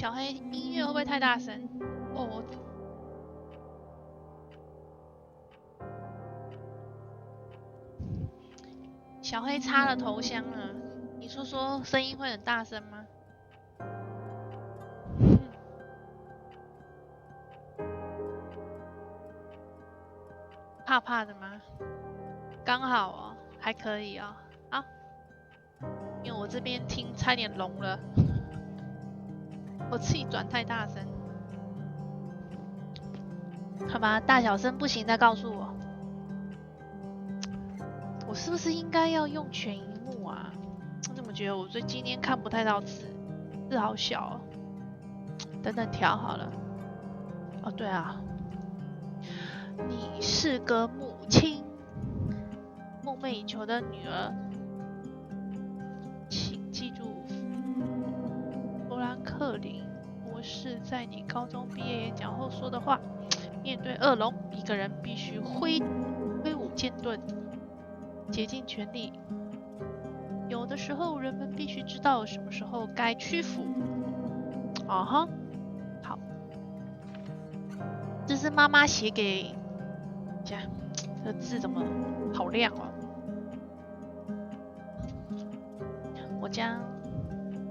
小黑，音乐会不会太大声？哦，小黑插了头香了，你说说声音会很大声吗？怕怕的吗？刚好哦，还可以哦。好，因为我这边听差点聋了，我气转太大声。好吧，大小声不行，再告诉我。我是不是应该要用全荧幕啊？我怎么觉得我今天看不太到字，字好小哦。等等调好了。哦，对啊，你是个母亲，梦寐以求的女儿，请记住，富兰克林博士在你高中毕业演讲后说的话：面对恶龙，一个人必须挥舞剑盾，竭尽全力。有的时候，人们必须知道什么时候该屈服。啊哈，好，这是妈妈写给，这这字怎么好亮哦？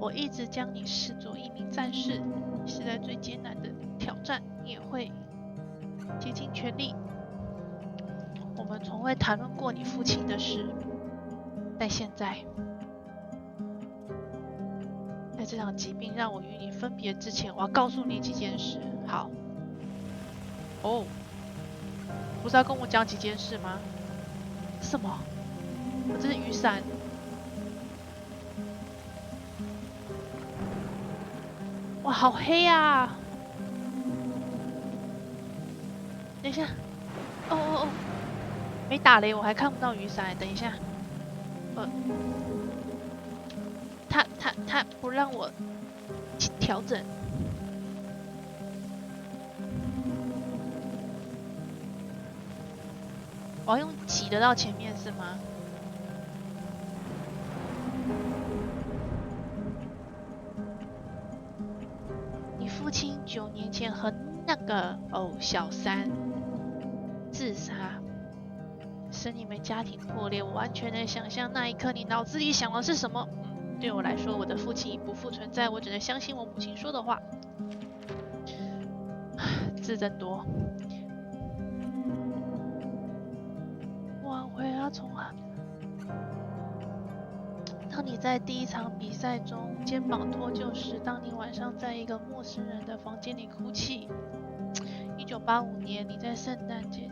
我一直将你视作一名战士，是在最艰难的挑战，你也会竭尽全力。我们从未谈论过你父亲的事，但现在，在这场疾病让我与你分别之前，我要告诉你几件事。好，哦，不是要跟我讲几件事吗？什么？我这是雨伞。哇，好黑啊！等一下，哦哦哦，没打雷，我还看不到雨伞。等一下，他不让我调整。我要用挤得到前面是吗？你父亲9年前和那个小三自杀，使你们家庭破裂。我完全能想象那一刻你脑子里想的是什么。对我来说，我的父亲已不复存在，我只能相信我母亲说的话。字真多。挽回啊，从当你在第一场比赛中肩膀脱臼时，当你晚上在一个陌生人的房间里哭泣。1985年，你在圣诞节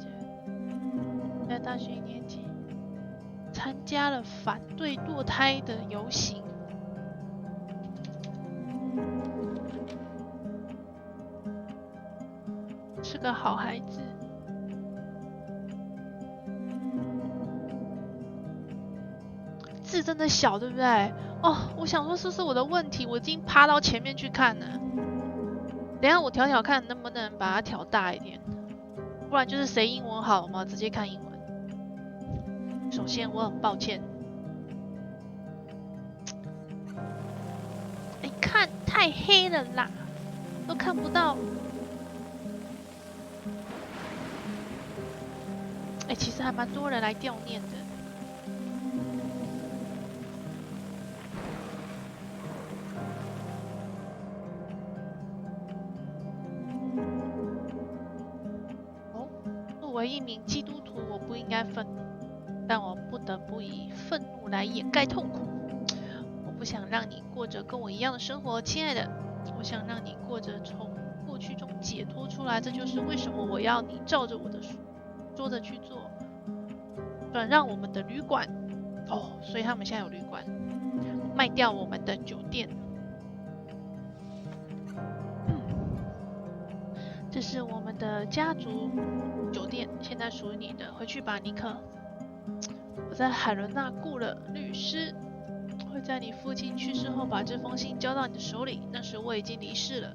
在大学1年级参加了反对堕胎的游行。是个好孩子。字真的小，对不对？哦，我想说是不是我的问题？我已经趴到前面去看了。等一下我调看能不能把它调大一点，不然就是谁英文好嘛，直接看英文。首先我很抱歉，看太黑了啦，都看不到。其实还蛮多人来悼念的。作为一名基督徒，我不应该愤怒，但我不得不以愤怒来掩盖痛苦。我不想让你过着跟我一样的生活，亲爱的，我想让你过着从过去中解脱出来。这就是为什么我要你照着我的说的去做。转让我们的旅馆，所以他们现在有旅馆，卖掉我们的酒店。这是我们的家族酒店，现在属于你的，回去吧，尼克。我在海伦娜雇了律师，会在你父亲去世后把这封信交到你的手里。那时我已经离世了，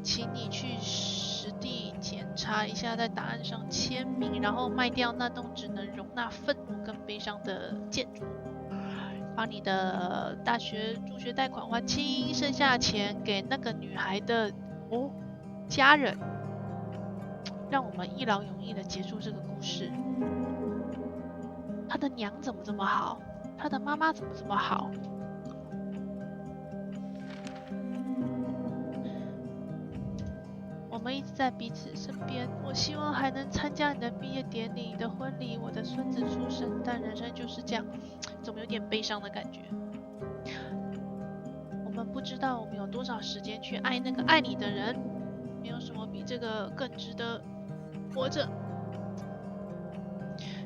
请你去实地检查一下，在档案上签名，然后卖掉那栋只能容纳愤怒跟悲伤的建筑。把你的大学助学贷款还清，剩下的钱给那个女孩的家人，让我们一劳永逸的结束这个故事。她的娘怎么这么好？她的妈妈怎么这么好？我们一直在彼此身边，我希望还能参加你的毕业典礼、你的婚礼、我的孙子出生，但人生就是这样，怎么有点悲伤的感觉？我们不知道我们有多少时间去爱那个爱你的人，没有什么比这个更值得活着。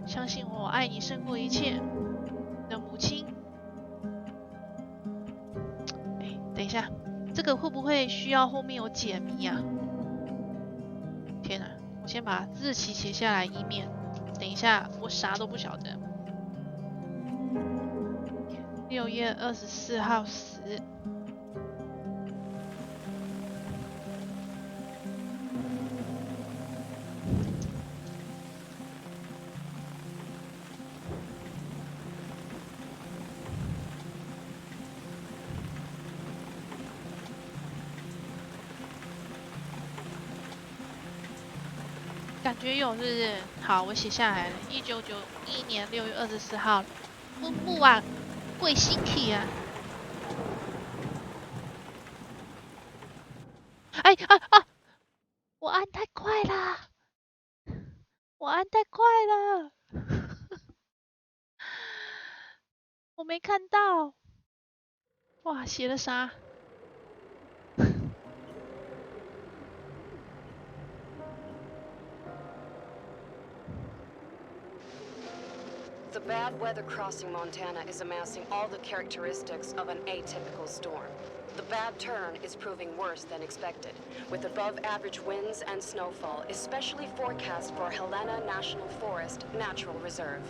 相信我，我爱你胜过一切。你的母亲。等一下，这个会不会需要后面有解谜啊？天哪，我先把日期写下来，以免等一下我啥都不晓得。6月24号死。感觉有是不是？好，我写下来了。1991年6月24号，温布啊，贵星体啊！哎啊啊！我按太快了，我按太快了，我没看到。哇，写了啥？ The bad weather crossing Montana is amassing all the characteristics of an atypical storm. The bad turn is proving worse than expected, with above-average winds and snowfall, especially forecast for Helena National Forest Natural Reserve.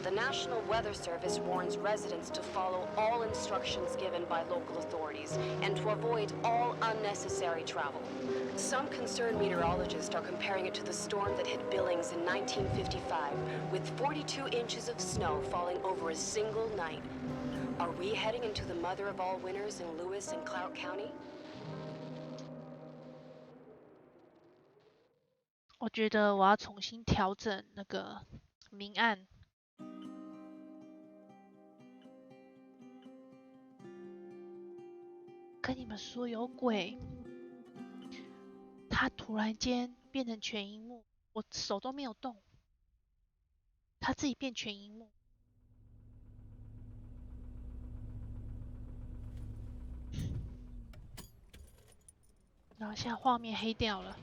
The National Weather Service warns residents to follow all instructions given by local authorities and to avoid all unnecessary travel. Some concerned meteorologists are comparing it to the storm that hit Billings in 1955, with 42 inches of snow falling over a single night. Are we heading into the mother of all winters in Lewis and Clark County? 我觉得我要重新调整那个明暗。跟你们说有鬼，他突然间变成全荧幕，我手都没有动，他自己变全荧幕。然后现在画面黑掉了。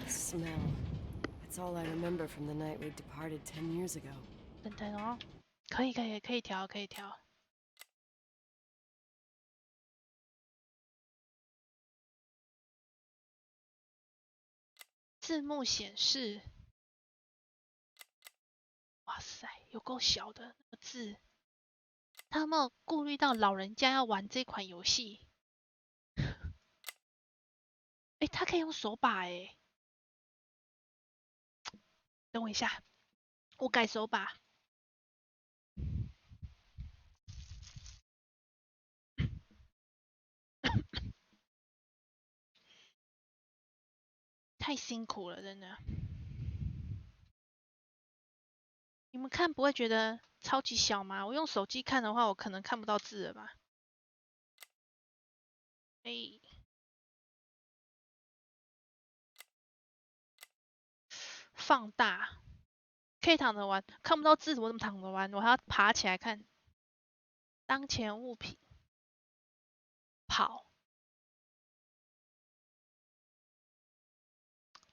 Smell. It's all I remember from the night we departed 10 years ago. 等等哦，可以调。字幕显示，哇塞，有够小的那个字。他有没有顾虑到老人家要玩这款游戏？他可以用手把等我一下，我改手把。太辛苦了，真的。你们看不会觉得超级小吗？我用手机看的话，我可能看不到字了吧？放大，可以躺着玩，看不到字我怎么躺着玩？我还要爬起来看。当前物品，跑。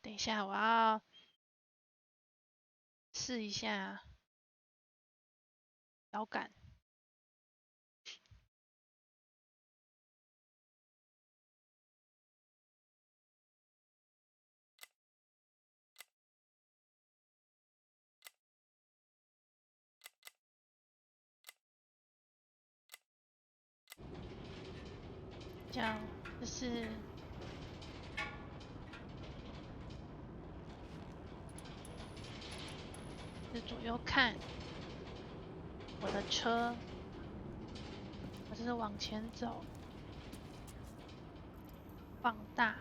等一下，我要试一下摇杆。这样，这是左右看，我的车，我这是往前走，放大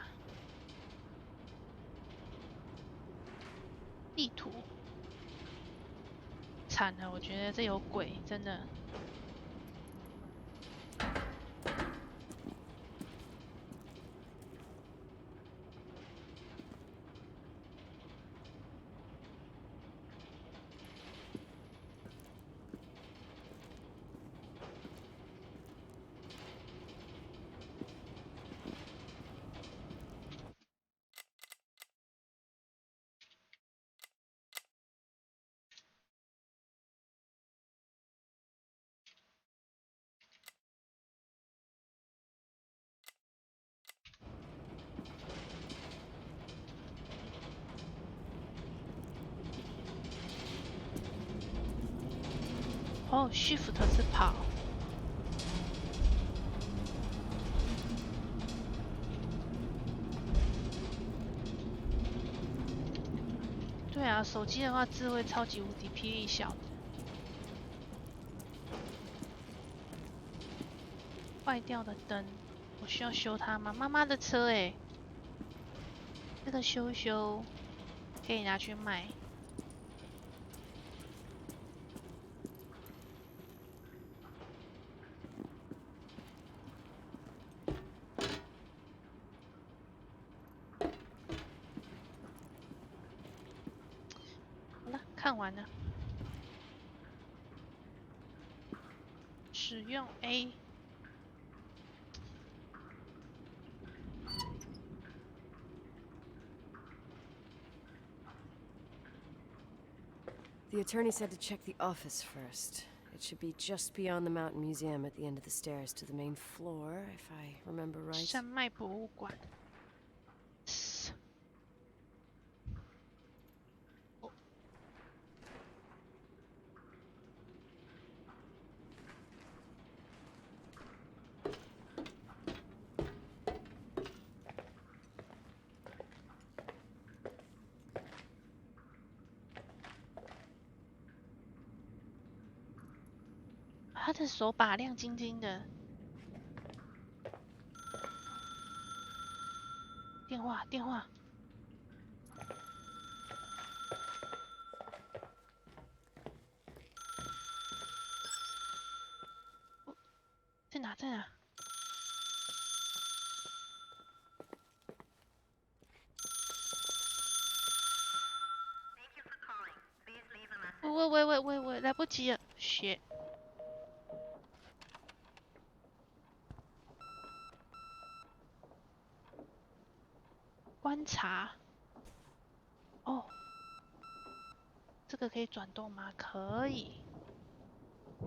地图，惨了，我觉得这有鬼，真的。哦 ，Shift 是跑。对啊，手机的话，智慧超级无敌霹雳小的。坏掉的灯，我需要修它吗？妈妈的车诶，这个修一修，可以拿去卖。好了，看完了。使用 A。The attorney said to check the office first. It should be just beyond the Mountain Museum at the end of the stairs to the main floor, if I remember right. 山脉博物馆。他的手把亮晶晶的。电话，电话。在哪？在哪？喂，来不及了，血。观察。哦，这个可以转动吗？可以。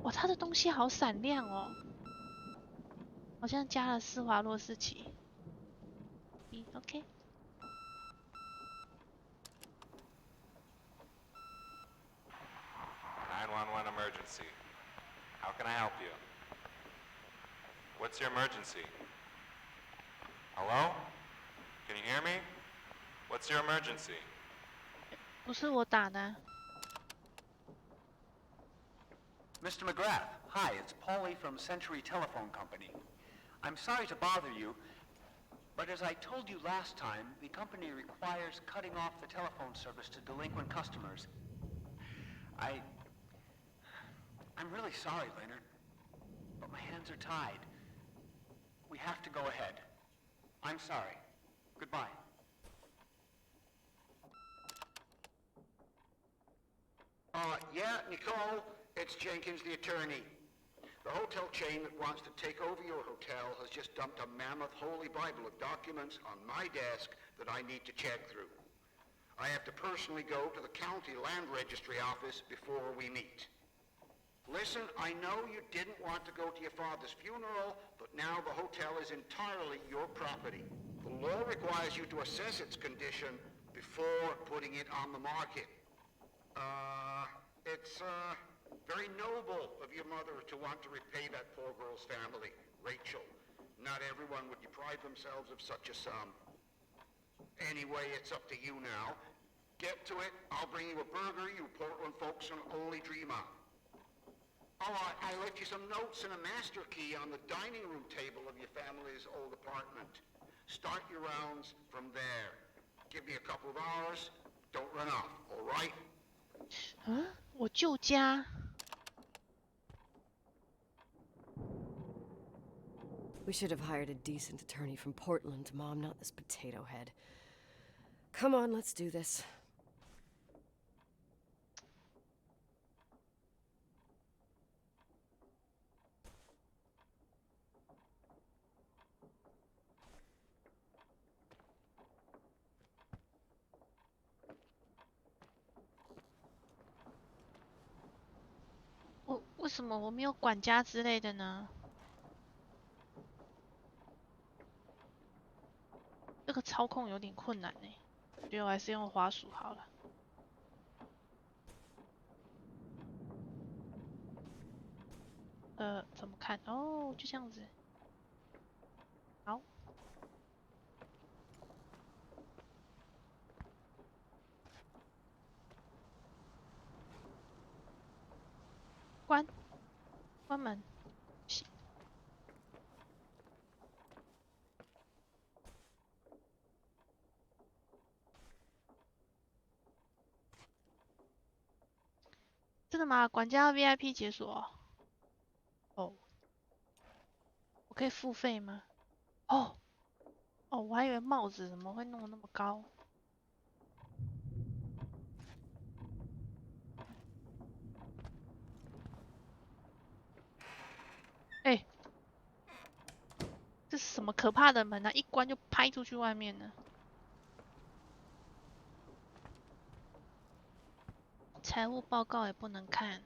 哇，它的东西好闪亮哦，好像加了施华洛世奇。OK。911 emergency. How can I help you? What's your emergency? Hello? Can you hear me? What's your emergency? 不是我打的。Mr. McGrath, hi, it's Paulie from Century Telephone Company. I'm sorry to bother you, but as I told you last time, the company requires cutting off the telephone service to delinquent customers. I'm really sorry, Leonard, but my hands are tied. We have to go ahead. I'm sorry. Goodbye. Yeah, Nicole, it's Jenkins, the attorney. The hotel chain that wants to take over your hotel has just dumped a mammoth holy Bible of documents on my desk that I need to check through. I have to personally go to the county land registry office before we meet. Listen, I know you didn't want to go to your father's funeral, but now the hotel is entirely your property. The law requires you to assess its condition before putting it on the market. It's very noble of your mother to want to repay that poor girl's family, Rachel. Not everyone would deprive themselves of such a sum. Anyway, it's up to you now. Get to it. I'll bring you a burger you Portland folks can only dream of. Oh, I left you some notes and a master key on the dining room table of your family's old apartment. Start your rounds from there. Give me a couple of hours. Don't run off, all right? 我舅家。We should have hired a decent attorney from Portland, Mom, not this potato head. Come on, let's do this. 为什么我没有管家之类的呢？这个操控有点困难呢，我觉得我还是用滑鼠好了。怎么看？哦，就这样子。好。关门。真的吗？管家要 VIP 解锁哦。我可以付费吗？哦，我还以为帽子怎么会弄得那么高？哎，这是什么可怕的门啊？一关就拍出去外面了。财务报告也不能看。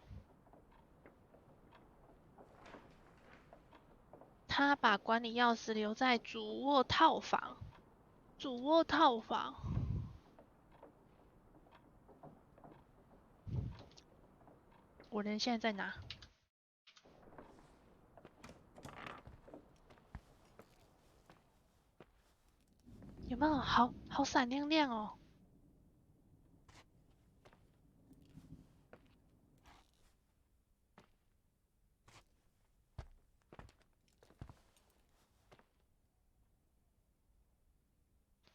他把管理钥匙留在主卧套房。主卧套房。我人现在在哪？有没有好闪亮亮哦？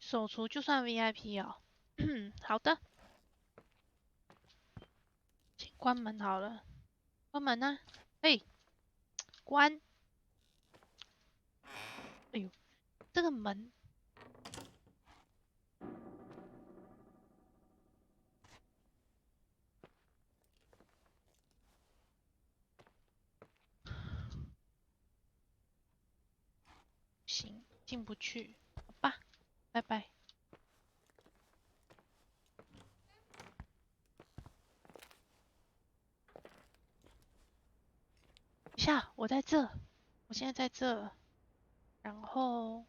手厨就算 VIP 哦。好的，请关门好了。关门呢？嘿，关。哎呦，这个门。行，进不去，好吧，拜拜。等一下，我在这，我现在在这，然后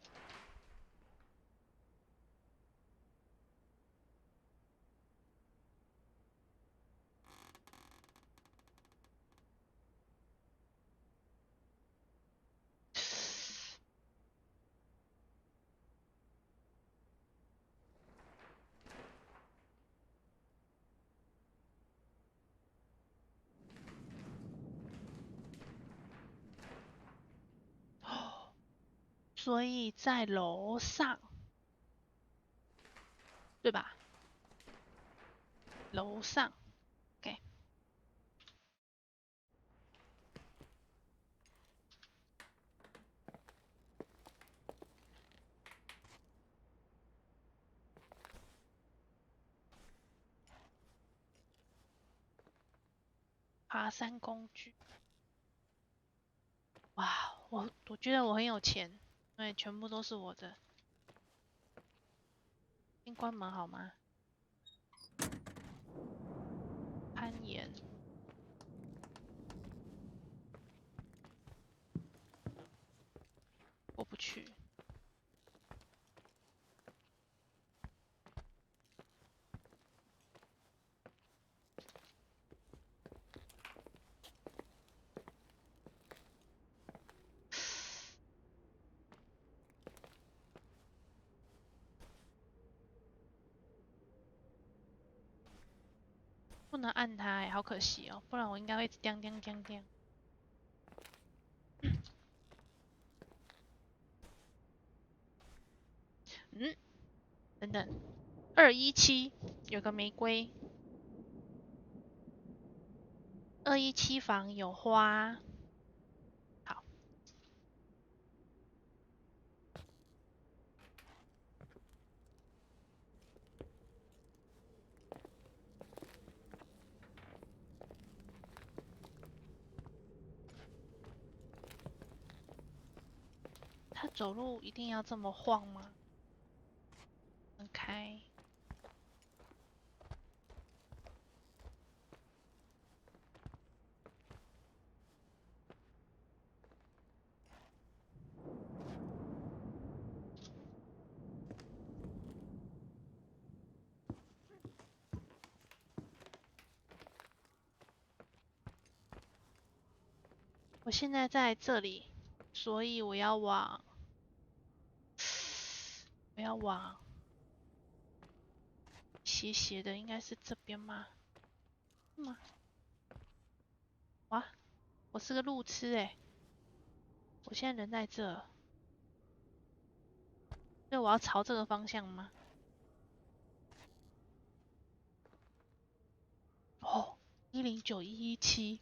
所以在楼上，对吧？楼上 ，OK。爬山工具。哇，我觉得我很有钱，对，全部都是我的。先关门好吗？攀岩。过不去。不能按它哎，好可惜哦，不然我应该会一直叮叮叮叮。嗯，等等，217有个玫瑰，217房有花。好，他走路一定要这么晃吗？分开。我现在在这里，所以我要往斜斜的，应该是这边吗？是吗？哇，我是个路痴哎！我现在人在这，所以我要朝这个方向吗？哦，109117。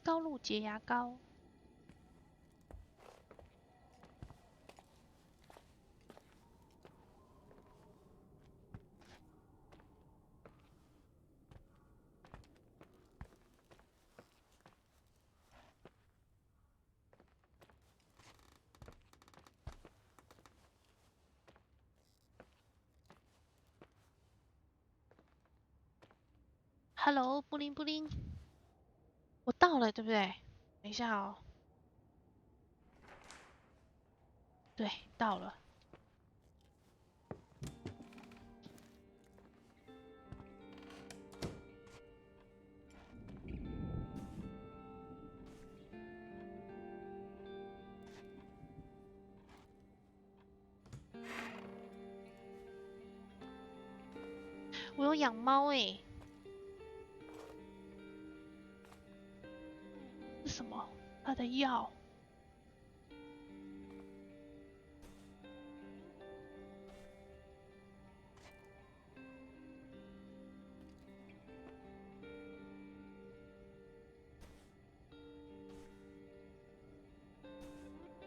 高露洁牙膏。Hello，布灵布灵，我到了，对不对？等一下哦。对，到了。我有养猫诶。是什么？它的药。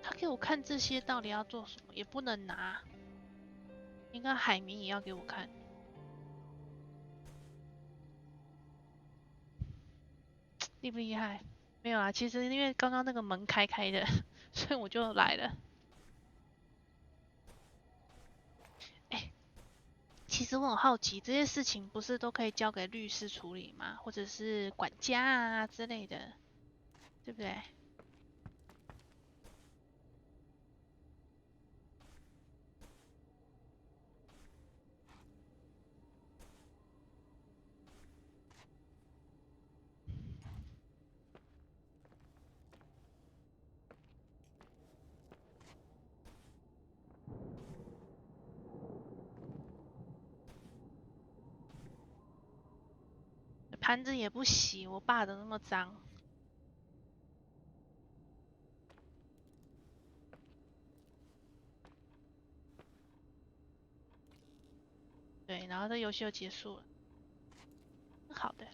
他给我看这些到底要做什么？也不能拿。应该海绵也要给我看。厉不厉害？没有啊，其实因为刚刚那个门开的，所以我就来了。哎，其实我很好奇，这些事情不是都可以交给律师处理吗？或者是管家啊之类的，对不对？盘子也不洗，我爸的那么脏。对，然后这游戏就结束了。好的。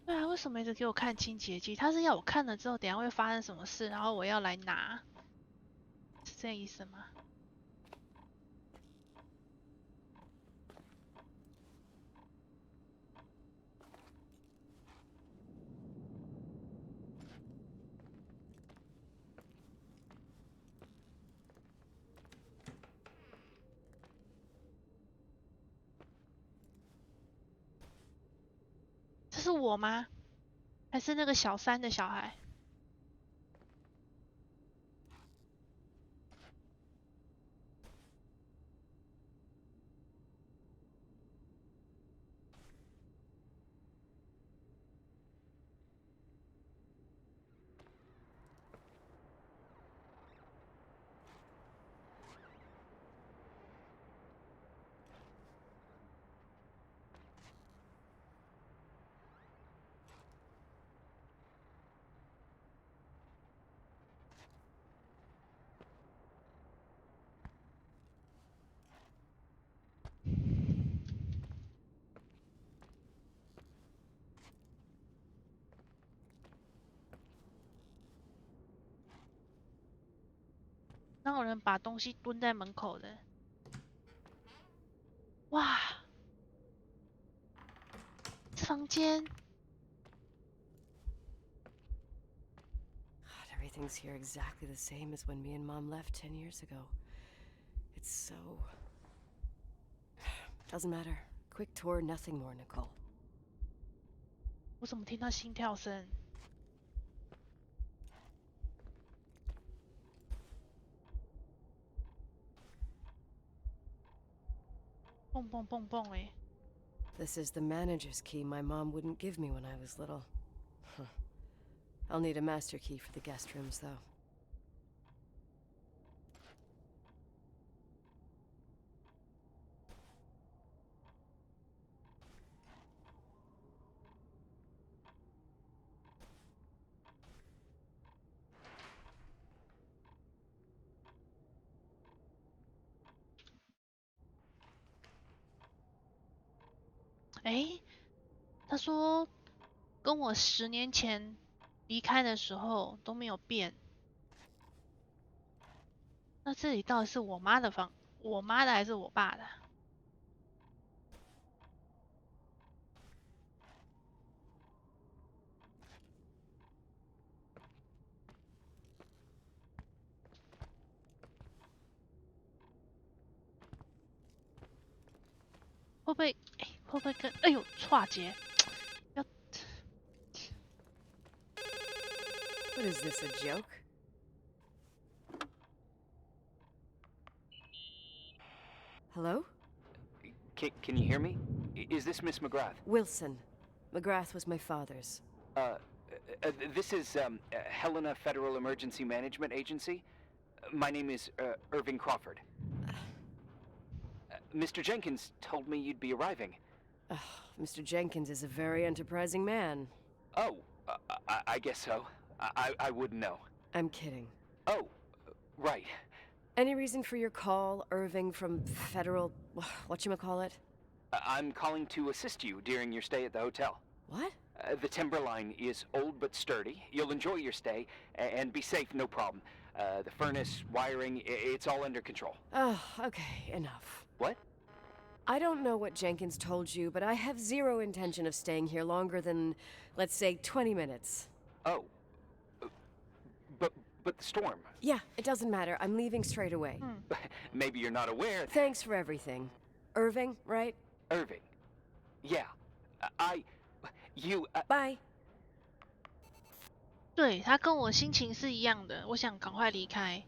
对啊，为什么一直给我看清洁剂？他是要我看了之后，等下会发生什么事，然后我要来拿，是这意思吗？我吗？还是那个小三的小孩？哪有人把东西蹲在门口的？哇，这房间 God, everything's here exactly the same as when me and Mom left 10 years ago. It's so... Doesn't matter. Quick tour, nothing more, Nicole. 我怎么听到心跳声？蹦蹦蹦蹦哎！ This is the manager's key my mom wouldn't give me when I was little. Huh. I'll need a master key for the guest rooms, though.哎，他说跟我10年前离开的时候都没有变。那这里到底是我妈的房，我妈的还是我爸的？会不会？哎，会不会跟？哎呦，跨节！要 What is this, a joke? Hello? Can you hear me? Is this Miss McGrath? Wilson. McGrath was my father's. This is Helena Federal Emergency Management Agency. My name is Irving Crawford. Mr. Jenkins told me you'd be arriving. Mr. Jenkins is a very enterprising man. Oh, I guess so. I wouldn't know. I'm kidding. Oh, right. Any reason for your call, Irving from Federal... whatchamacallit? I'm calling to assist you during your stay at the hotel. What? The timberline is old but sturdy. You'll enjoy your stay, and be safe, no problem. The furnace, wiring, it's all under control. Oh, okay, enough. What? I don't know what Jenkins told you, but I have zero intention of staying here longer than, let's say, 20 minutes. Oh. But the storm. Yeah, it doesn't matter. I'm leaving straight away. Maybe you're not aware. Thanks for everything. Irving, right? Irving. Yeah. You. Bye. 对，他跟我心情是一样的，我想赶快离开。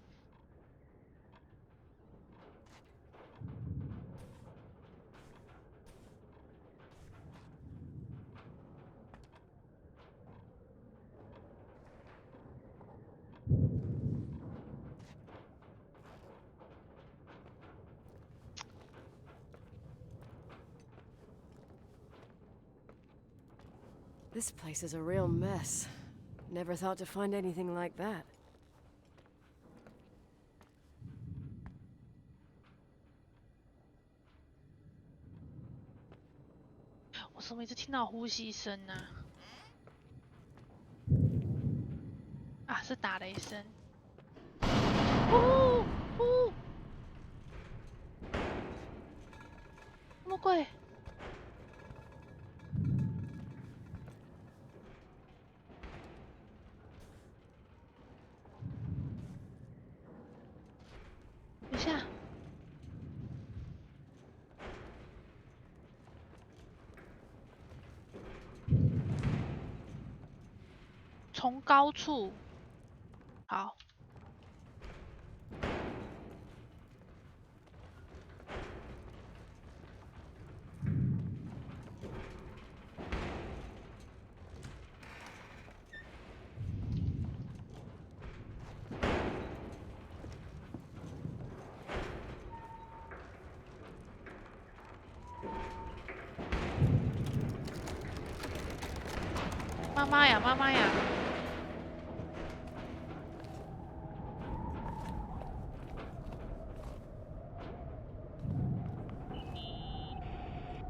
This place is a real mess. Never thought to find anything like that. 我怎么一直听到呼吸声呢？啊，是打雷声。呜呜！什么鬼？等一下。从高处。好。妈妈呀，妈妈呀！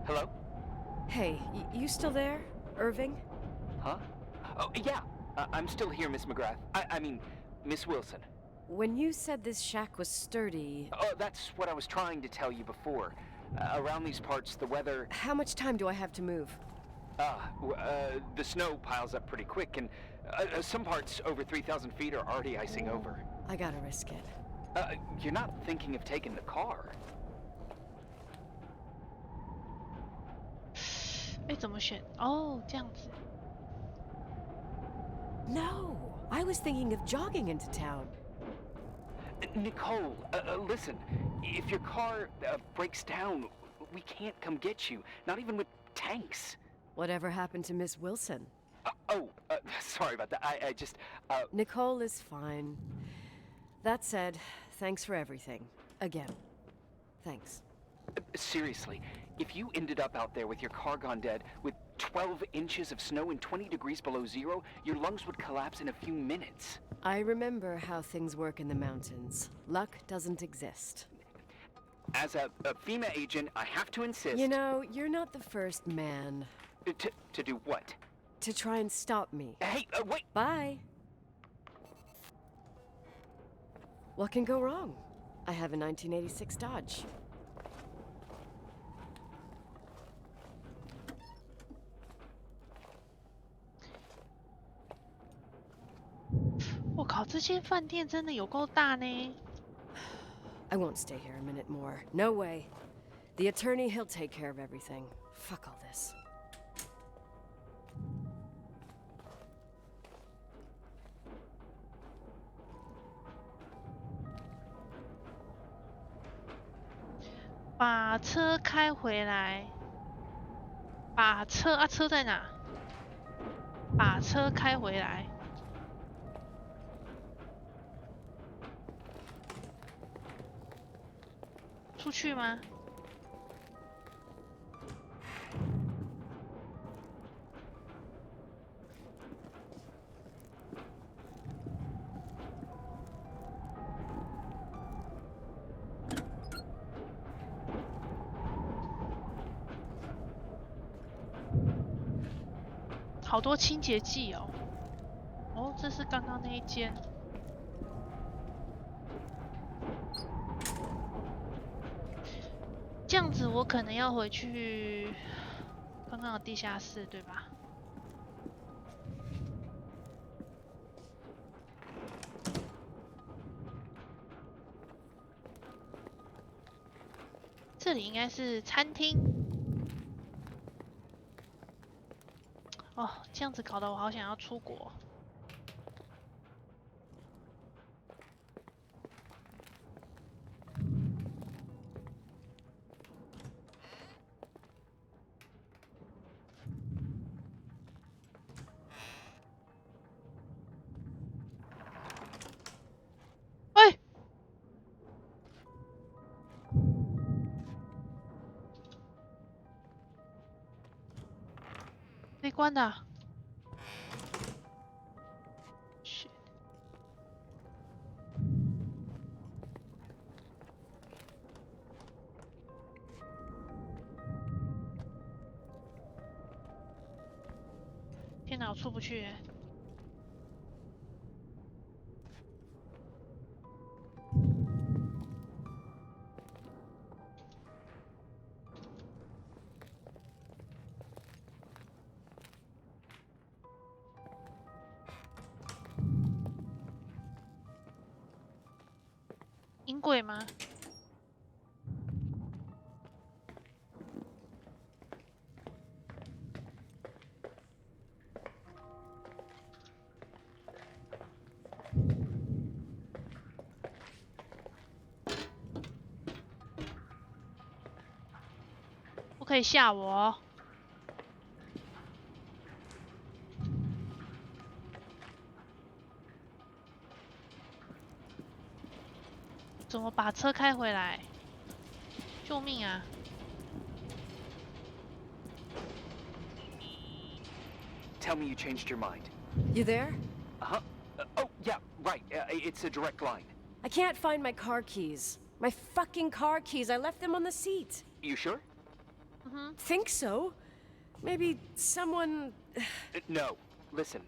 Hello? Hey, you still there, Irving? Huh? Oh, yeah. I'm still here, Miss McGrath. I mean, Miss Wilson. When you said this shack was sturdy... Oh, that's what I was trying to tell you before. Around these parts, the weather... How much time do I have to move? The snow piles up pretty quick, and some parts over 3,000 feet are already icing over. I gotta risk it. You're not thinking of taking the car? 哎，怎么选？哦，这样子。 No, I was thinking of jogging into town. Nicole, listen. If your car breaks down, we can't come get you. Not even with tanks. Whatever happened to Miss Wilson? Sorry about that. I just, Nicole is fine. That said, thanks for everything. Again. Thanks. Seriously, if you ended up out there with your car gone dead, with 12 inches of snow and 20 degrees below zero, your lungs would collapse in a few minutes. I remember how things work in the mountains. Luck doesn't exist. As a FEMA agent, I have to insist... You know, you're not the first man. To do what? To try and stop me. Hey, wait! Bye. What can go wrong? I have a 1986 Dodge. 我靠，这间饭店真的有够大呢！ I won't stay here a minute more. No way. The attorney, he'll take care of everything. Fuck all this. 把车开回来。把车啊，车在哪？把车开回来。出去吗？好多清洁剂哦。哦，这是刚刚那一间。这样子我可能要回去刚刚的地下室，对吧？这里应该是餐厅。哦，这样子搞得我好想要出国。喂！被关的啊。shit。天哪，我出不去耶。音轨吗？可以吓我哦。怎么把车开回来？救命啊！ Tell me you changed your mind. You there? Uh-huh. Oh, yeah, right. It's a direct line. I can't find my car keys. My fucking car keys. I left them on the seat. You sure? Think so? Maybe someone... No. Listen.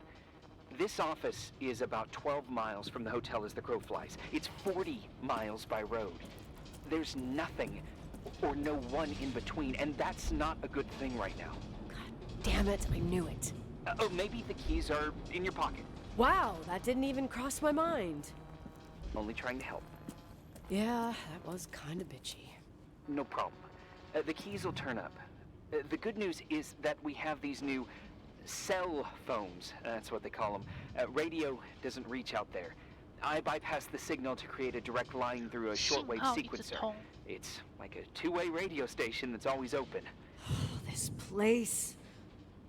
This office is about 12 miles from the hotel as the crow flies. It's 40 miles by road. There's nothing or no one in between, and that's not a good thing right now. God damn it, I knew it. Oh, maybe the keys are in your pocket. Wow, that didn't even cross my mind. Only trying to help. Yeah, that was kind of bitchy. No problem. The keys will turn up. The good news is that we have these new cell phones. That's what they call them. Radio doesn't reach out there. I bypass the signal to create a direct line through a shortwave 信号一直 sequencer. 通。 It's like a two-way radio station that's always open. This place.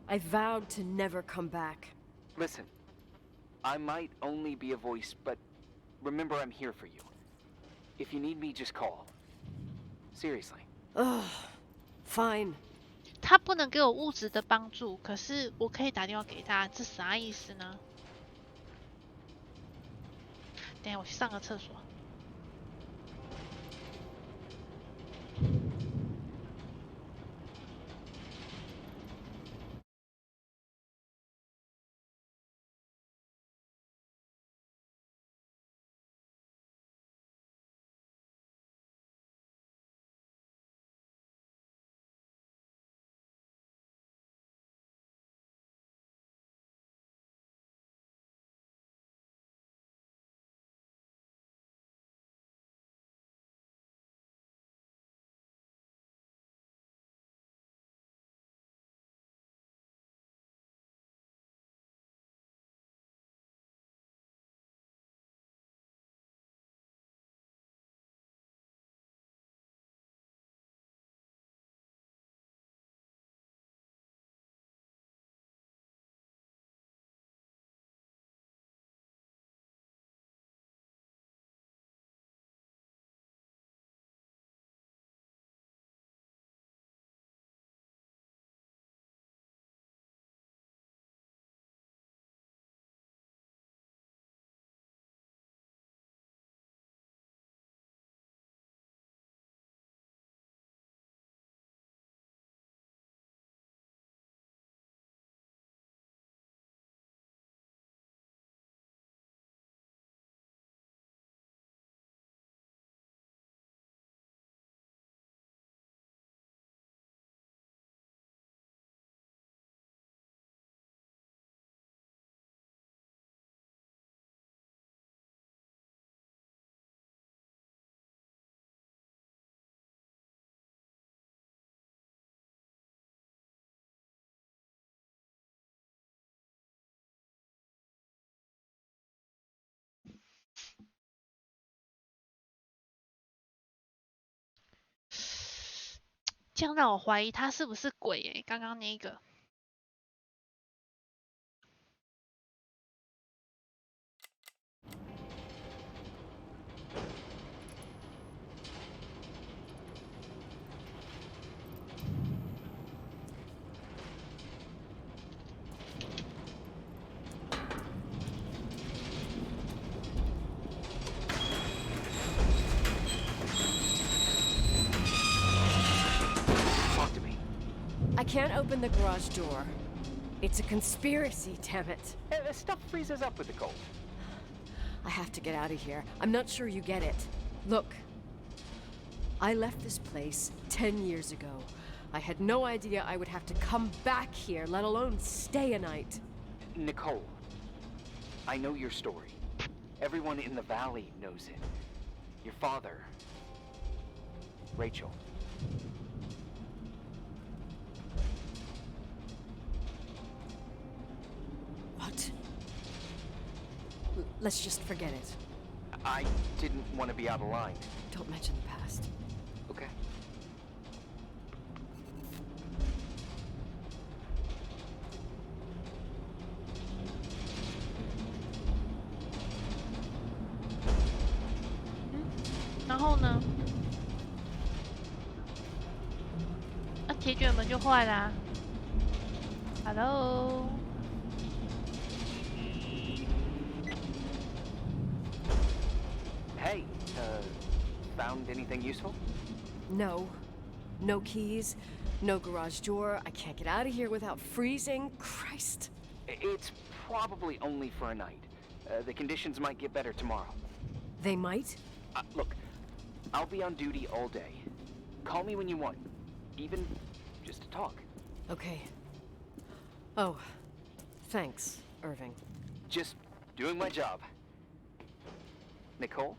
I vowed to never come back. Listen, I might only be a voice, but remember I'm here for you. If you need me, just call. Seriously. Ugh. Fine. 他不能给我物质的帮助，可是我可以打电话给他，这啥意思呢？等一下我去上个厕所。这样让我怀疑他是不是鬼诶，刚刚那个。I can't open the garage door. It's a conspiracy, damn it. The stuff freezes up with the cold. I have to get out of here. I'm not sure you get it. Look, I left this place 10 years ago. I had no idea I would have to come back here, let alone stay a night. Nicole, I know your story. Everyone in the valley knows it. Your father, Rachel. What? Let's just forget it. I didn't want to be out of line. Don't mention the past. Okay. 然后呢？那铁卷门就坏啦。Hello。Hey, found anything useful? No. No keys, no garage door. I can't get out of here without freezing. Christ. It's probably only for a night. The conditions might get better tomorrow. They might? Look, I'll be on duty all day. Call me when you want, even just to talk. Okay. Oh, thanks, Irving. Just doing my job. Nicole,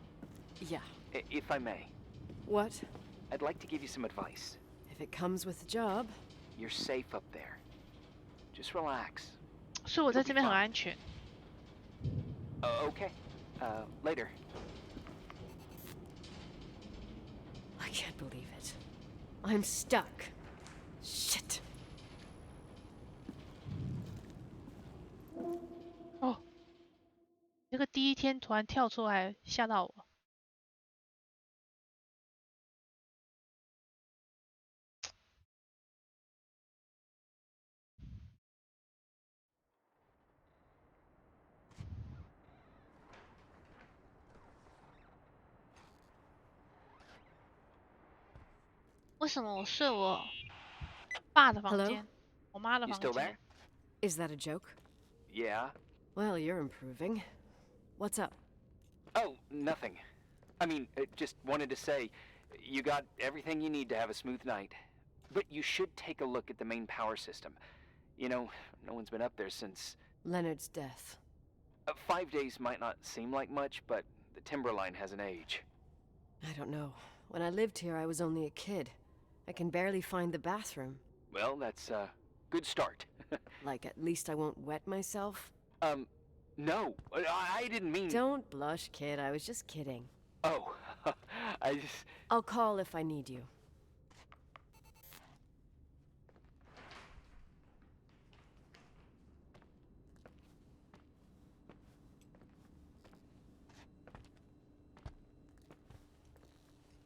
Yeah. if I may, What? I'd like to give you some advice. If it comes with the job. You're safe up there. Just relax. 所以我在这边很安全。Okay. Later. I can't believe it. I'm stuck. Shit. 哦，这个第一天突然跳出来，吓到我。为什么我睡我爸的房间，我妈的 You 房 still 间 there?？ Is that a joke? Yeah. Well, you're improving. What's up? Oh, nothing. I mean, just wanted to say, you got everything you need to have a smooth night. But you should take a look at the main power system. You know, no one's been up there since... Leonard's death. 5 days might not seem like much, but the timberline has an age. I don't know. When I lived here, I was only a kid. I can barely find the bathroom. Well, that's a good start. Like, at least I won't wet myself? No, I didn't mean... Don't blush, kid. I was just kidding. Oh, I just... I'll call if I need you.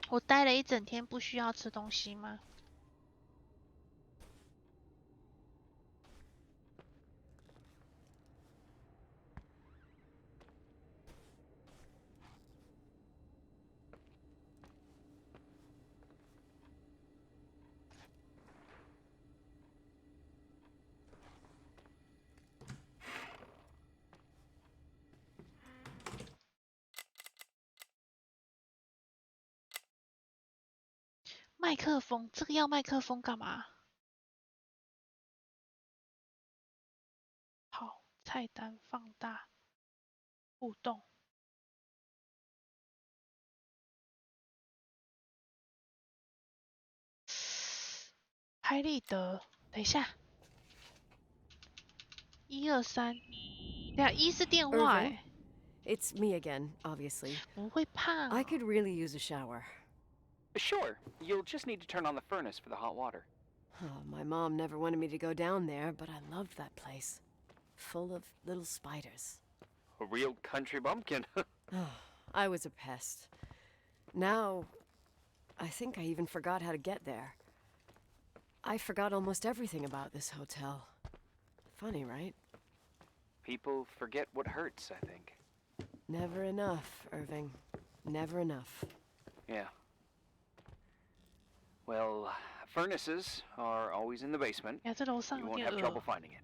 “我待了一整天，不需要吃东西吗？”麦克风，这个要麦克风干嘛？好，菜单放大，互动。拍立得，等一下，1、2、3，等下1是电话 Irving? It's me again, obviously. 不会胖。I could really use a shower. Sure, you'll just need to turn on the furnace for the hot water. Oh, my mom never wanted me to go down there, but I loved that place. Full of little spiders. A real country bumpkin. Oh, I was a pest. Now, I think I even forgot how to get there. I forgot almost everything about this hotel. Funny, right? People forget what hurts, I think. Never enough, Irving. Never enough. Yeah. Well, furnaces are always in the basement. 呀，这楼上 You 有 won't 点 have trouble 饿。 finding it.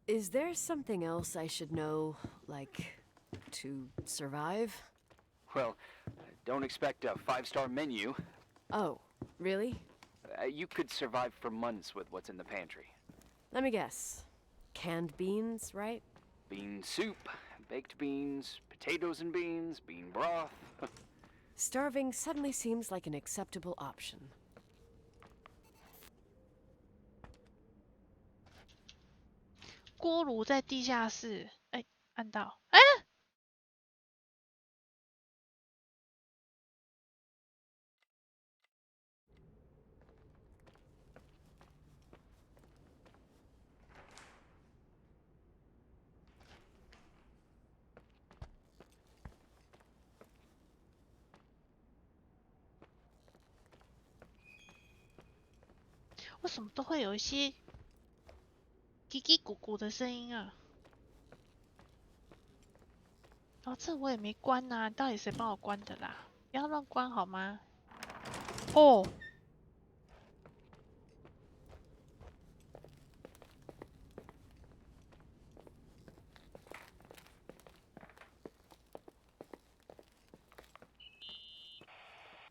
Is there something else I should know, like, to survive? Well, don't expect a 5-star menu. Oh, really? You could survive for months with what's in the pantry. Let me guess. Canned beans, right? Bean soup, baked beans, potatoes and beans, bean broth. Starving suddenly seems like an acceptable option. 锅炉在地下室，哎，按到，哎，为什么都会有一些叽叽咕咕的声音啊？哦，这我也没关啊，到底谁帮我关的啦？不要乱关好吗？哦。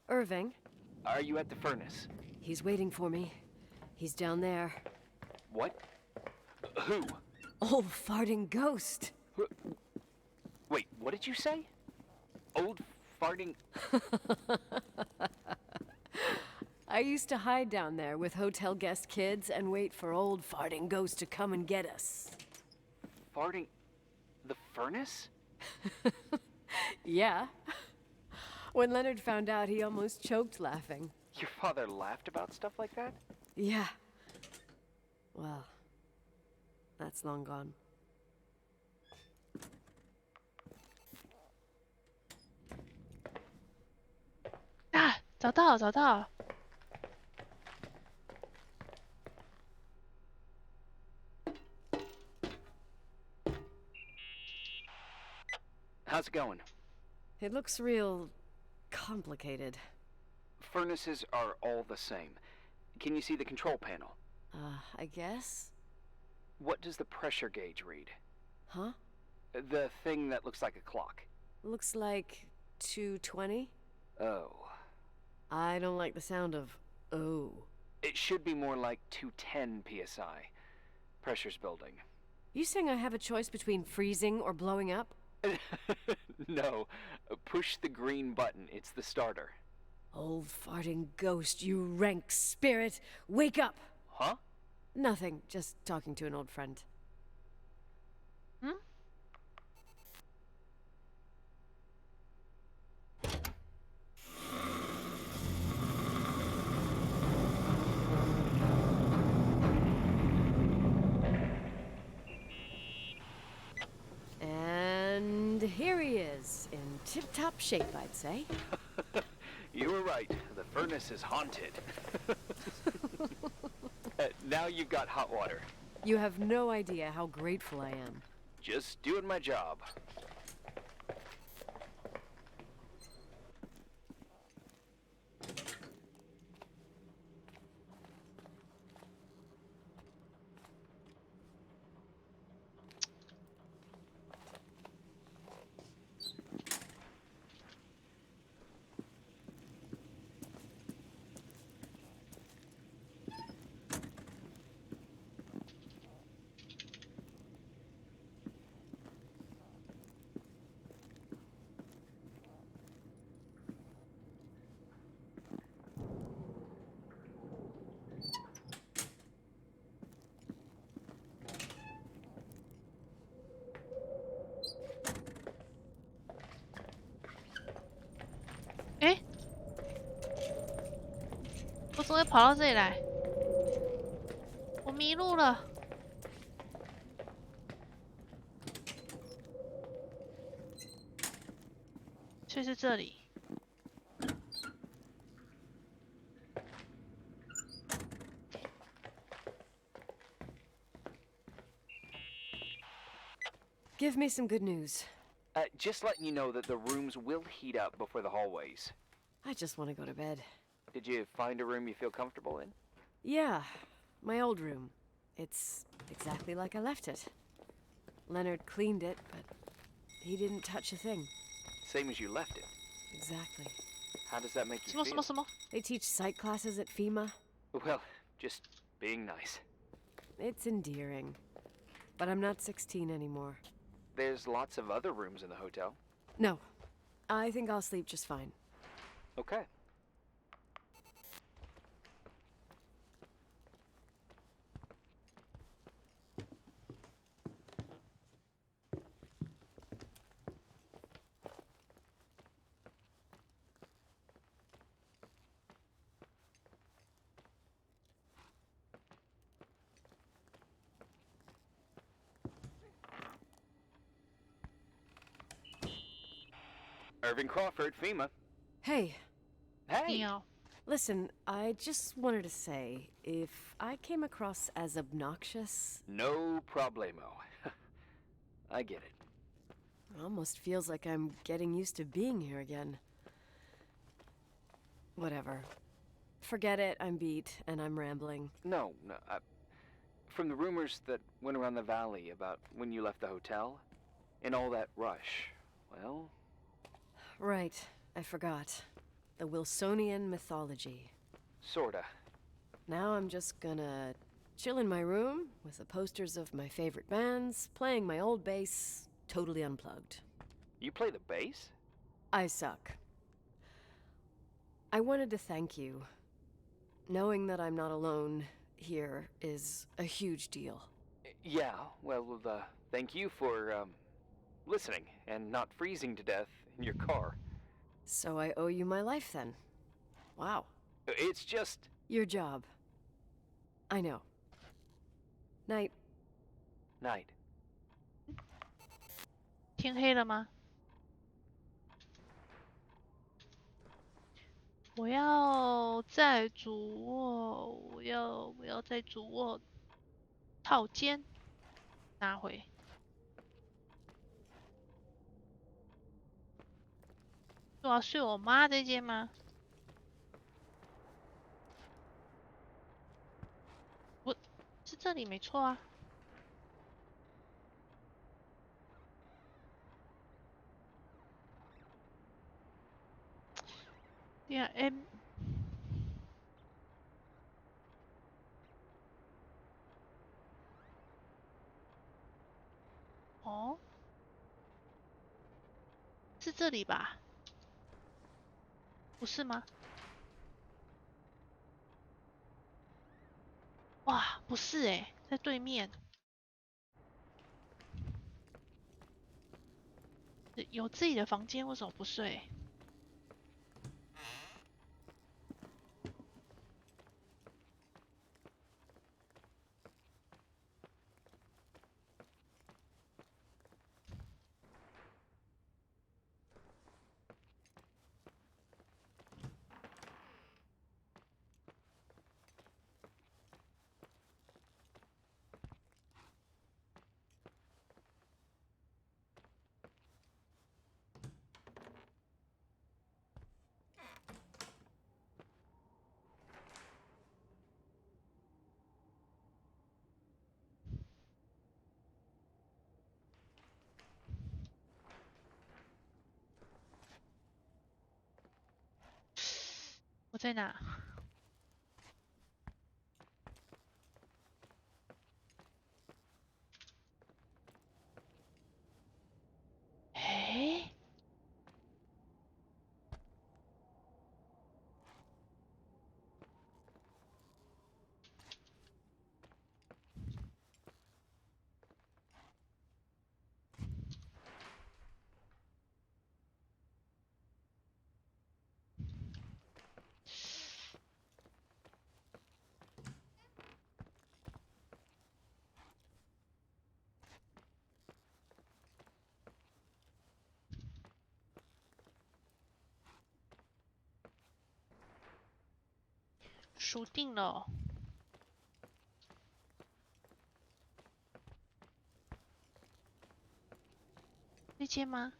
Irving, Are you at the furnace? he's waiting for me. He's down there. What? Who? Old farting ghost. Wait, what did you say? Old farting... I used to hide down there with hotel guest kids and wait for old farting ghost to come and get us. Farting... the furnace? Yeah. When Leonard found out, he almost choked laughing. Your father laughed about stuff like that? Yeah. Well, that's long gone. Ah, 找到了，找到了。How's it going? It looks real complicated. Furnaces are all the same. Can you see the control panel? I guess? What does the pressure gauge read? Huh? The thing that looks like a clock. Looks like 220? Oh. I don't like the sound of oh. It should be more like 210 psi. Pressure's building. You saying I have a choice between freezing or blowing up? No. Push the green button. It's the starter. Old farting ghost, you rank spirit! Wake up! Huh? Nothing, just talking to an old friend. Hmm? And here he is, in tip-top shape, I'd say. You were right. The furnace is haunted. Now you've got hot water. You have no idea how grateful I am. Just doing my job.我怎么会跑到这里来？我迷路了。所以是这里。Give me some good news. Just letting you know that the rooms will heat up before the hallways. I just want to go to bed. Did you find a room you feel comfortable in? Yeah, my old room. It's exactly like I left it. Leonard cleaned it, but he didn't touch a thing. Same as you left it. Exactly. How does that make you 什么 feel? 什么什么？ They teach psych classes at FEMA. Well, just being nice. It's endearing. But I'm not 16 anymore. There's lots of other rooms in the hotel. No, I think I'll sleep just fine. Okay. Irving Crawford, FEMA. Hey, Hey, 你哦， Listen, I just wanted to say, if I came across as obnoxious... No problemo. I get it. It almost feels like I'm getting used to being here again. Whatever. Forget it, I'm beat, and I'm rambling. No, from the rumors that went around the valley about when you left the hotel, and all that rush, well... Right, I forgot. The Wilsonian mythology. Sorta. Now I'm just gonna chill in my room with the posters of my favorite bands, playing my old bass, totally unplugged. You play the bass? I suck. I wanted to thank you. Knowing that I'm not alone here is a huge deal. Yeah, well, thank you for, listening and not freezing to death in your car. So I owe you my life then. Wow. It's just... Your job. I know. Night. Night. 天黑了吗？我要在主卧，我要在主卧套间拿回。我要睡我妈这间吗？我是这里没错啊。对啊，M。哦，是这里吧？不是吗？哇，不是诶，在对面。有自己的房间，为什么不睡？我在哪？诶，输定了。那间吗？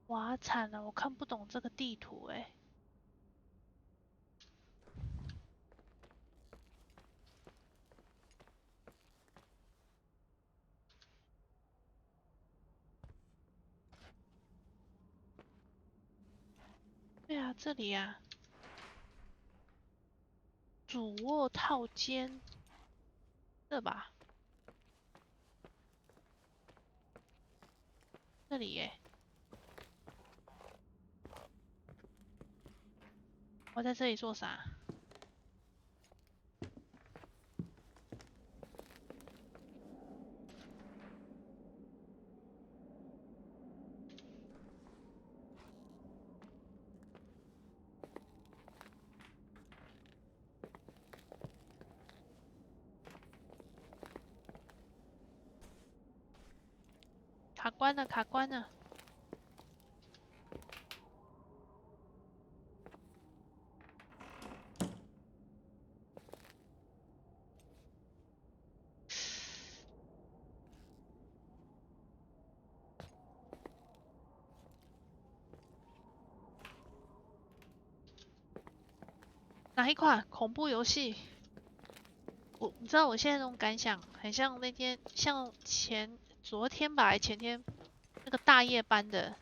哇，惨了，我看不懂这个地图诶。对啊，这里啊，主卧套间，这吧？这里耶。我在这里做啥？卡关了，卡关了。哪一款恐怖游戏？你知道我现在这种感想，很像那天，像昨天吧，还前天那个大夜班的，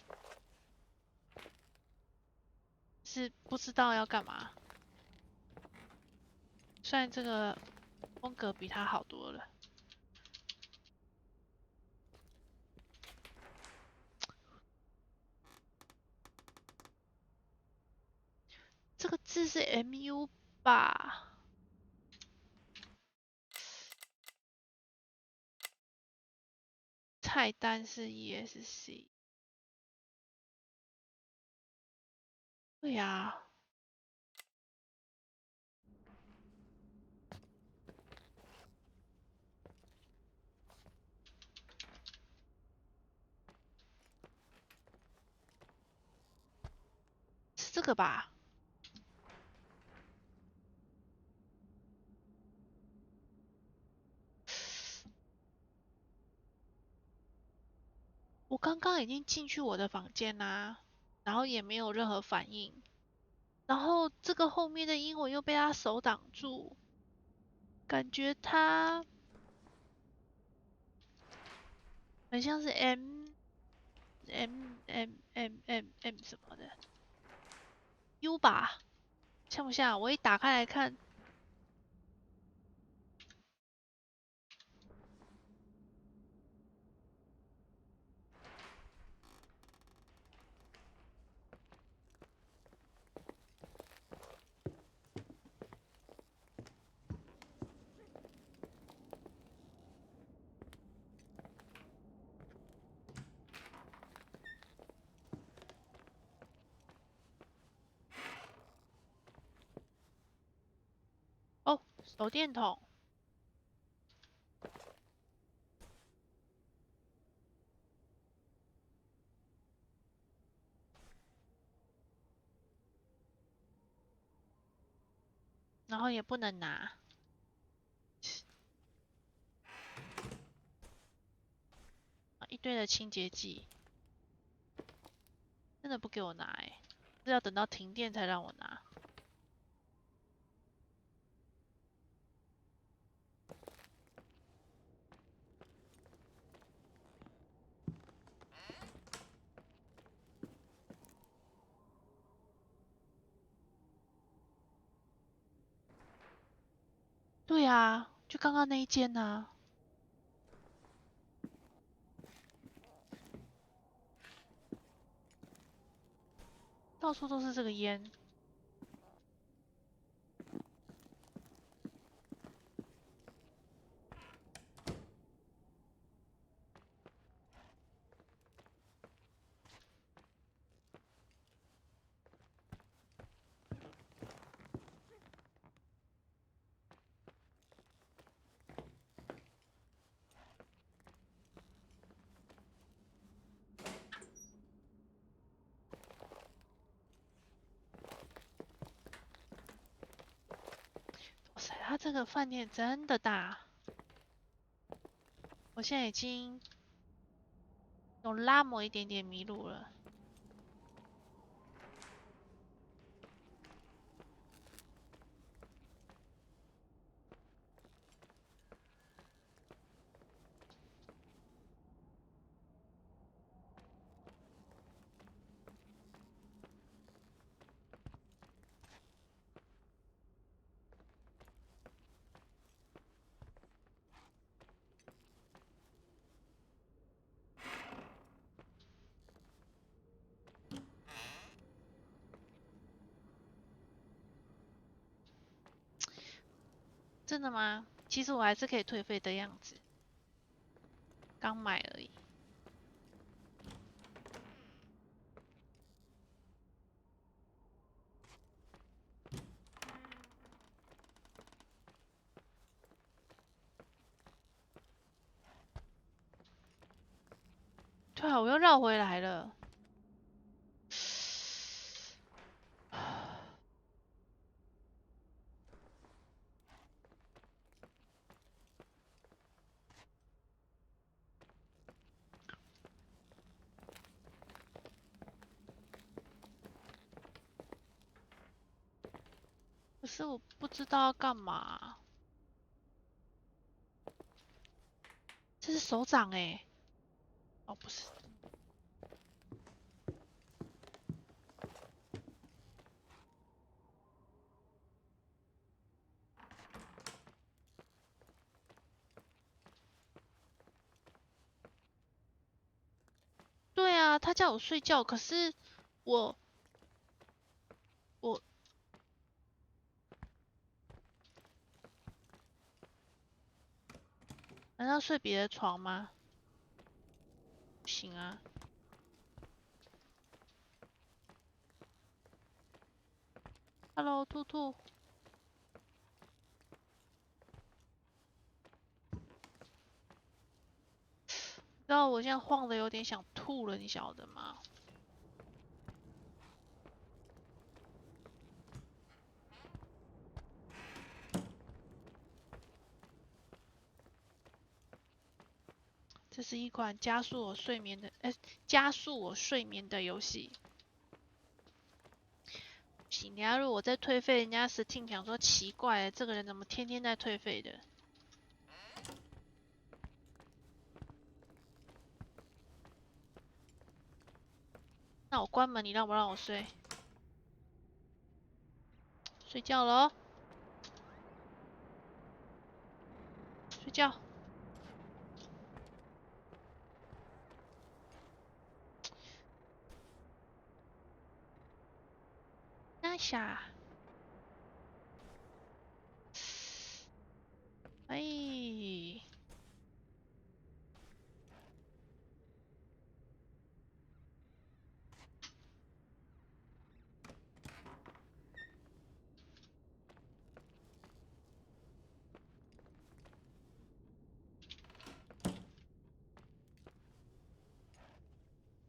是不知道要干嘛。虽然这个风格比它好多了。这个字是 MU 吧？菜单是 ESC。对呀。是这个吧？我刚刚已经进去我的房间啦，然后也没有任何反应，然后这个后面的英文又被他手挡住，感觉他很像是 M 什么的 U 吧，像不像？我一打开来看，哦，手电筒。然后也不能拿，一堆的清洁剂，真的不给我拿欸，是要等到停电才让我拿。对啊，就刚刚那一间啊，到处都是这个烟。哇塞，它这个饭店真的大，我现在已经有那么一点点迷路了。真的吗？其实我还是可以退费的样子，刚买而已。对啊，我又绕回来了。可是我不知道要干嘛。这是手掌哎。哦，不是。对啊，他叫我睡觉，可是我我难道睡别的床吗？不行啊。Hello，兔兔。知道我现在晃的有点想吐了，你晓得吗？这是一款加速我睡眠的游戏。行，等下如果我再退费，人家 Steam 想说奇怪，这个人怎么天天在退费的？那我关门，你让不让我睡？睡觉了哦，睡觉。那下，哎，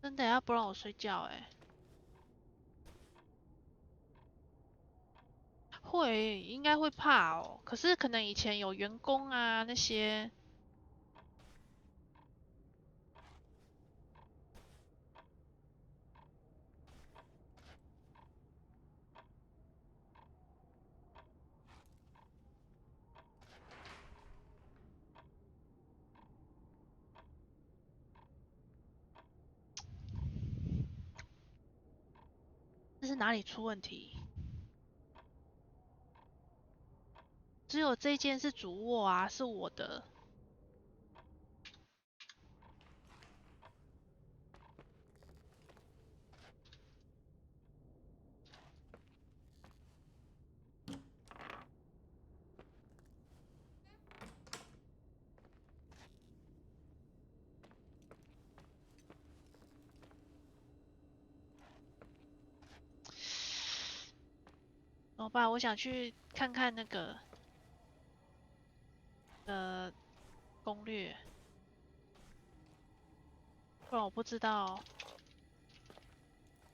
真的要不让我睡觉哎？会，应该会怕哦。可是可能以前有员工啊那些，这是哪里出问题？只有这件是主卧啊，是我的。怎么办？我想去看看那个攻略，不然我不知道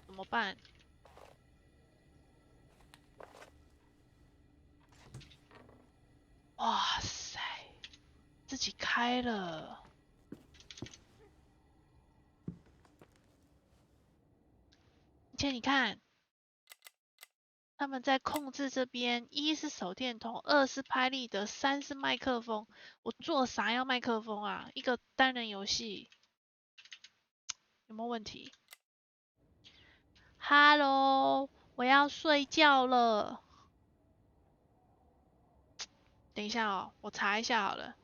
怎么办。哇塞，自己开了。而且你看，他们在控制这边，一是手电筒，二是拍立得，三是麦克风。我做啥要麦克风啊？一个单人游戏有没有问题？Hello，我要睡觉了。等一下哦，我查一下好了。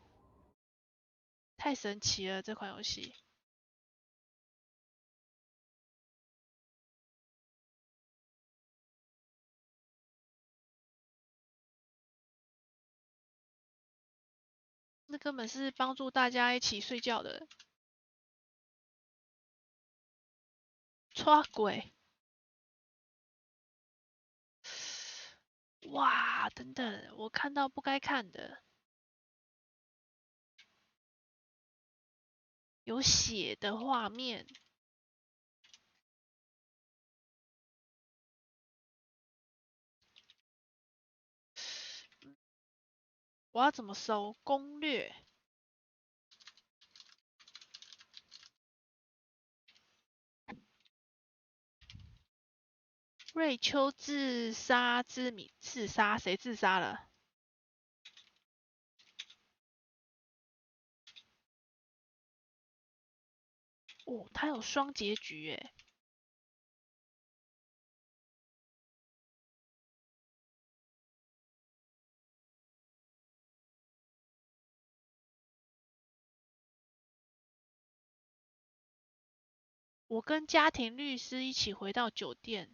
太神奇了，这款游戏。这根本是帮助大家一起睡觉的。抓鬼！哇，等等，我看到不该看的，有血的画面。我要怎么搜攻略？瑞秋自杀之谜，自杀？谁自杀了？哦，他有双结局耶。我跟家庭律师一起回到酒店。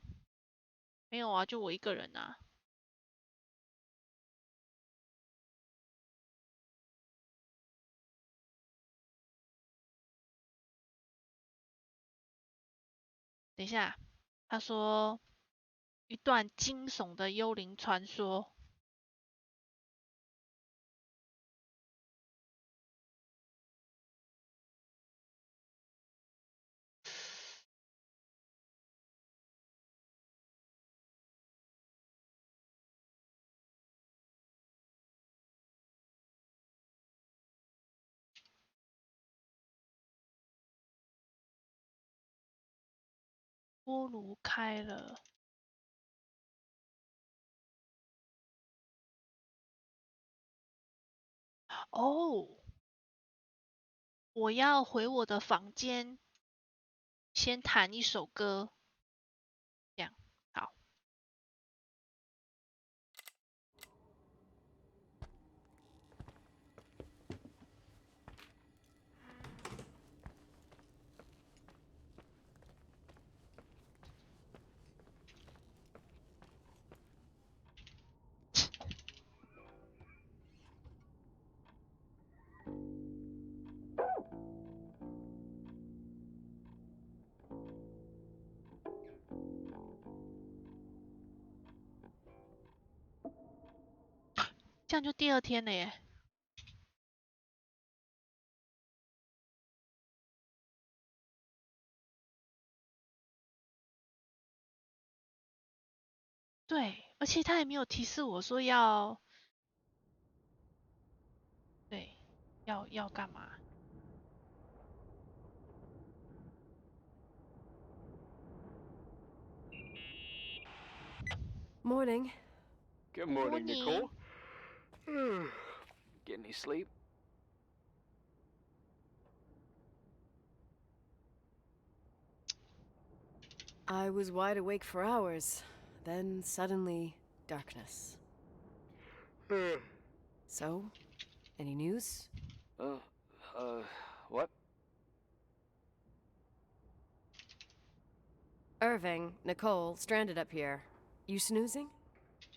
没有啊，就我一个人啊。等一下，他说一段惊悚的幽灵传说。锅炉开了。哦，我要回我的房间，先弹一首歌。这样，好。这样就第二天了耶。对，而且他也没有提示我说要，对，要干嘛？ Morning. Good morning, Morning. Nicole. Get any sleep? I was wide awake for hours. Then suddenly, darkness. So, any news? What? Irving, Nicole, stranded up here. You snoozing?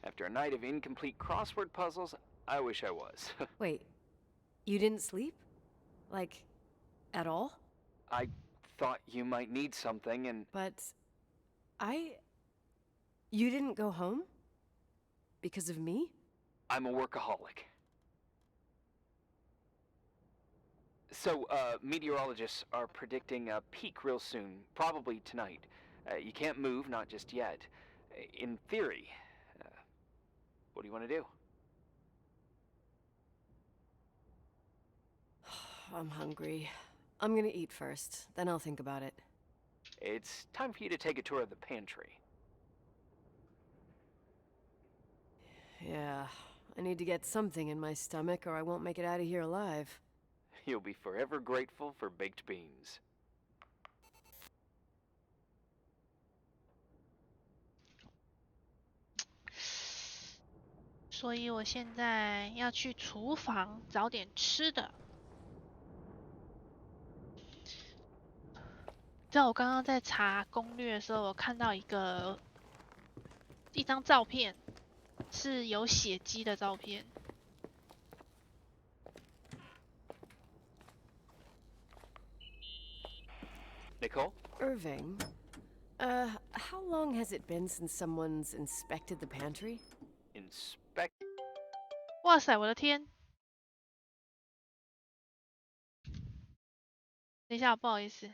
After a night of incomplete crossword puzzles, I wish I was. Wait, you didn't sleep? Like, at all? I thought you might need something, and But you didn't go home? Because of me? I'm a workaholic. So, meteorologists are predicting a peak real soon, probably tonight. You can't move, not just yet. In theory, what do you want to do? I'm hungry. I'm gonna eat first, then I'll think about it. It's time for you to take a tour of the pantry. Yeah, I need to get something in my stomach or I won't make it out of here alive. You'll be forever grateful for baked beans. 所以我现在要去厨房找点吃的。在我刚刚在查攻略的时候，我看到一张照片，是有血迹的照片。Nicole? Irving, how long has it been since someone's inspected the pantry? Inspect. 哇塞，我的天！等一下，不好意思。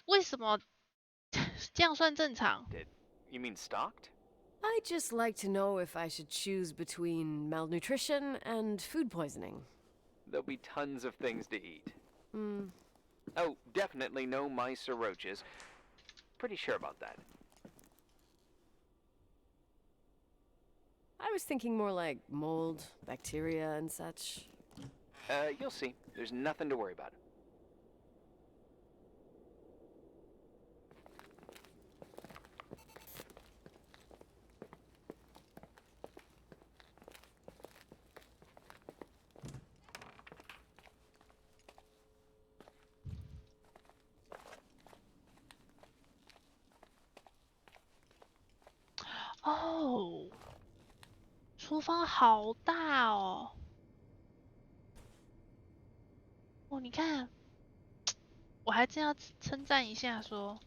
为什么这样算正常？ You mean stocked? I'd just like to know if I should choose between malnutrition and food poisoning. There'll be tons of things to eat. Hmm. Oh, definitely no mice or roaches. Pretty sure about that. I was thinking more like mold, bacteria, and such. You'll see. There's nothing to worry about. Oh, 哦，厨房好大哦！哦，你看，我还真要称赞一下说，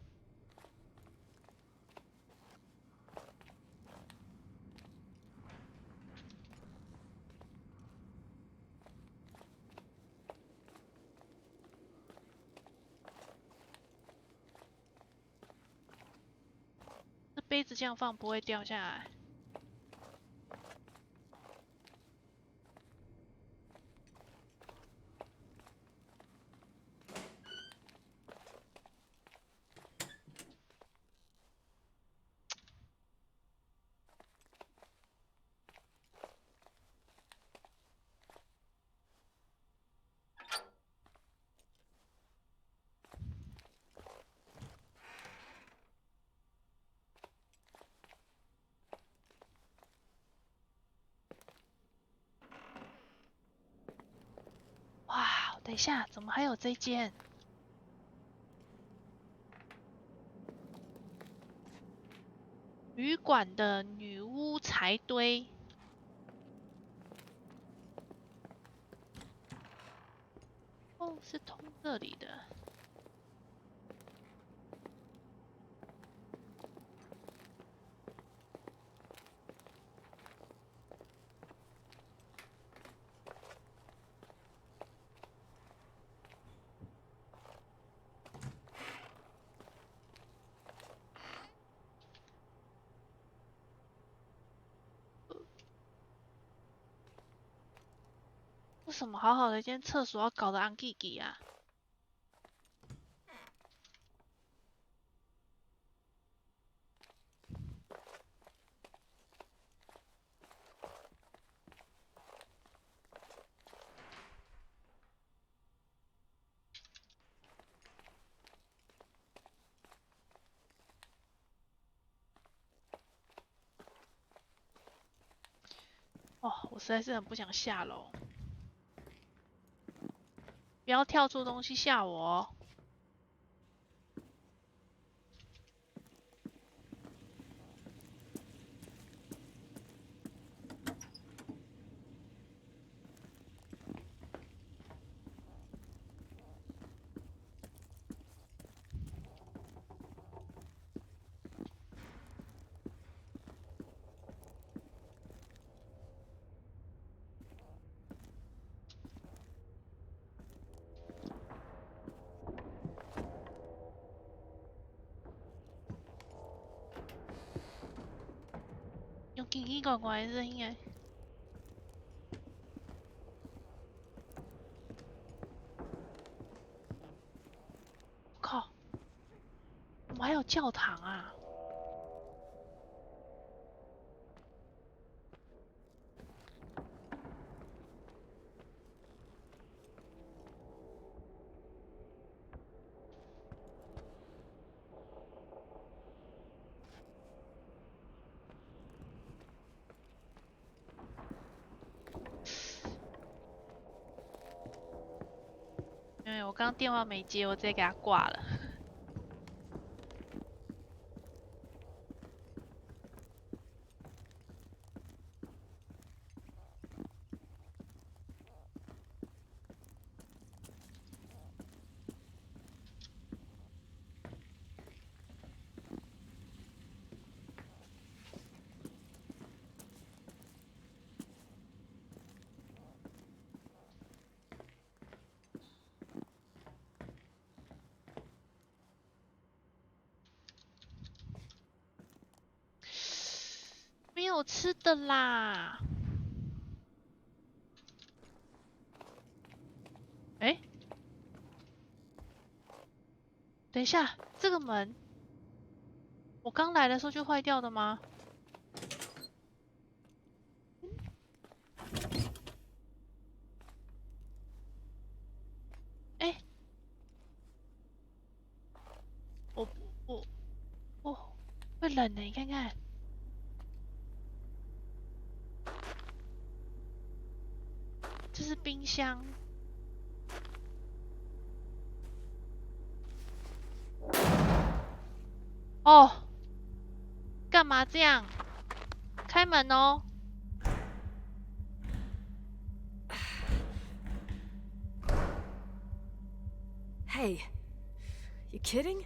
这杯子这样放不会掉下来。哇，等一下，怎么还有这间？旅馆的女巫柴堆。哦，是通这里的。为什么好好的一间厕所要搞得暗记记啊？哦，我实在是很不想下楼，不要跳出东西吓我哦。有奇奇怪怪的声音哎！靠，怎么还有教堂啊？我刚刚电话没接，我直接给他挂了。没有吃的啦。哎，等一下，这个门，我刚来的时候就坏掉的吗？哎，我我会冷的，你看看。这是冰箱。哦，干嘛这样？开门哦！ Hey, you kidding?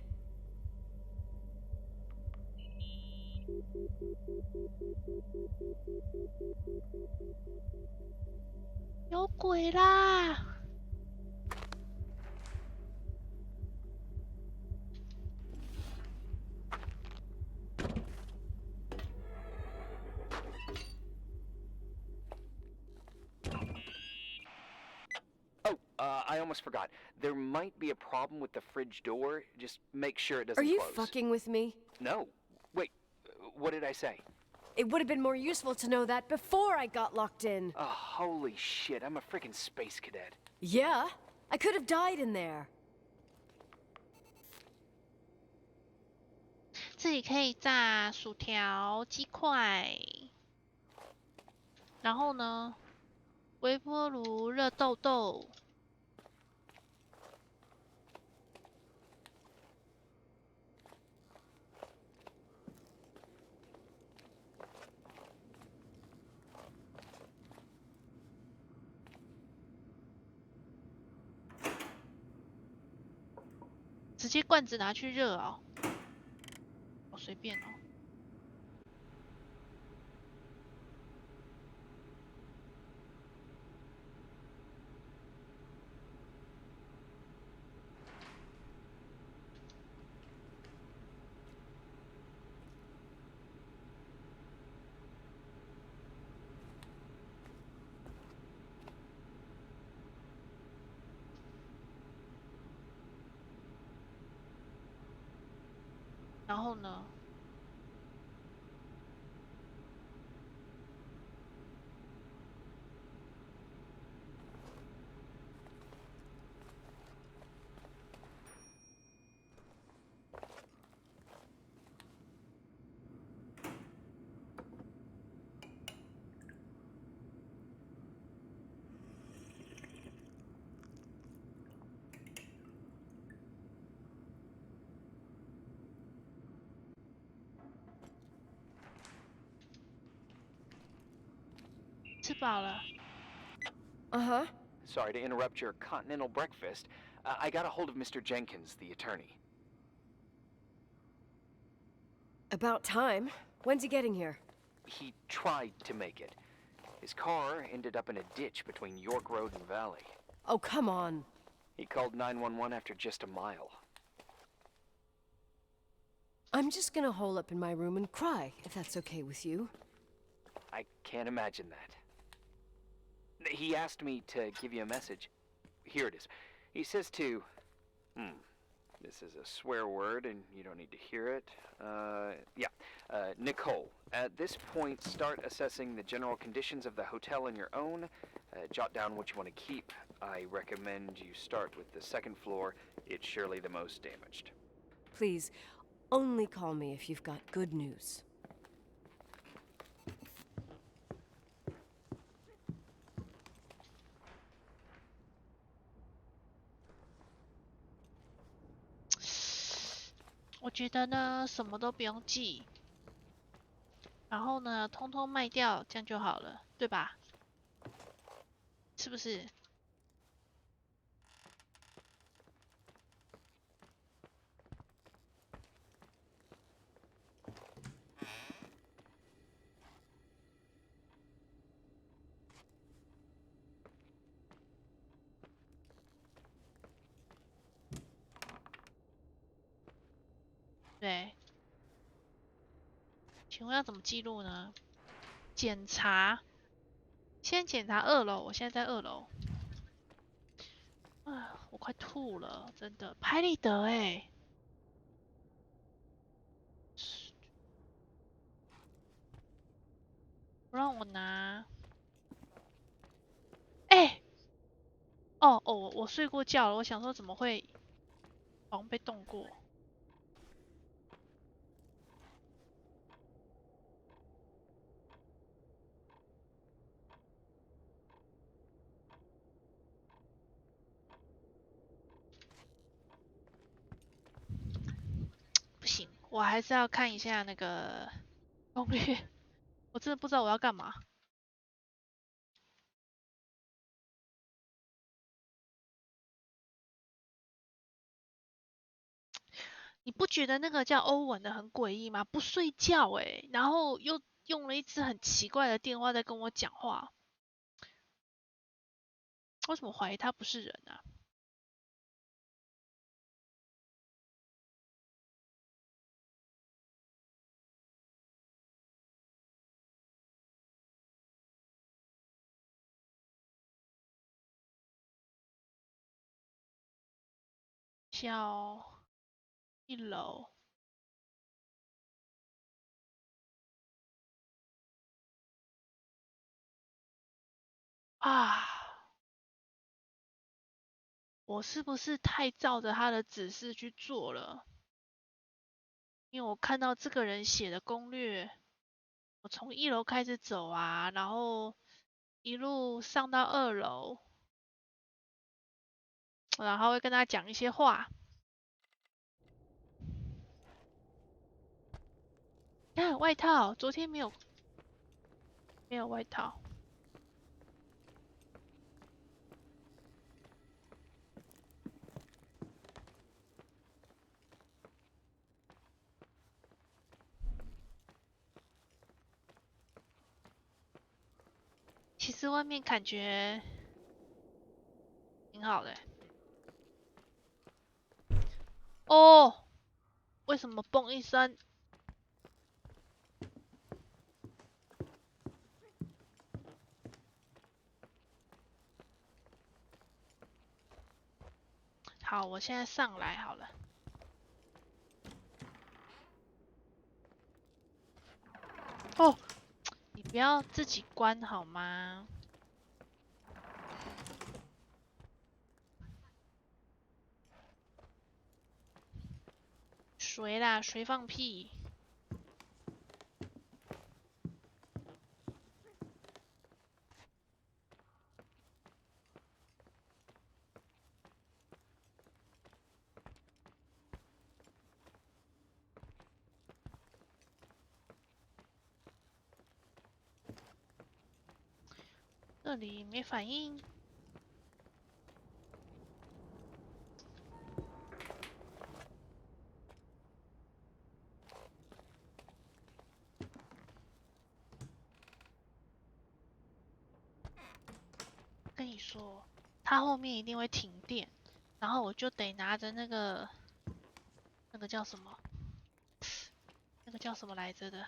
有鬼啦！Oh, I almost forgot. There might be a problem with the fridge door. Just make sure it doesn't Are you close. fucking with me? No. Wait, what did I say? It would have been more useful to know that before I got locked in. Oh, holy shit, I'm a freaking space cadet. Yeah, I could have died in there. 这里可以炸薯条、鸡块，然后呢，微波炉热豆豆。直接罐子拿去热哦，我随便哦。然后呢？吃饱了。Uh-huh. Sorry to interrupt your continental breakfast. I got a hold of Mr. Jenkins, the attorney. About time. When's he getting here? He tried to make it. His car ended up in a ditch between York Road and Valley. Oh, come on. He called 911 after just a mile. I'm just gonna hole up in my room and cry, if that's okay with you. I can't imagine that. He asked me to give you a message. Here it is. He says to... This is a swear word, and you don't need to hear it. Nicole, at this point, start assessing the general conditions of the hotel on your own. Jot down what you want to keep. I recommend you start with the second floor. It's surely the most damaged. Please, only call me if you've got good news. 我觉得呢，什么都不用记，然后呢，通通卖掉，这样就好了，对吧？是不是？对。请问要怎么记录呢？检查，先检查2楼，我现在在2楼。啊，我快吐了，真的。拍立得哎，不让我拿。哎，哦，我睡过觉了，我想说怎么会好像被动过。不行，我还是要看一下那个攻略。我真的不知道我要干嘛。你不觉得那个叫欧文的很诡异吗？不睡觉哎，然后又用了一支很奇怪的电话在跟我讲话。为什么怀疑他不是人啊？叫1楼啊！我是不是太照着他的指示去做了？因为我看到这个人写的攻略，我从1楼开始走啊，然后一路上到2楼，然后会跟他讲一些话。看外套，昨天没有外套。其实外面感觉挺好的。哦，为什么嘣一声？好，我现在上来好了。哦，你不要自己关好吗？谁啦？谁放屁？这里没反应。跟你说，它后面一定会停电，然后我就得拿着那个叫什么？那个叫什么来着的？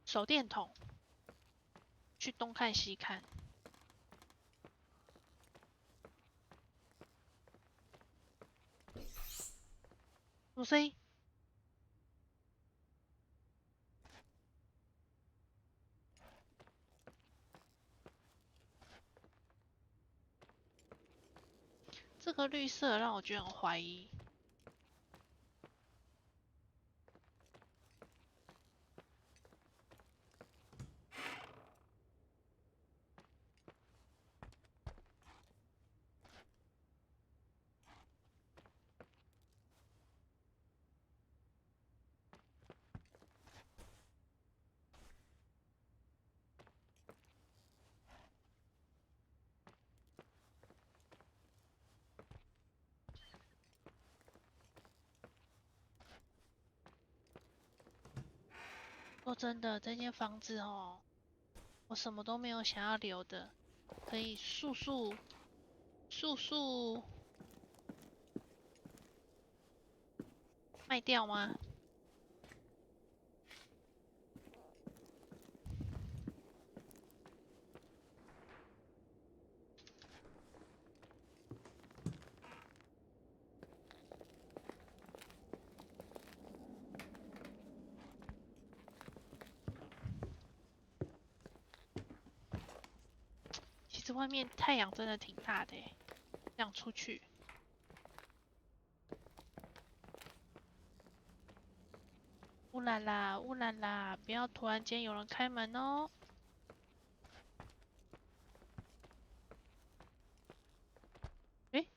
手电筒，去东看西看。有声音。这个绿色让我觉得很怀疑。说真的，这间房子哦，我什么都没有想要留的，可以速卖掉吗？其实外面太阳真的挺大的诶，这样出去。乌啦啦，乌啦啦，不要突然间有人开门哦。诶，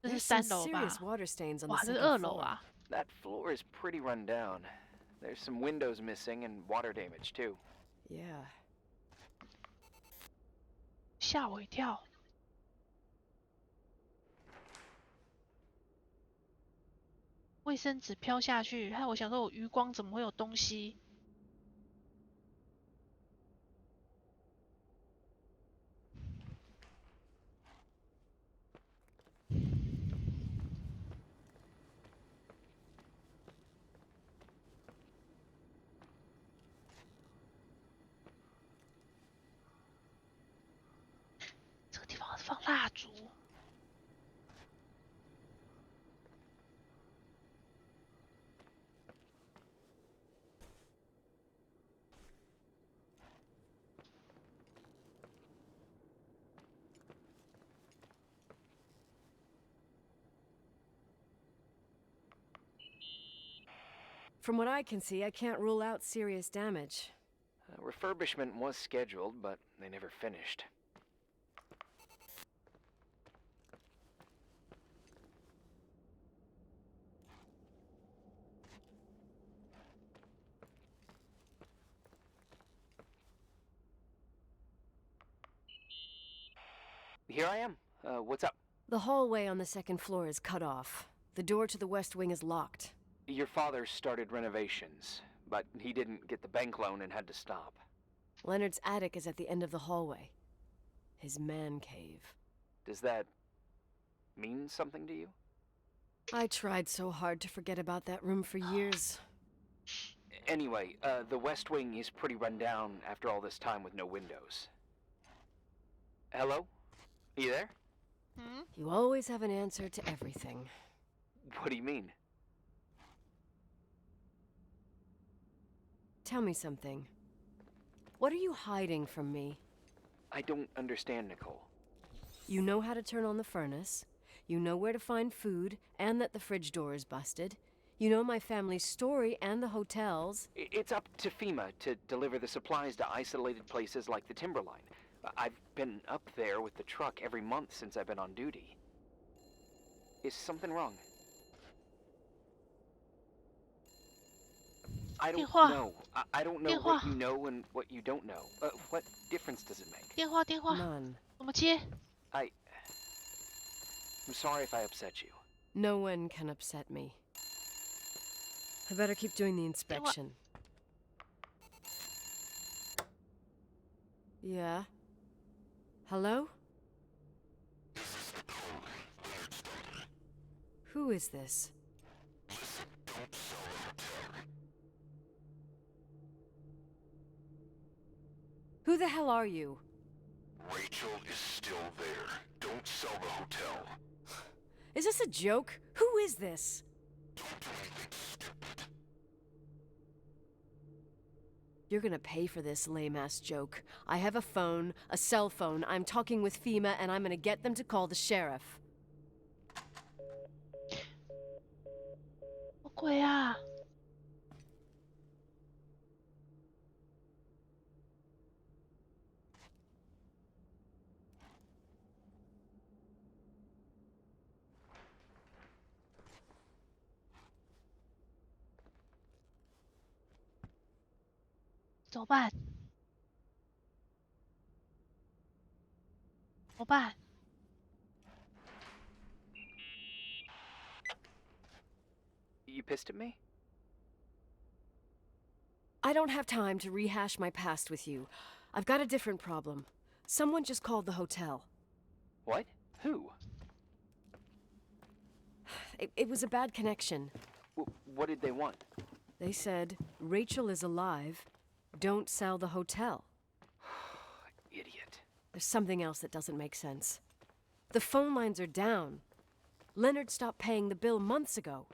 这是 There's some 3楼吧？ serious water stains on the 哇，这是 second 2楼 floor. 啊！ That floor is pretty run down. There's some windows missing and water damage too. Yeah. 吓我一跳。卫生纸飘下去，害我想说，我余光怎么会有东西？这个地方放蜡烛。From what I can see, I can't rule out serious damage. Refurbishment was scheduled, but they never finished. Here I am. What's up? The hallway on the second floor is cut off. The door to the west wing is locked. Your father started renovations, but he didn't get the bank loan and had to stop. Leonard's attic is at the end of the hallway. His man cave. Does that mean something to you? I tried so hard to forget about that room for years. Anyway, the west wing is pretty run down after all this time with no windows. Hello? You there? Hmm? You always have an answer to everything. What do you mean? Tell me something. What are you hiding from me? I don't understand, Nicole. You know how to turn on the furnace. You know where to find food, and that the fridge door is busted. You know my family's story and the hotel's. It's up to FEMA to deliver the supplies to isolated places like the Timberline. I've been up there with the truck every month since I've been on duty. Is something wrong? I don't know. I don't know what you know and what you don't know. What difference does it make? 电话，电话， None. 怎么接？ I'm sorry if I upset you. No one can upset me. I better keep doing the inspection. Yeah? Hello? Who is this? Who the hell are you? Rachel is still there. Don't sell the hotel. Is this a joke? Who is this? Don't do anything stupid. You're gonna pay for this lame-ass joke. I have a phone, a cell phone. I'm talking with FEMA, and I'm gonna get them to call the sheriff. 什么鬼啊？怎么办？怎么办？ You pissed at me? I don't have time to rehash my past with you. I've got a different problem. Someone just called the hotel. What? Who? It was a bad connection. What did they want? They said, Rachel is alive. Don't sell the hotel. Idiot. There's something else that doesn't make sense. The phone lines are down. Leonard stopped paying the bill months ago.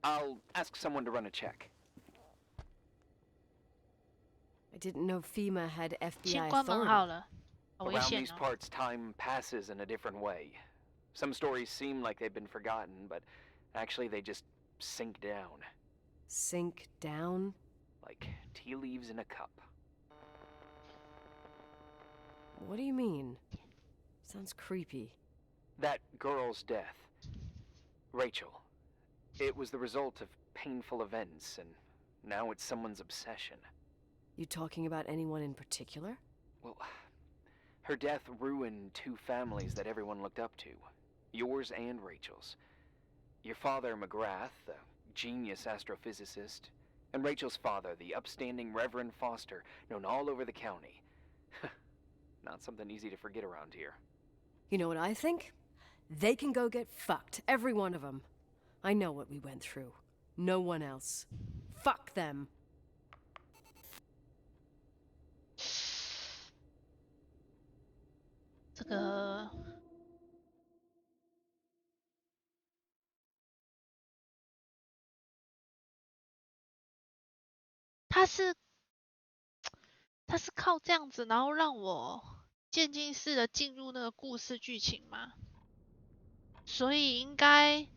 I'll ask someone to run a check. I didn't know FEMA had 先 FBI 关门 authority. 好了，好危 Around 险 these 哦。 parts, time passes in a different way. Some stories seem like they've been forgotten, but actually they just sink down. Sink down? Like tea leaves in a cup. What do you mean? Sounds creepy. That girl's death. Rachel. It was the result of painful events, and now it's someone's obsession. You talking about anyone in particular? Well, her death ruined two families that everyone looked up to. Yours and Rachel's. Your father, McGrath, the genius astrophysicist, and Rachel's father, the upstanding Reverend Foster, known all over the county. Not something easy to forget around here. You know what I think? They can go get fucked, every one of them. I know what we went through. No one else. Fuck them. 这个他是靠这样子，然后让我渐进式的进入那个故事剧情吗？所以应该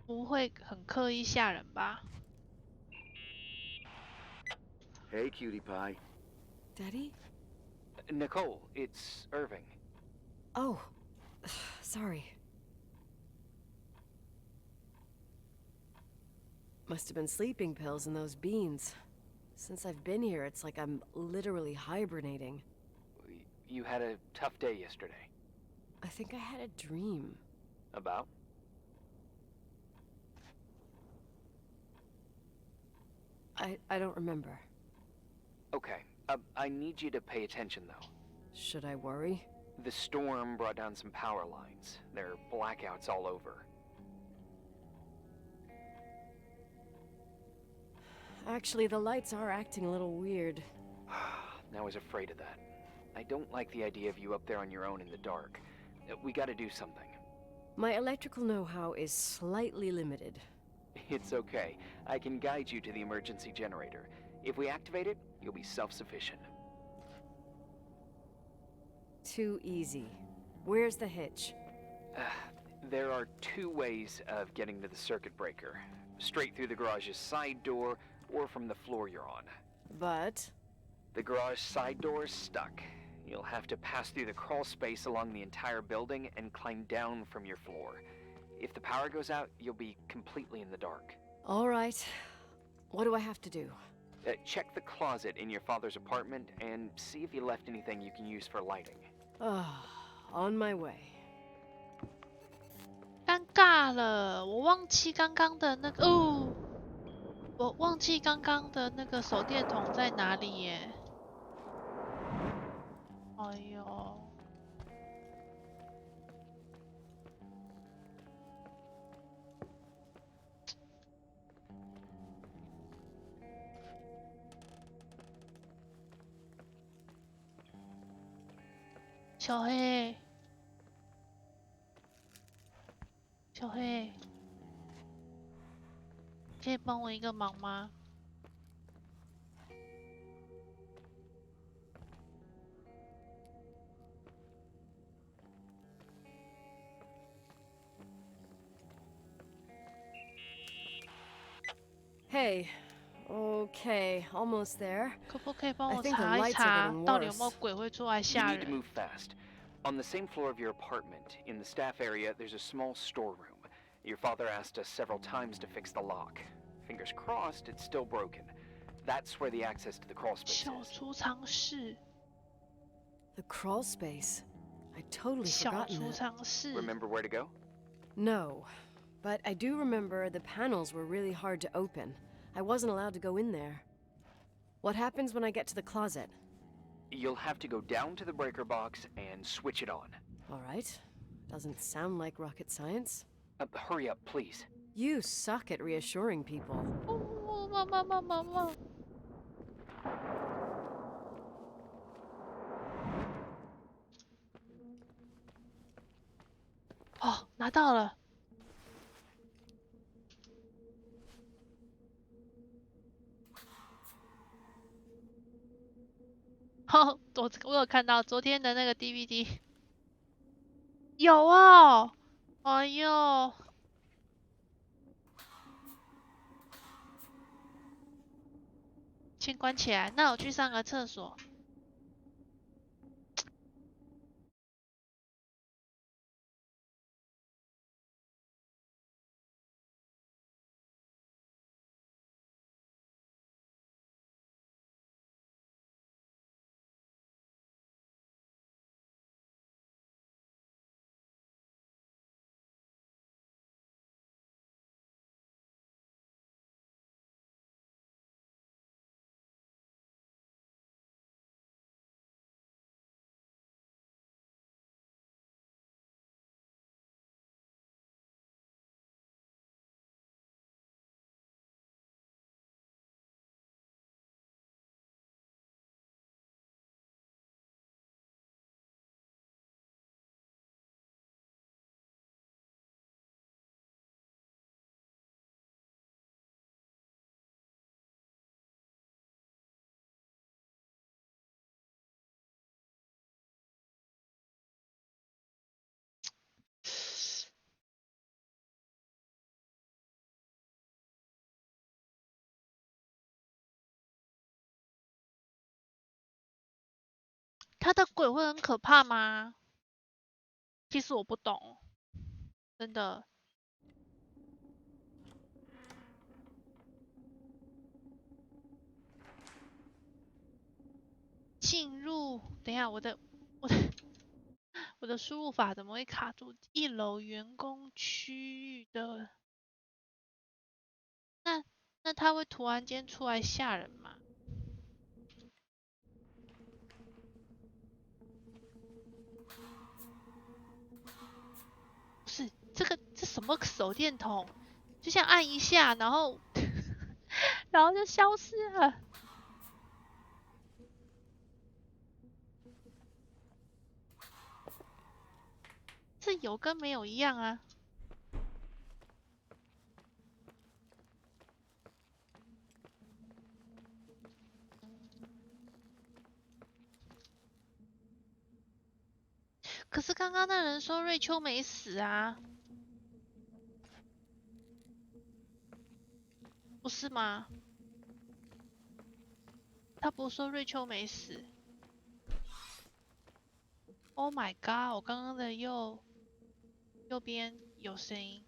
不会很刻意吓人吧？ Hey, cutie pie. Daddy? Nicole, it's Irving. Oh, sorry. Must have been sleeping pills in those beans. Since I've been here, it's like I'm literally hibernating. You had a tough day yesterday. I think I had a dream. About? I don't remember. Okay, I need you to pay attention, though. Should I worry? The storm brought down some power lines. There are blackouts all over. Actually, the lights are acting a little weird. I was afraid of that. I don't like the idea of you up there on your own in the dark. We gotta do something. My electrical know-how is slightly limited. It's okay. I can guide you to the emergency generator. If we activate it, you'll be self-sufficient. Too easy. Where's the hitch? There are two ways of getting to the circuit breaker. Straight through the garage's side door, or from the floor you're on. But... The garage side door is stuck. You'll have to pass through the crawl space along the entire building and climb down from your floor. If the power goes out, you'll be completely in the dark. All right. What do I have to do? Check the closet in your father's apartment and see if you left anything you can use for lighting. On my way. 尴尬了，我忘记刚刚的那个哦，我忘记刚刚的那个手电筒在哪里耶。哎呦，小黑。小黑，可以帮我一个忙吗？Hey. Okay, almost there. 可不可以帮 I 我 think the 查一 lights are 查， getting 到底有没有 worse. 鬼会出来 You 吓 need to 人？ move fast. On the same floor of your apartment, in the staff area, there's a small storeroom. Your father asked us several times to fix the lock. Fingers crossed, it's still broken. That's where the access to the crawl space 小 is. 储藏室， The crawl space. I totally 小 forgotten 储 that. 藏室。 Remember where to go? No, but I do remember the panels were really hard to open. I wasn't allowed to go in there. What happens when I get to the closet? You'll have to go down to the breaker box and switch it on. All right. Doesn't sound like rocket science. Hurry up, please. You suck at reassuring people. 哦，妈。哦，拿到了。哦，我有看到昨天的那个 DVD。有哦。哎呦。先关起来，那我去上个厕所。他的鬼会很可怕吗？其实我不懂，真的。进入，等一下，我的输入法怎么会卡住？1楼员工区域的，那他会突然间出来吓人吗？不是，这什么手电筒？就像按一下，然后然后就消失了。这有跟没有一样啊。可是刚刚那人说瑞秋没死啊，不是吗？他不是说瑞秋没死 ？Oh my god！ 我刚刚的右边有声音。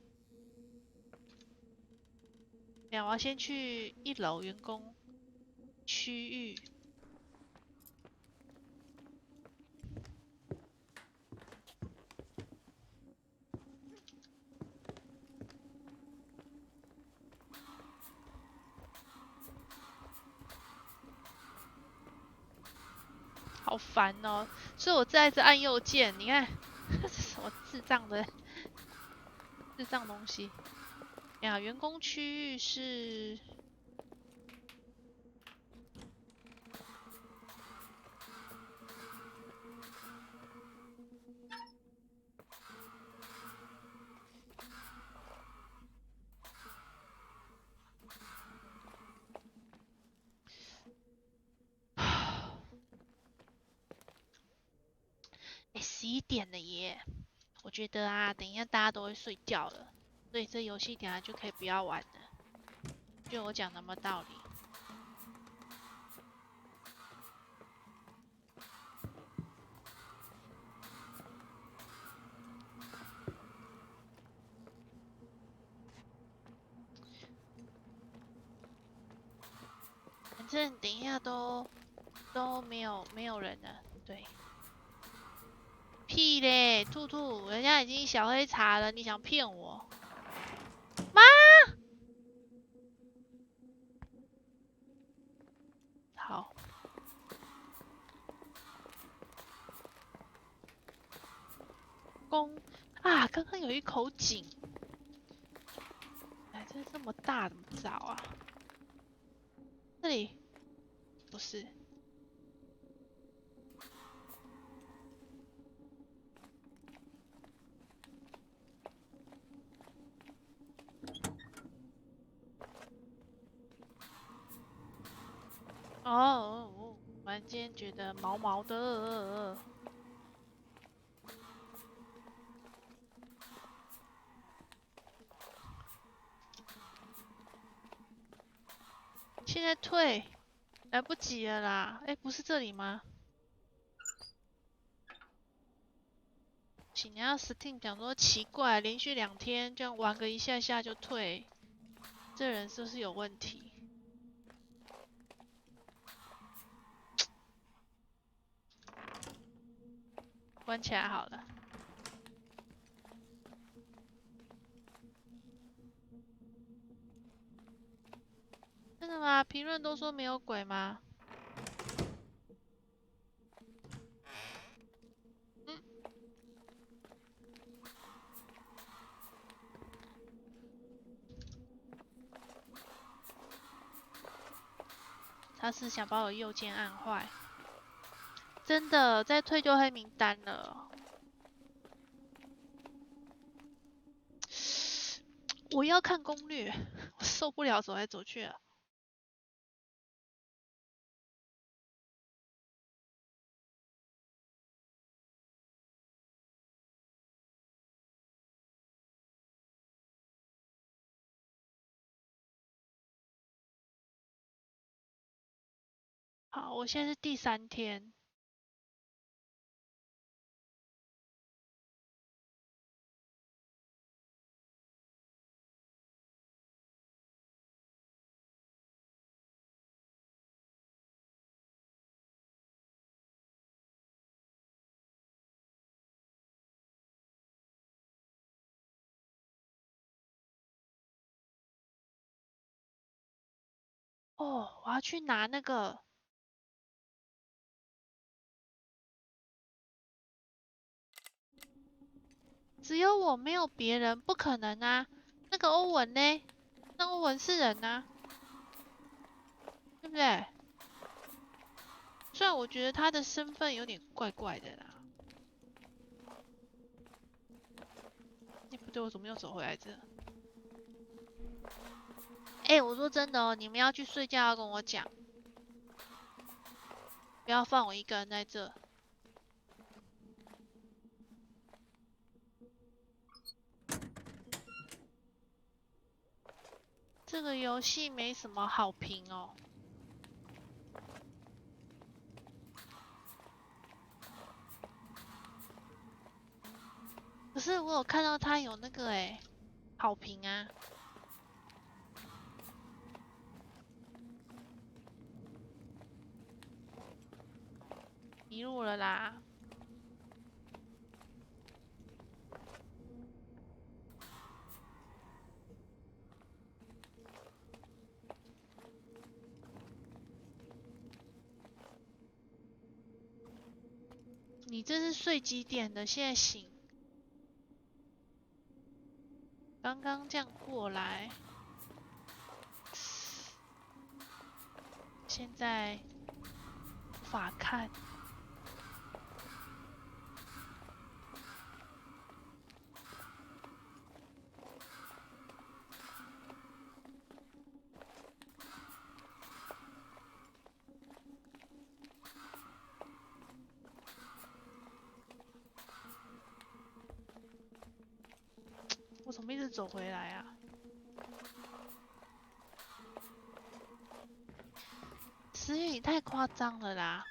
没有，我要先去1楼员工区域。好烦哦！所以我再一直按右键，你看这是什么智障东西？呀，员工区域是11点了耶！我觉得啊，等一下大家都会睡觉了，所以这游戏等下就可以不要玩了。就我讲那么道理。反正等一下都没有人了，对。屁嘞，兔兔，人家已经小黑茶了，你想骗我？妈！好。啊，刚刚有一口井。哎，这么大，怎么找啊？这里不是。哦，突然间觉得毛毛的。现在退，来不及了啦！哎，不是这里吗？请要 Steam 讲说奇怪，连续2天这样玩个一下下就退，这人是不是有问题？关起来好了。真的吗？评论都说没有鬼吗？嗯。他是想把我右键按坏。真的，再退就黑名单了。我要看攻略，我受不了走来走去了。好，我现在是第3天。哦，我要去拿那个。只有我没有别人，不可能啊！那个欧文呢？那欧文是人啊，对不对？虽然我觉得他的身份有点怪怪的啦。哎，不对，我怎么又走回来这？哎，我说真的哦，你们要去睡觉要跟我讲，不要放我一个人在这。这个游戏没什么好评哦。可是我有看到他有那个好评啊。迷路了啦。你这是睡几点的？现在醒？刚刚这样过来，现在无法看。我怎么一直走回来啊？思雨，你太夸张了啦！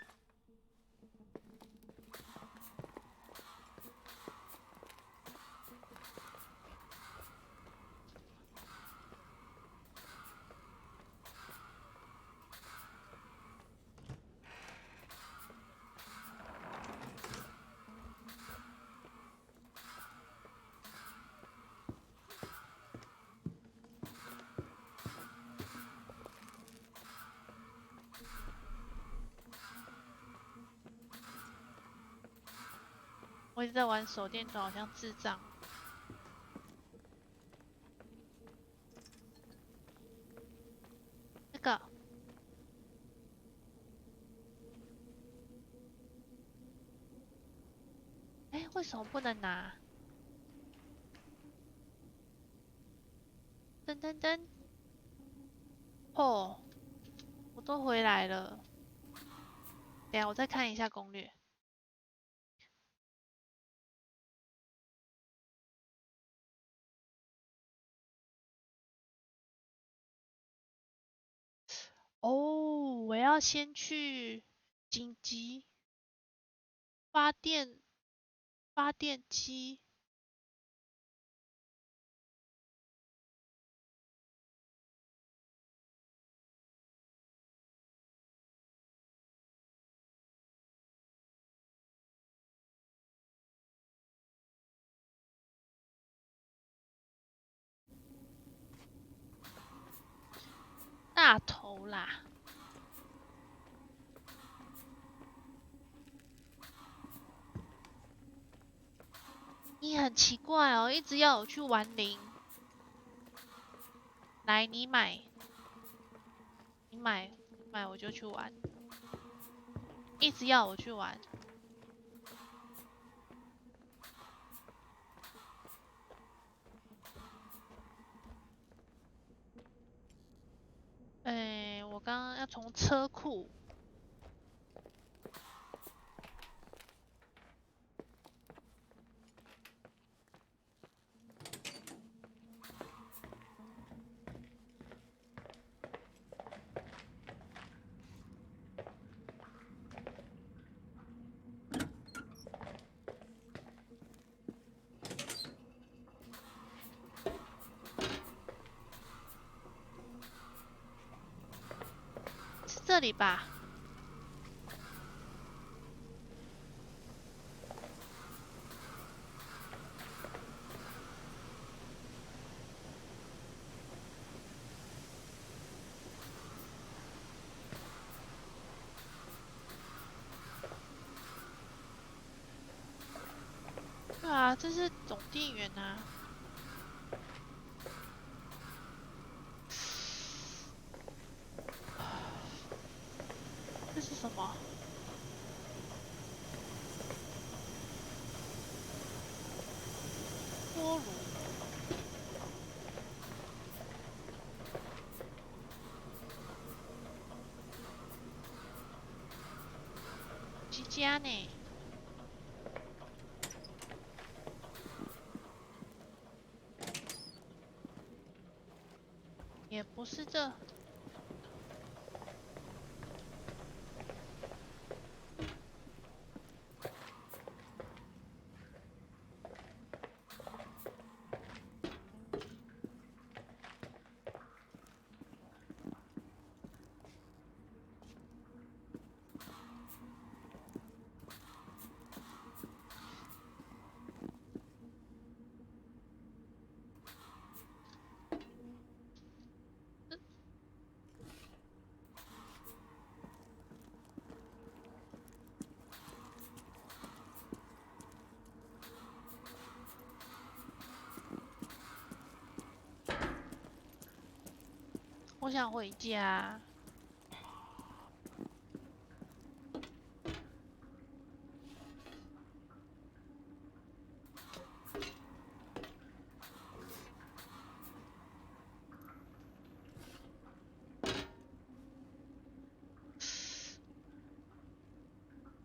我一直在玩手电筒，好像智障。什么不能拿？噔噔噔！哦，我都回来了。等下我再看一下攻略。哦，我要先去紧急发电机。大头啦！你很奇怪哦，一直要我去玩零。来，你买，我就去玩。一直要我去玩。我刚刚要从车库。是这里吧？对啊，这是总电源啊。这是什么？锅炉。几家呢？也不是这。我想回家。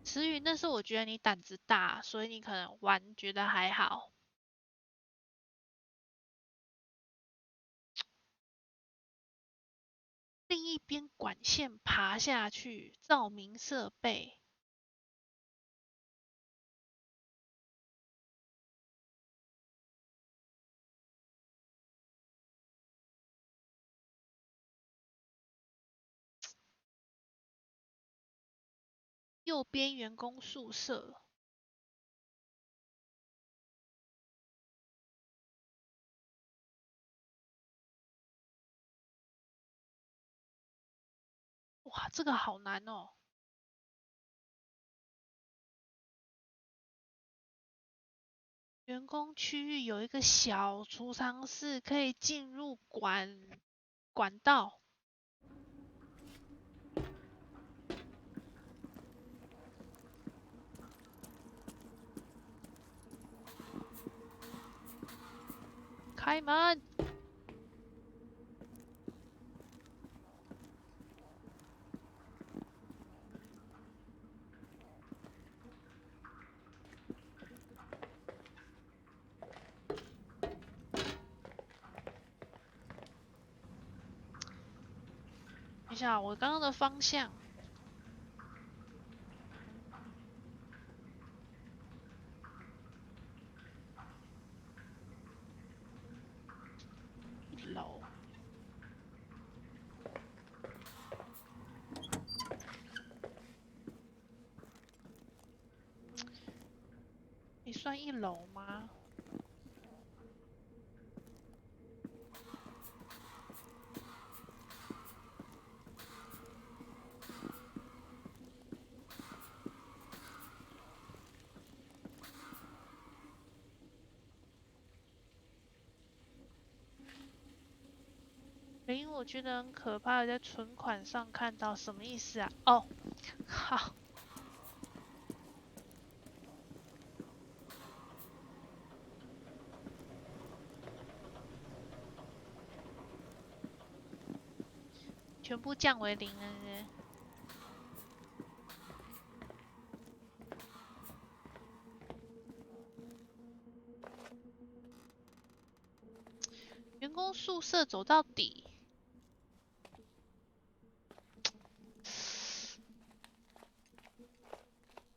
池宇，那是我觉得你胆子大，所以你可能玩觉得还好。另一边管线爬下去，照明设备。右边员工宿舍。哇，这个好难哦。员工区域有一个小储藏室，可以进入管道。开门！等一下，我刚刚的方向。一楼。你算一楼吗？因为我觉得很可怕，在存款上看到什么意思啊？哦，好。全部降为0了是员工宿舍走到底。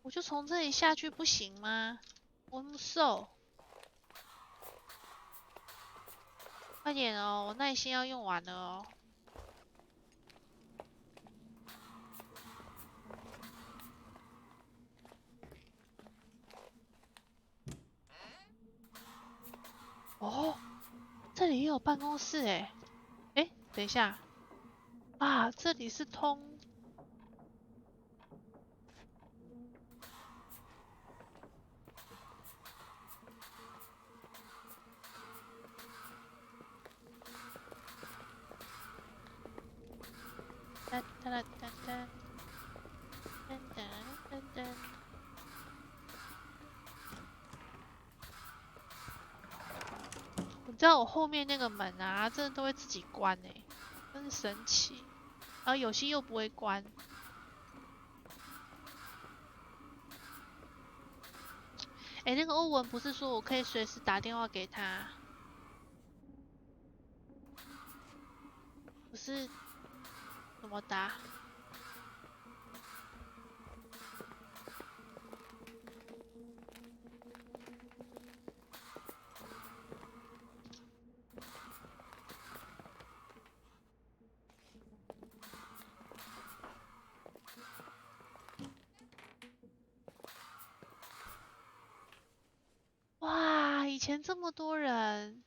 我就从这里下去不行吗？我那么瘦，快点哦，我耐心要用完了哦。哦，这里也有办公室诶。诶，等一下，啊，这里是通。噔噔噔噔噔噔噔噔。你知道我后面那个门啊，真的都会自己关诶，真是神奇。然后有些又不会关。诶，那个欧文不是说我可以随时打电话给他？不是怎么打？哇，以前这么多人。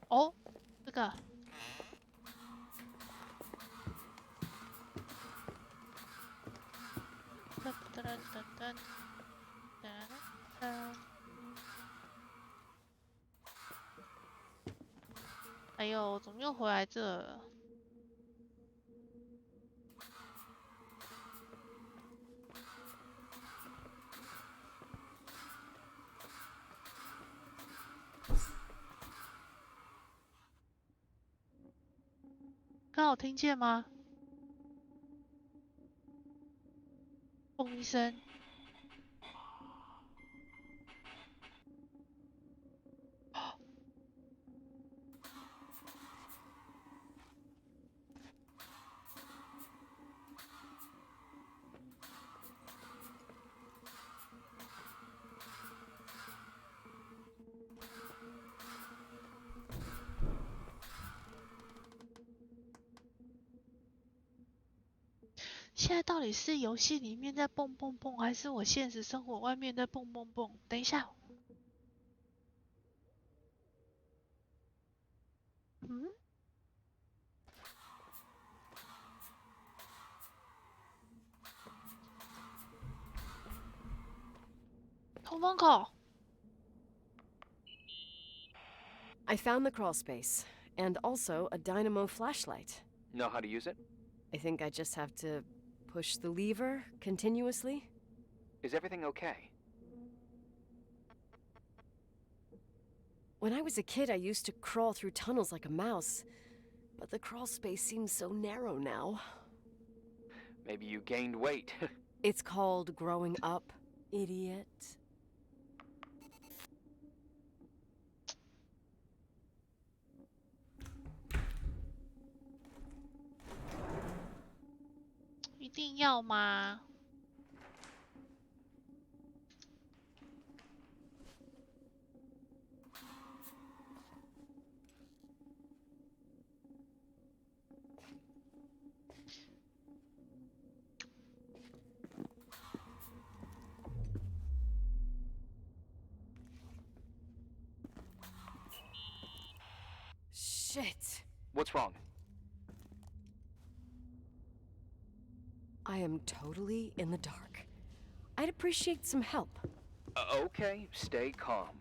哦，这个。噔噔噔噔噔噔。哎呦，怎么又回来这了？刚好听见吗？嘣一声。现在到底是游戏里面在蹦蹦蹦，还是我现实生活外面在蹦蹦蹦？等一下。嗯？通风口。I found the crawl space, and also a dynamo flashlight. Know how to use it? I think I just have to push the lever continuously. Is everything okay? When I was a kid, I used to crawl through tunnels like a mouse. But the crawl space seems so narrow now. Maybe you gained weight. It's called growing up, idiot.一定要吗？Shit. What's wrong? I am totally in the dark. I'd appreciate some help. Okay, stay calm.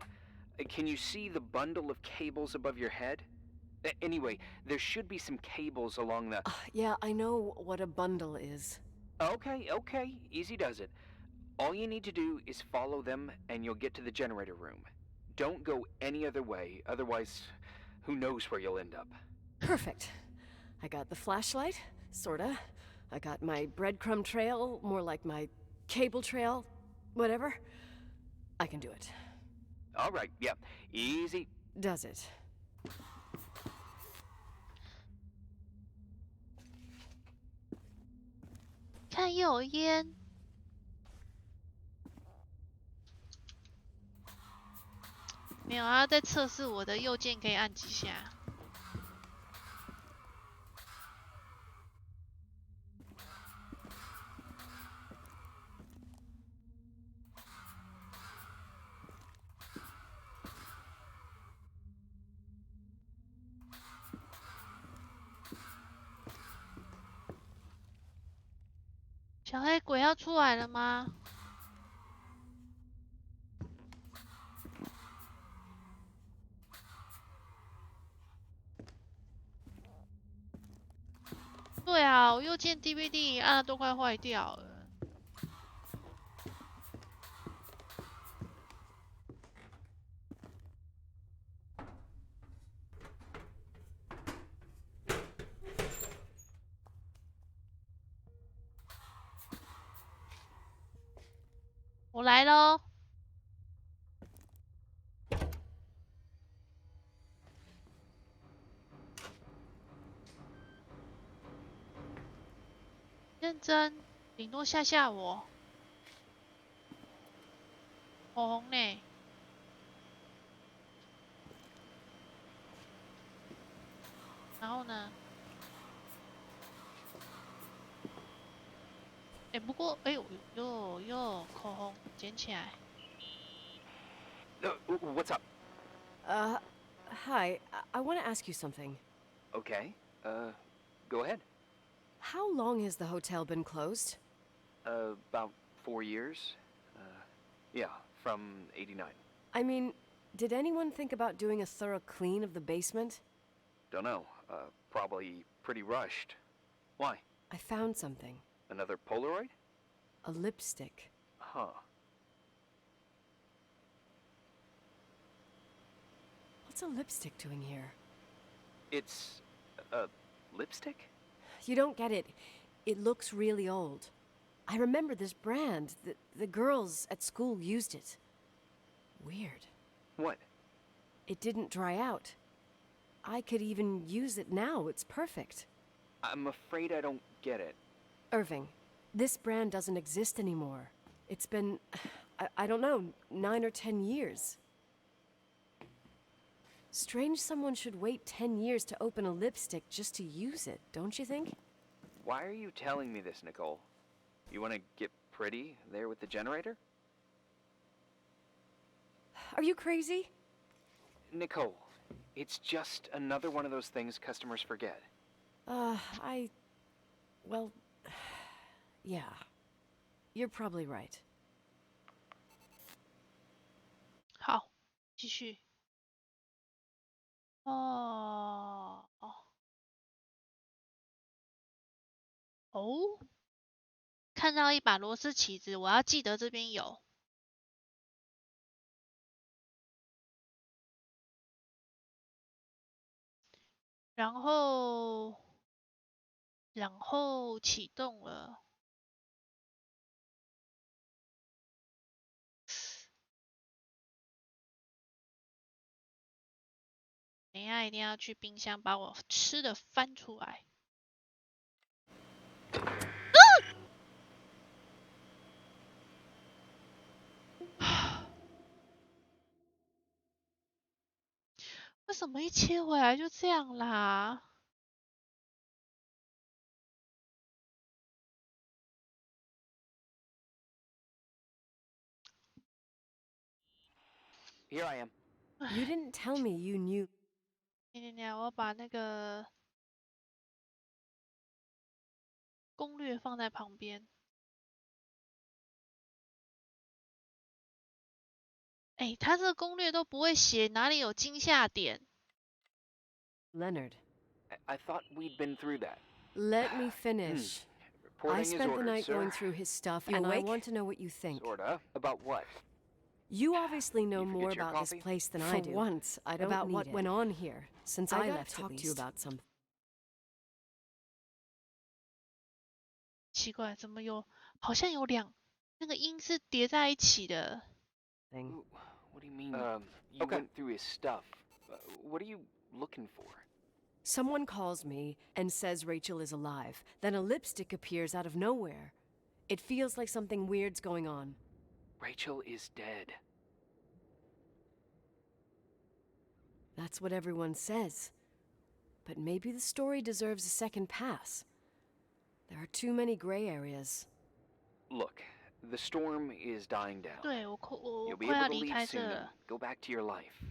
Can you see the bundle of cables above your head? Anyway, there should be some cables along the... Yeah, I know what a bundle is. Okay, easy does it. All you need to do is follow them and you'll get to the generator room. Don't go any other way, otherwise, who knows where you'll end up. Perfect. I got the flashlight, sorta. I got my breadcrumb trail, more like my cable trail, whatever. I can do it. All right, yeah, easy. Does it? 看又有烟。没有，他在测试我的右键可以按几下。小黑鬼要出来了吗？对啊，我右键 DVD 按的都快坏掉了。我来喽。认真，顶多吓吓我。口红呢？然后呢？不过，哟，口红捡起来。What's up? Hi. I want to ask you something. Okay, go ahead. How long has the hotel been closed? About 4 years. Yeah, from '89. I mean, did anyone think about doing a thorough clean of the basement? Don't know. Probably pretty rushed. Why? I found something. Another Polaroid? A lipstick. Huh. What's a lipstick doing here? It's a lipstick? You don't get it. It looks really old. I remember this brand. The girls at school used it. Weird. What? It didn't dry out. I could even use it now. It's perfect. I'm afraid I don't get it. Irving, this brand doesn't exist anymore. It's been, I don't know, 9 or 10 years. Strange someone should wait 10 years to open a lipstick just to use it, don't you think? Why are you telling me this, Nicole? You want to get pretty there with the generator? Are you crazy? Nicole, it's just another one of those things customers forget. Well, yeah. You're probably right. 好，继续。哦。哦，看到一把螺丝起子，我要记得这边有。然后启动了。等一下一定要去冰箱把我吃的翻出来。为什么一切回来就这样啦？Here I am. You didn't tell me you knew. 我把那个攻略放在旁边。哎，他这个攻略都不会写，哪里有惊吓点？ Leonard, I thought we'd been through that. let me finish. I Reporting is spent the ordered, night sir. going through his stuff, You and I awake? want to know what you think. Sorta. About what? You obviously know You forget more your about this coffee? place than I do. For once, I don't about need what it. went on here since I gotta left. talk Talk to you about something. 奇怪，怎么好像有那个音是叠在一起的。What do you mean? You went through his stuff. What are you looking for? Someone calls me and says Rachel is alive. Then a lipstick appears out of nowhere. It feels like something weird's going on. Rachel is dead. That's what everyone says. But maybe the story deserves a second pass. There are too many gray areas. Look, the storm is dying down. 对，我 You'll be 快要 able to 离 leave 开 soon 这 and 了。 go back to your life.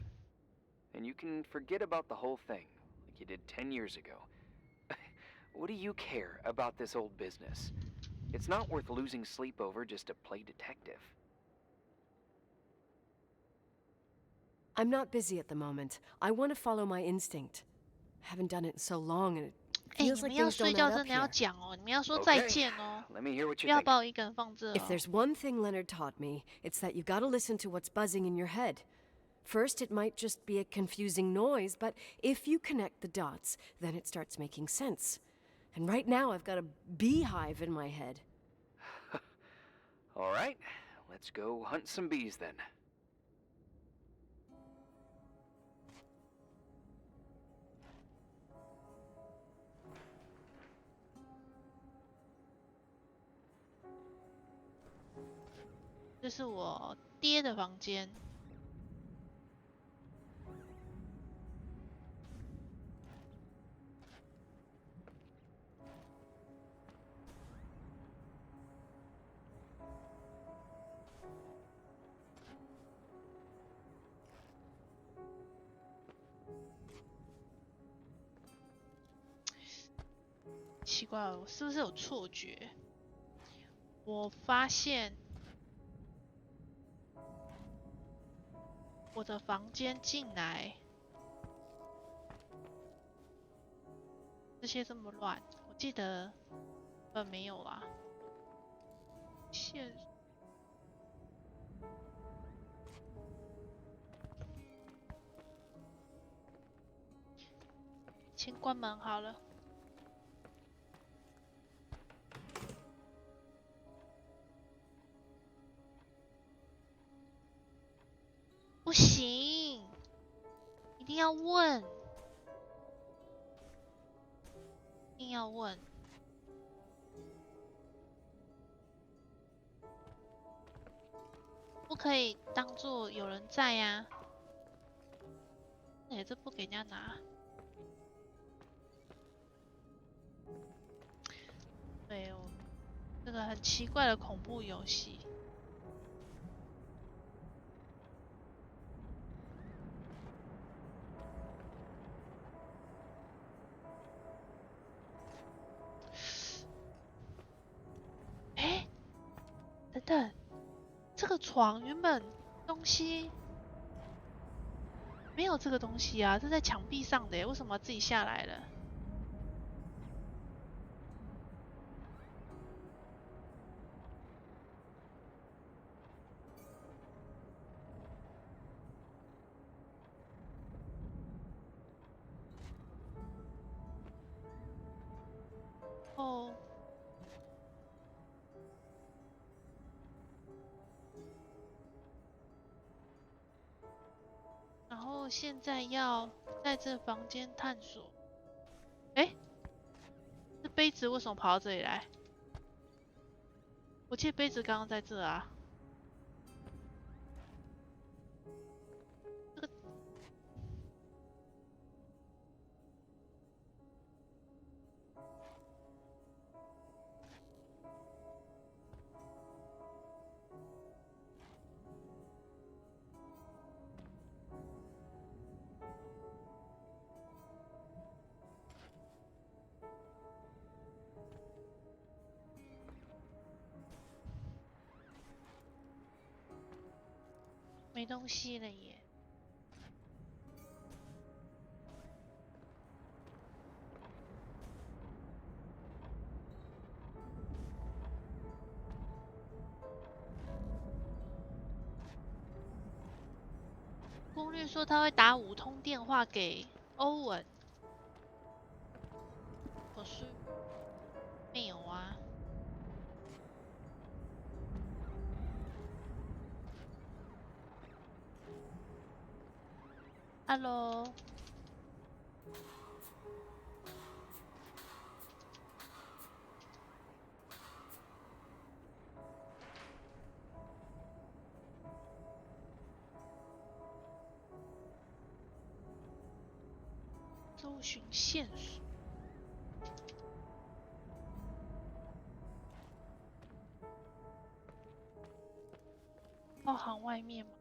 And you can forget about the whole thing, like you did 10 years ago. What do you care about this old business? It's not worth losing sleep over just to play detective. I'm not busy at the moment. I want to follow my instinct. Haven't done it in so long, and it 哎， feels 你 like 们要 things 睡 don't 觉 add 真 up 的要 here. 讲哦，你们要说再 Okay, 见哦， let me hear what 不 you 要 think. 把我一个人放这 If 哦。 there's one thing Leonard taught me, it's that you've got to listen to what's buzzing in your head. First, it might just be a confusing noise, but if you connect the dots, then it starts making sense. And right now, I've got a beehive in my head. All right, let's go hunt some bees then. .这是我爹的房间。奇怪了，我是不是有错觉？我发现我的房间进来，这些这么乱，我记得没有啊。先关门好了。不行，一定要问，一定要问。不可以当做有人在呀。哎，这不给人家拿。对哦，这个很奇怪的恐怖游戏。哎，等等，这个床原本东西没有这个东西啊，这在墙壁上的耶，为什么自己下来了？有现在要在这房间探索。哎，这杯子为什么跑到这里来？我记得杯子刚刚在这啊。这个没东西了耶。攻略说他会打5通电话给欧文，可是没有啊。Hello。搜寻线索。包含外面吗？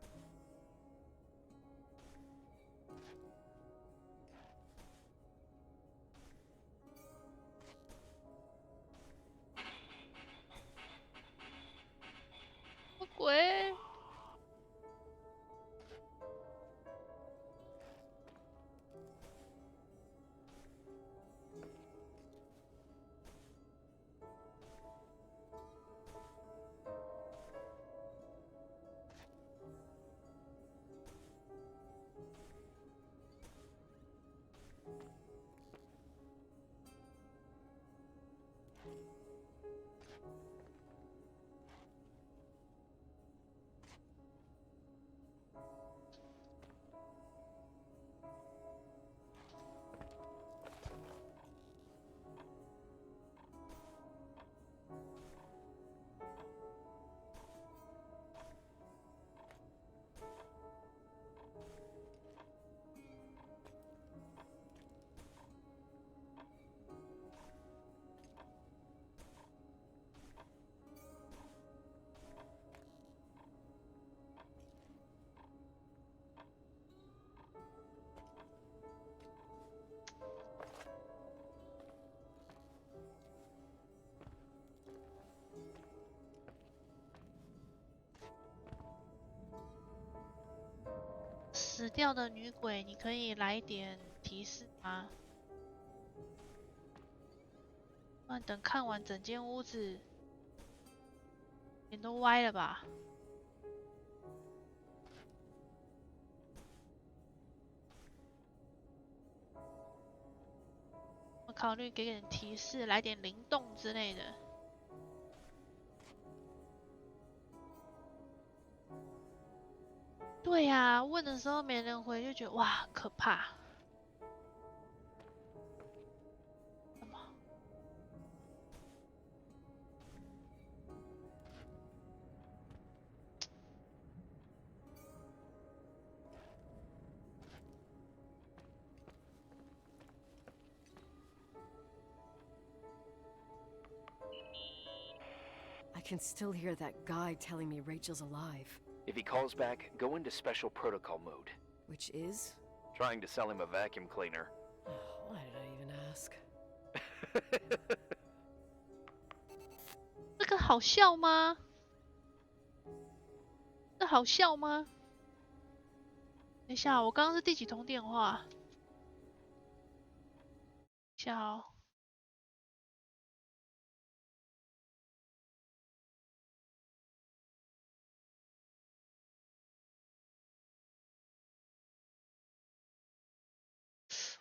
什么鬼？死掉的女鬼，你可以来点提示吗？不然等看完整间屋子，脸都歪了吧？我考虑给点提示，来点灵动之类的。对呀，问的时候没人回，就觉得哇，可怕。什么？I can still hear that guy telling me Rachel's alive. If he calls back, go into special protocol mode. Which is? Trying to sell him a vacuum cleaner. Why did I even ask? 这个好笑吗？这好笑吗？等一下，我刚刚是第几通电话？等一下哦。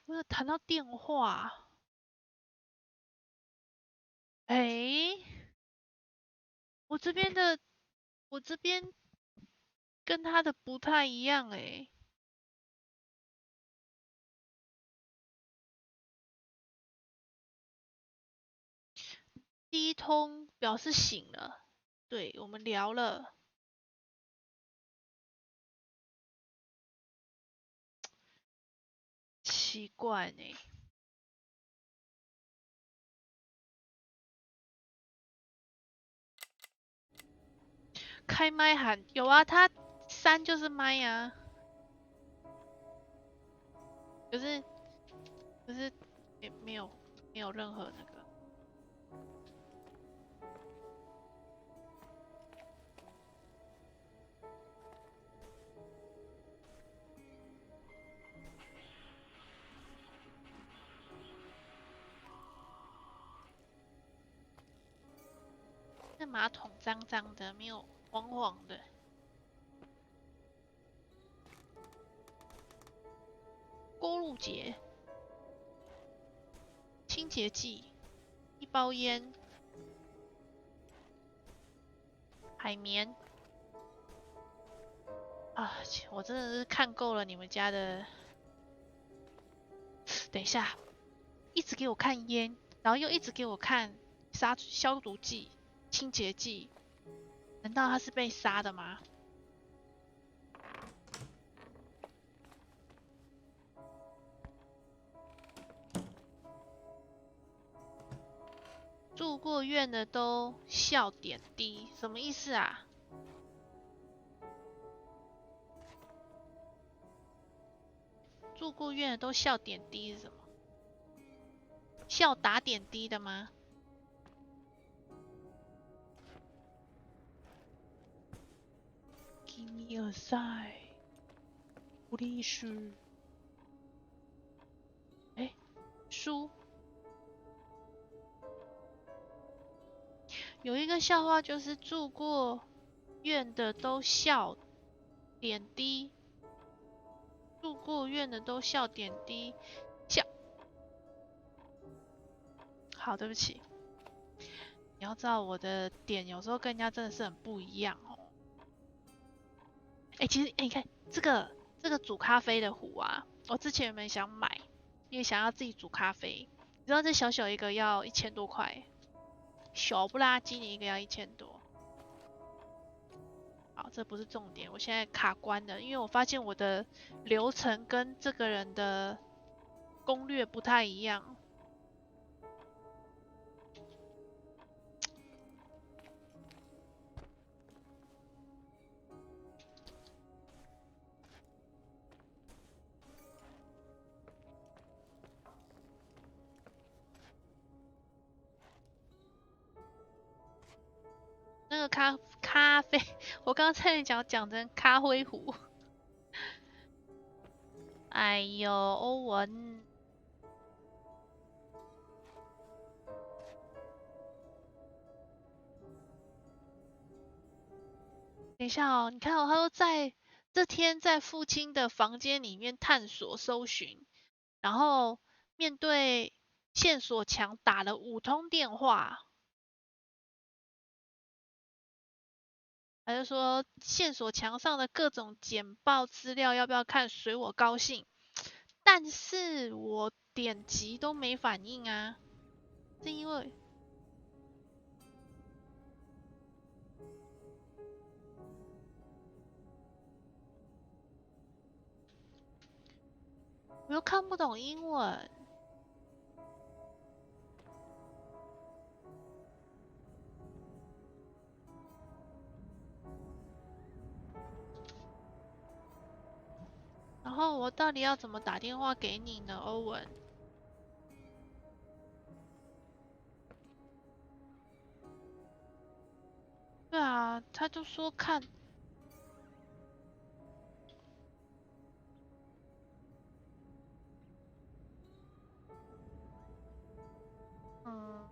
我有谈到电话。哎，我这边跟他的不太一样哎。第一通表示醒了，对，我们聊了。奇怪呢。开麦喊有啊，他3就是麦啊，可是没有任何那个。那马桶脏脏的，没有黄黄的。锅露洁，清洁剂，1包烟，海绵。啊，我真的是看够了你们家的。等一下，一直给我看烟，然后又一直给我看消毒剂、清洁剂，难道他是被杀的吗？住过院的都笑点低，什么意思啊？住过院的都笑点低是什么？笑打点滴的吗？Give me a sign， 不历史。哎，书。有一个笑话，就是住过院的都笑点滴，住过院的都笑点滴，笑。好，对不起。你要知道我的点有时候跟人家真的是很不一样哦。其实你看这个煮咖啡的壶啊，我之前原本想买，因为想要自己煮咖啡。你知道这小小一个要1000多块，小不拉几的一个要1000多。好，这不是重点，我现在卡关了，因为我发现我的流程跟这个人的攻略不太一样。那个咖啡，我刚刚差点讲成咖啡壶。哎呦，欧文，等一下哦，你看哦，他说这天在父亲的房间里面探索搜寻，然后面对线索墙打了5通电话。他就说线索墙上的各种简报资料要不要看，随我高兴。但是我点击都没反应啊，是因为我又看不懂英文。然后我到底要怎么打电话给你呢，欧文？对啊，他就说看，嗯，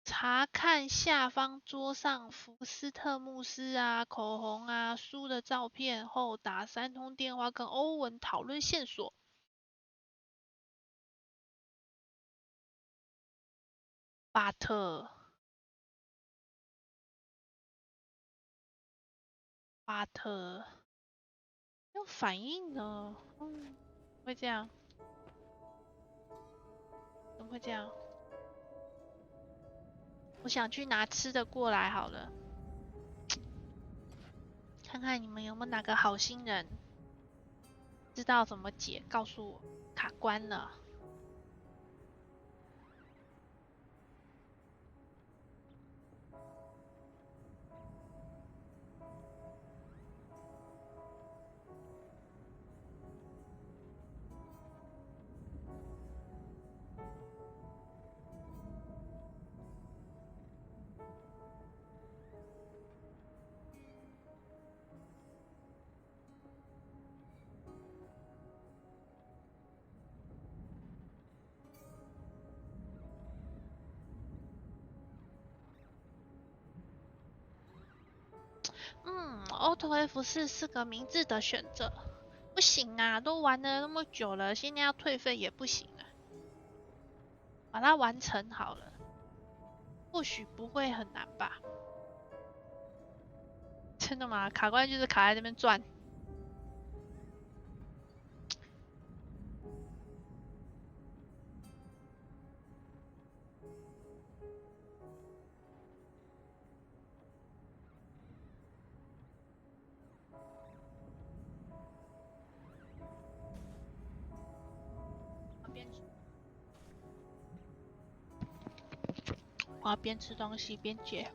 查看下方桌上福斯特慕斯啊、口红啊、书的照片后，打3通电话跟欧文讨论线索。巴特，巴特，有反应呢？会这样？怎么会这样？我想去拿吃的过来好了，看看你们有没有哪个好心人知道怎么解，告诉我。卡关了。Auto F4是个明智的选择。不行啊，都玩了那么久了，现在要退费也不行啊。把它完成好了，或许不会很难吧？真的吗？卡关就是卡在这边转。我要边吃东西边解。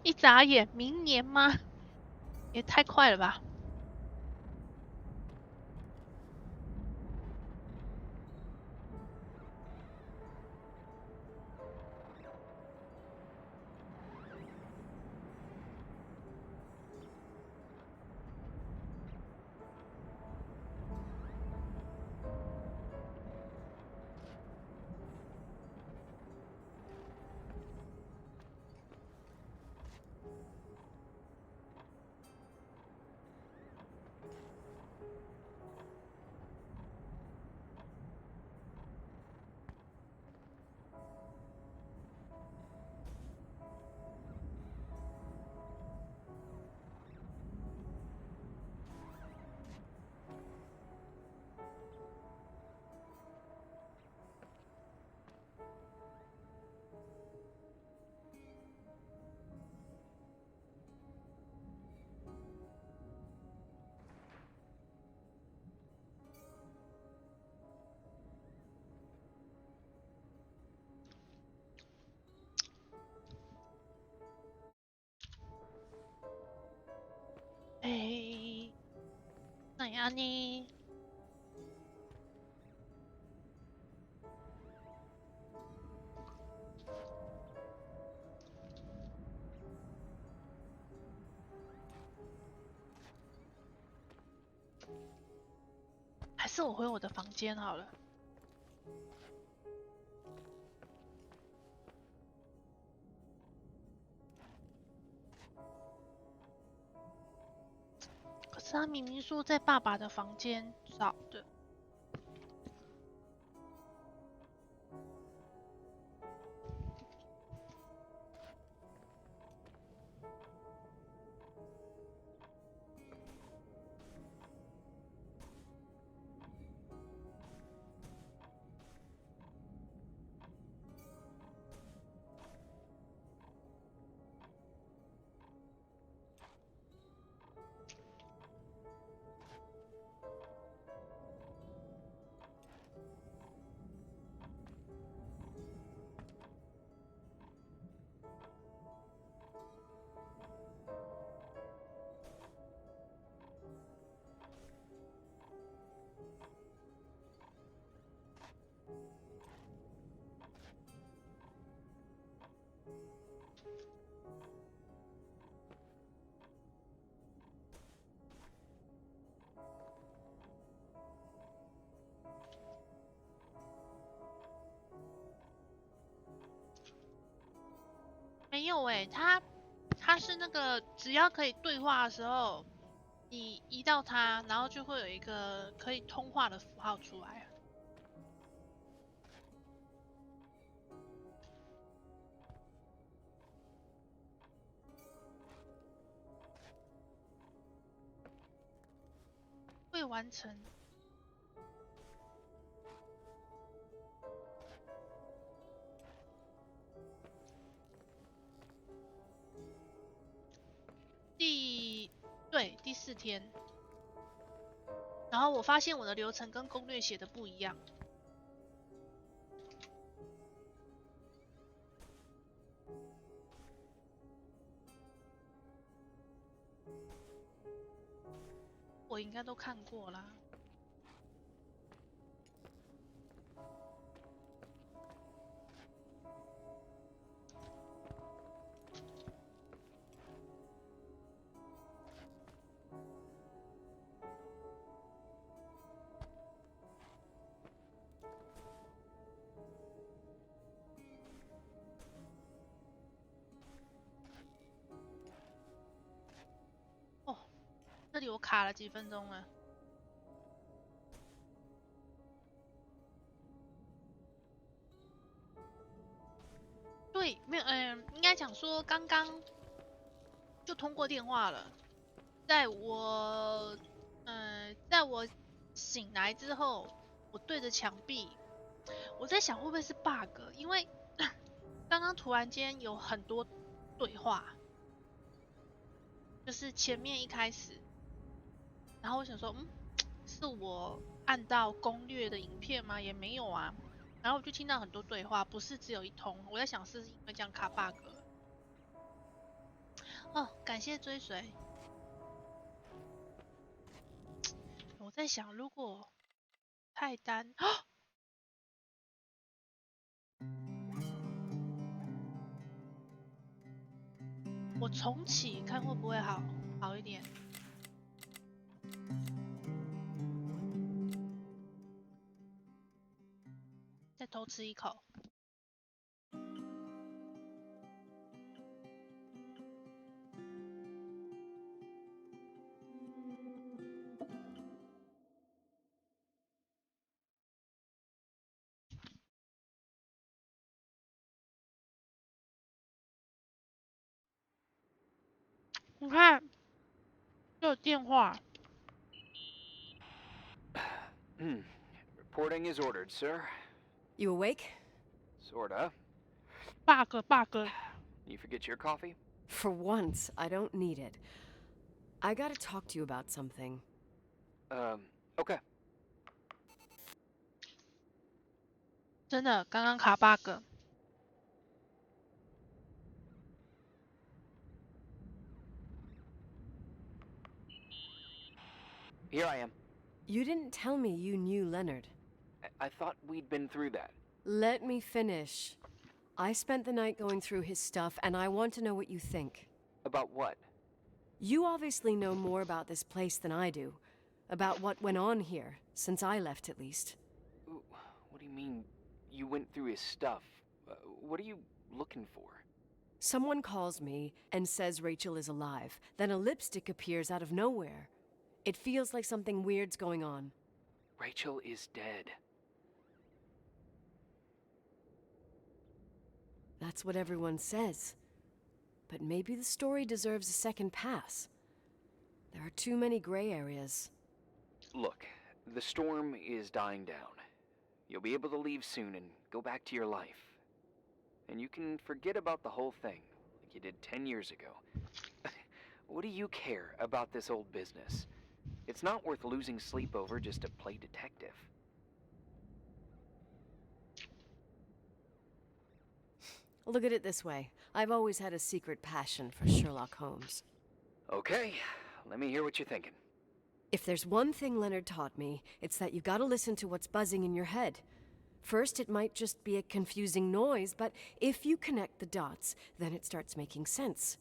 一眨眼，明年吗？也太快了吧！那样呢？还是我回我的房间好了。可是他明明说在爸爸的房间找的。没有他是那个只要可以对话的时候，你移到它，然后就会有一个可以通话的符号出来。完成。第4天，然后我发现我的流程跟攻略写的不一样。我应该都看过啦。这里我卡了几分钟了。对，没有，应该讲说刚刚就通过电话了。在我醒来之后，我对着墙壁，我在想会不会是 bug， 因为刚刚突然间有很多对话，就是前面一开始。然后我想说，是我按到攻略的影片吗？也没有啊。然后我就听到很多对话，不是只有一通。我在想，是因为这样卡 bug 了。哦，感谢追随。我在想，如果菜单，我重启看会不会好一点。再偷吃一口。你看，这有电话。Reporting is ordered, sir. You awake? Sorta. Bug. You forget your coffee? For once, I don't need it. I gotta talk to you about something. Okay. 真的，刚刚卡 bug。Here I am. You didn't tell me you knew Leonard. I thought we'd been through that. Let me finish. I spent the night going through his stuff, and I want to know what you think. About what? You obviously know more about this place than I do. About what went on here, since I left at least. What do you mean, you went through his stuff? What are you looking for? Someone calls me and says Rachel is alive. Then a lipstick appears out of nowhere. It feels like something weird's going on. Rachel is dead. That's what everyone says. But maybe the story deserves a second pass. There are too many gray areas. Look, the storm is dying down. You'll be able to leave soon and go back to your life. And you can forget about the whole thing, like you did 10 years ago. What do you care about this old business? It's not worth losing sleep over just to play detective. Look at it this way. I've always had a secret passion for Sherlock Holmes. Okay, let me hear what you're thinking. If there's one thing Leonard taught me, it's that you've got to listen to what's buzzing in your head. First, it might just be a confusing noise, but if you connect the dots, then it starts making sense.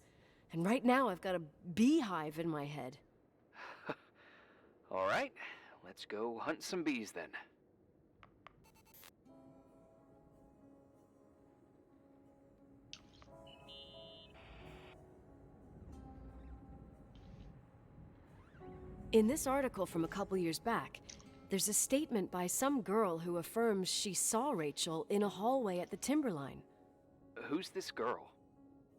And right now, I've got a beehive in my head. All right, let's go hunt some bees then. In this article from a couple years back, there's a statement by some girl who affirms she saw Rachel in a hallway at the Timberline. Who's this girl?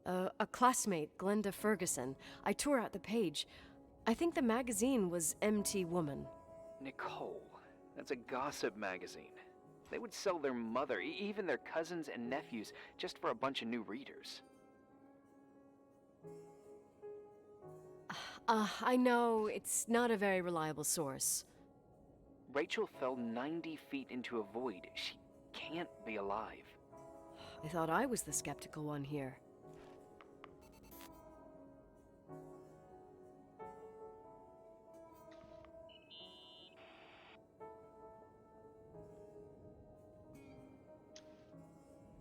A classmate, Glenda Ferguson. I tore out the page. I think the magazine was MT Woman. Nicole, that's a gossip magazine. They would sell their mother, even their cousins and nephews, just for a bunch of new readers. I know it's not a very reliable source. Rachel fell 90 feet into a void. She can't be alive. I thought I was the skeptical one here.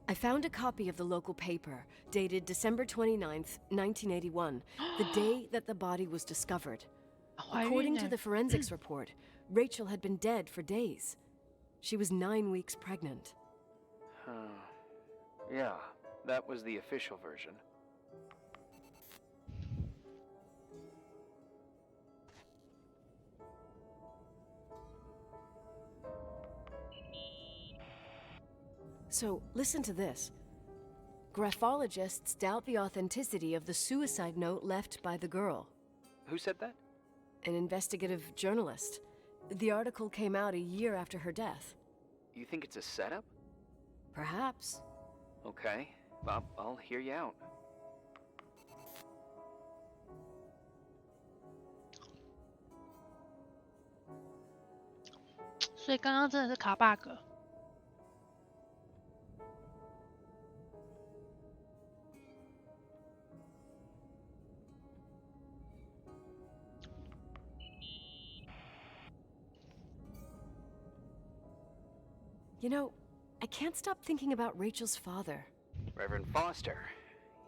I found a copy of the local paper, dated December 29th, 1981, the day that the body was discovered. According to the forensics report, Rachel had been dead for days. She was 9 weeks pregnant. Yeah, that was the official version. So, listen to this. Graphologists doubt the authenticity of the suicide note left by the girl. Who said that? An investigative journalist. The article came out a year after her death. You think it's a setup? Perhaps. Okay, I'll hear you out.所以刚刚真的是卡 bug。You know, I can't stop thinking about Rachel's father. Reverend Foster.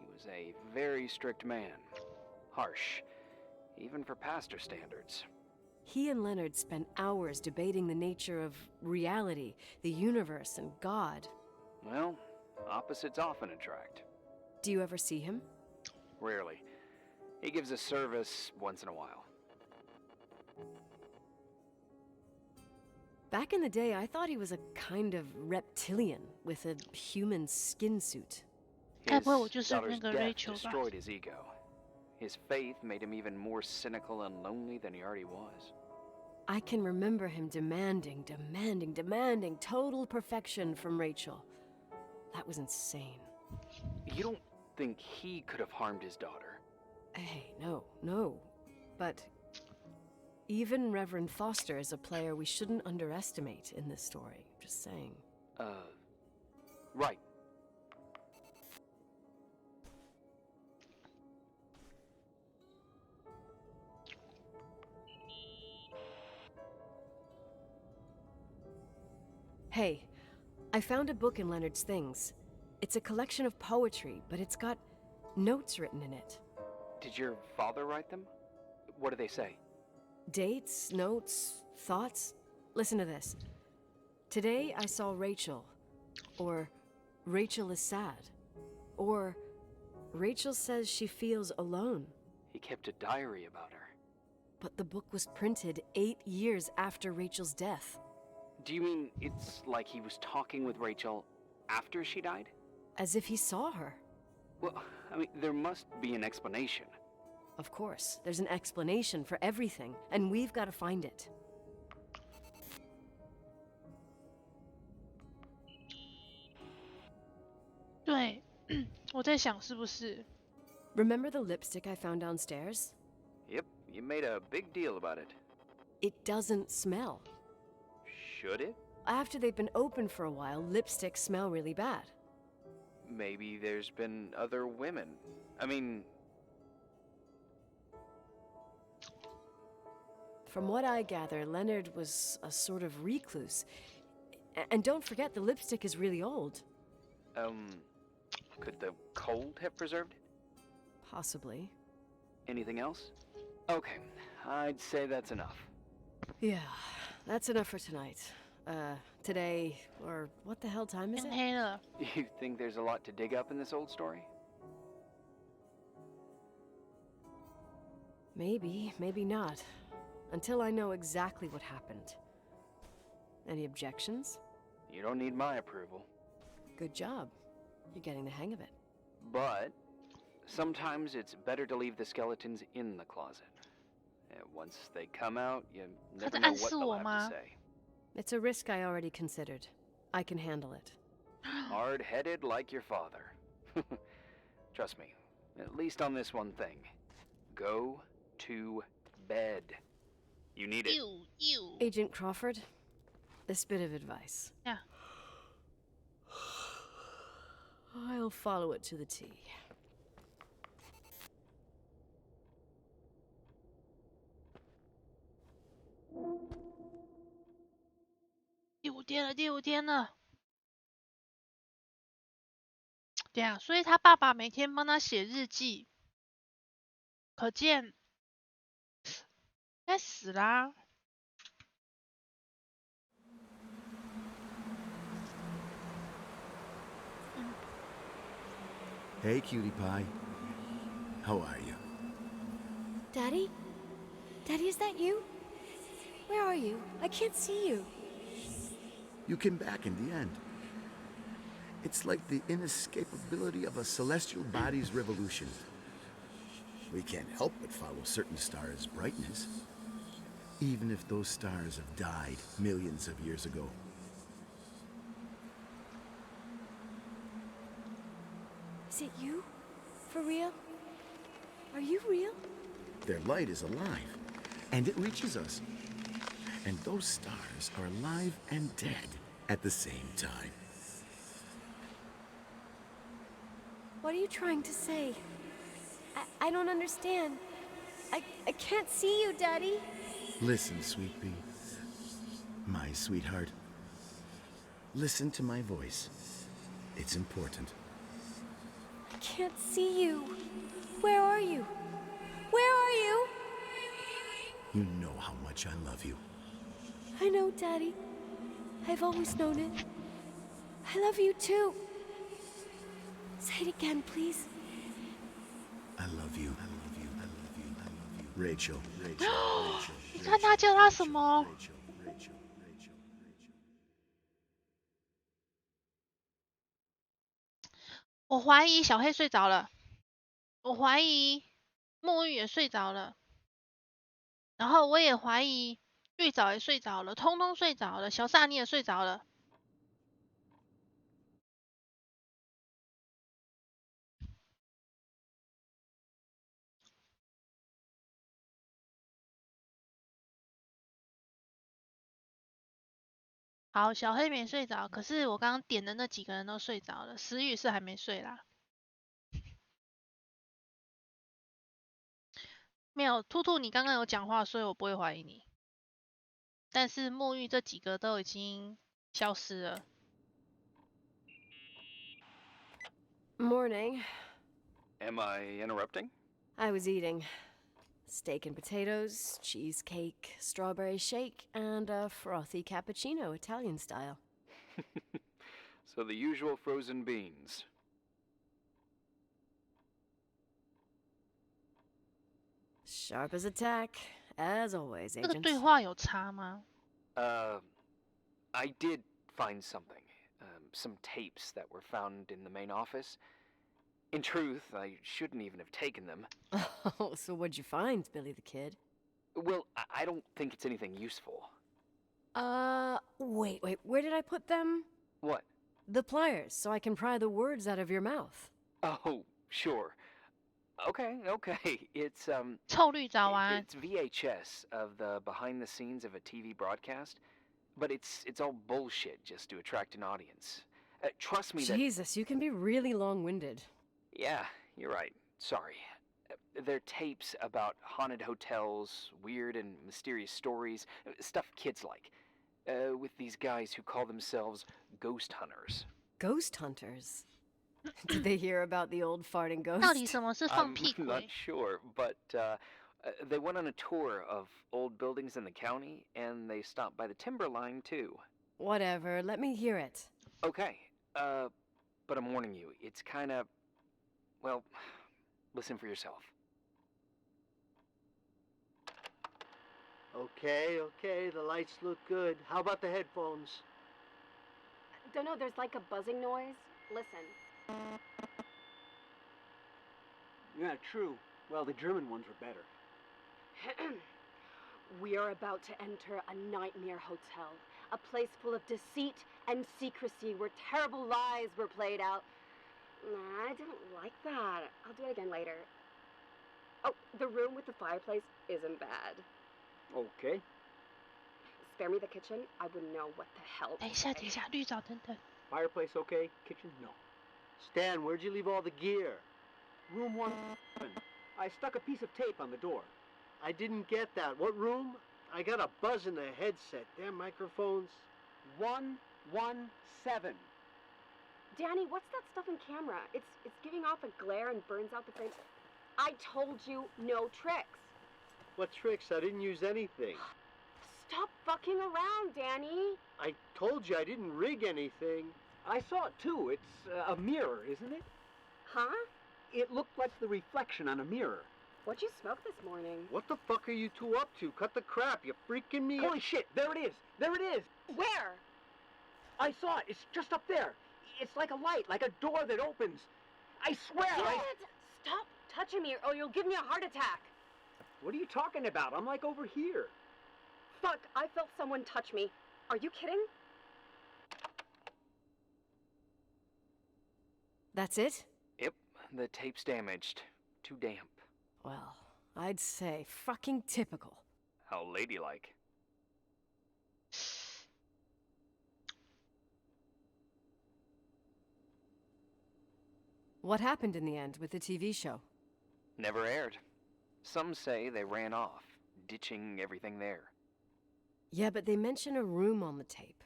He was a very strict man. Harsh, even for pastor standards. He and Leonard spent hours debating the nature of reality, the universe, and God. Well, opposites often attract. Do you ever see him? Rarely. He gives a service once in a while. Back in the day, I thought he was a kind of reptilian with a human skin suit. His 该不会我就是那 daughter's 个 death Rachel 吧？ destroyed his ego. His faith made him even more cynical and lonely than he already was. I can remember him demanding total perfection from Rachel. That was insane. You don't think he could have harmed his daughter? Hey, no. But even Reverend Foster is a player we shouldn't underestimate in this story. Just saying. Right. Hey, I found a book in Leonard's things. It's a collection of poetry, but it's got notes written in it. Did your father write them? What do they say? Dates, notes, thoughts. Listen to this. Today I saw Rachel. Or Rachel is sad. Or Rachel says she feels alone. He kept a diary about her. But the book was printed 8 years after Rachel's death. Do you mean it's like he was talking with Rachel after she died? As if he saw her. Well, I mean, there must be an explanation. Of course, there's an explanation for everything, and we've got to find it. "对，我在想是不是 Remember the lipstick I found downstairs? Yep, you made a big deal about it. It doesn't smell. Should it? After they've been open for a while, lipsticks smell really bad. Maybe there's been other women. I mean... From what I gather, Leonard was a sort of recluse. And don't forget, the lipstick is really old. Could the cold have preserved it? Possibly. Anything else? Okay, I'd say that's enough. Yeah, that's enough for tonight. Today, or what the hell time is 天 it? 黑了？ You think there's a lot to dig up in this old story? Maybe, maybe not. Until I know exactly what happened. Any objections? You don't need my approval. Good job. You're getting the hang of it. But sometimes it's better to leave the skeletons in the closet. And once they come out, you 他 never 在 know 暗 what 示 they'll 我 have 吗 to say. It's a risk I already considered. I can handle it. Hard-headed like your father. Trust me, at least on this one thing. Go to bed. You need it. Ew. Agent Crawford, this bit of advice. Yeah. I'll follow it to the T. 第五天了。对啊，所以他爸爸每天帮他写日记，可见该死啦。Hey, cutie pie. How are you? Daddy? Daddy, is that you? Where are you? I can't see you. You came back in the end. It's like the inescapability of a celestial body's revolution. We can't help but follow certain stars' brightness, even if those stars have died millions of years ago. Is it you? For real? Are you real? Their light is alive, and it reaches us. And those stars are alive and dead at the same time. What are you trying to say? I don't understand. I can't see you, Daddy. Listen, sweet pea. My sweetheart. Listen to my voice. It's important. I can't see you. Where are you? Where are you? You know how much I love you. I know, Daddy. I've always known it. I love you too. Say it again, please. I love you. I love you. I love you. I love you. Rachel. 你看他叫他什么？我怀疑小黑睡着了，我怀疑沐浴也睡着了，然后我也怀疑玉藻也睡着了，通通睡着了，小萨你也睡着了。好，小黑没睡着，可是我刚刚点的那几个人都睡着了，石宇是还没睡啦。没有，兔兔你刚刚有讲话，所以我不会怀疑你。但是沐浴这几个都已经消失了。Morning. Am I interrupting? I was eating steak and potatoes, cheesecake, strawberry shake, and a frothy cappuccino, Italian style. So the usual frozen beans. Sharp as a tack, as always, 这个 agent. 对话有差吗？ I did find something. Some tapes that were found in the main office. In truth, I shouldn't even have taken them. Oh, so what'd you find, Billy the Kid? Well, I don't think it's anything useful. Wait, where did I put them? What? The pliers, so I can pry the words out of your mouth. Oh, sure. Okay. It's, 臭绿藻丸。 it's VHS of the behind the scenes of a TV broadcast, but it's all bullshit just to attract an audience. Trust me that... Jesus, you can be really long-winded. Yeah, you're right. Sorry. They're tapes about haunted hotels, weird and mysterious stories, stuff kids like. With these guys who call themselves ghost hunters. Ghost hunters? Did they hear about the old farting 到 ghost? 底什么是放 I'm 屁 not 鬼？ sure, but they went on a tour of old buildings in the county, and they stopped by the timberline, too. Whatever, let me hear it. Okay, but I'm warning you, it's kind of... Well, listen for yourself. Okay, the lights look good. How about the headphones? Don't know, there's like a buzzing noise. Listen. Yeah, true. Well, the German ones were better. We are about to enter a nightmare hotel, a place full of deceit and secrecy where terrible lies were played out. Nah, I didn't like that. I'll do it again later. Oh, the room with the fireplace isn't bad. Okay. Spare me the kitchen, I wouldn't know what the hell. 等一下，等一下，绿藻等等。 Fireplace okay? Kitchen? No. Stan, where'd you leave all the gear? Room 1. I stuck a piece of tape on the door. I didn't get that. What room? I got a buzz in the headset. Damn microphones. 117. Danny, what's that stuff in camera? It's giving off a glare and burns out the frame. I told you no tricks. What tricks? I didn't use anything. Stop fucking around, Danny. I told you I didn't rig anything. I saw it too. It's a mirror, isn't it? Huh? It looked like the reflection on a mirror. What'd you smoke this morning? What the fuck are you two up to? Cut the crap. You freaking me Holy shit, there it is. There it is. Where? I saw it. It's just up there. It's like a light, like a door that opens. I swear. Stop touching me or you'll give me a heart attack. What are you talking about? I'm like over here. Fuck, I felt someone touch me. Are you kidding? That's it? Yep, the tape's damaged. Too damp. Well, I'd say fucking typical. How ladylike. What happened in the end with the TV show? Never aired. Some say they ran off, ditching everything there. Yeah, but they mention a room on the tape.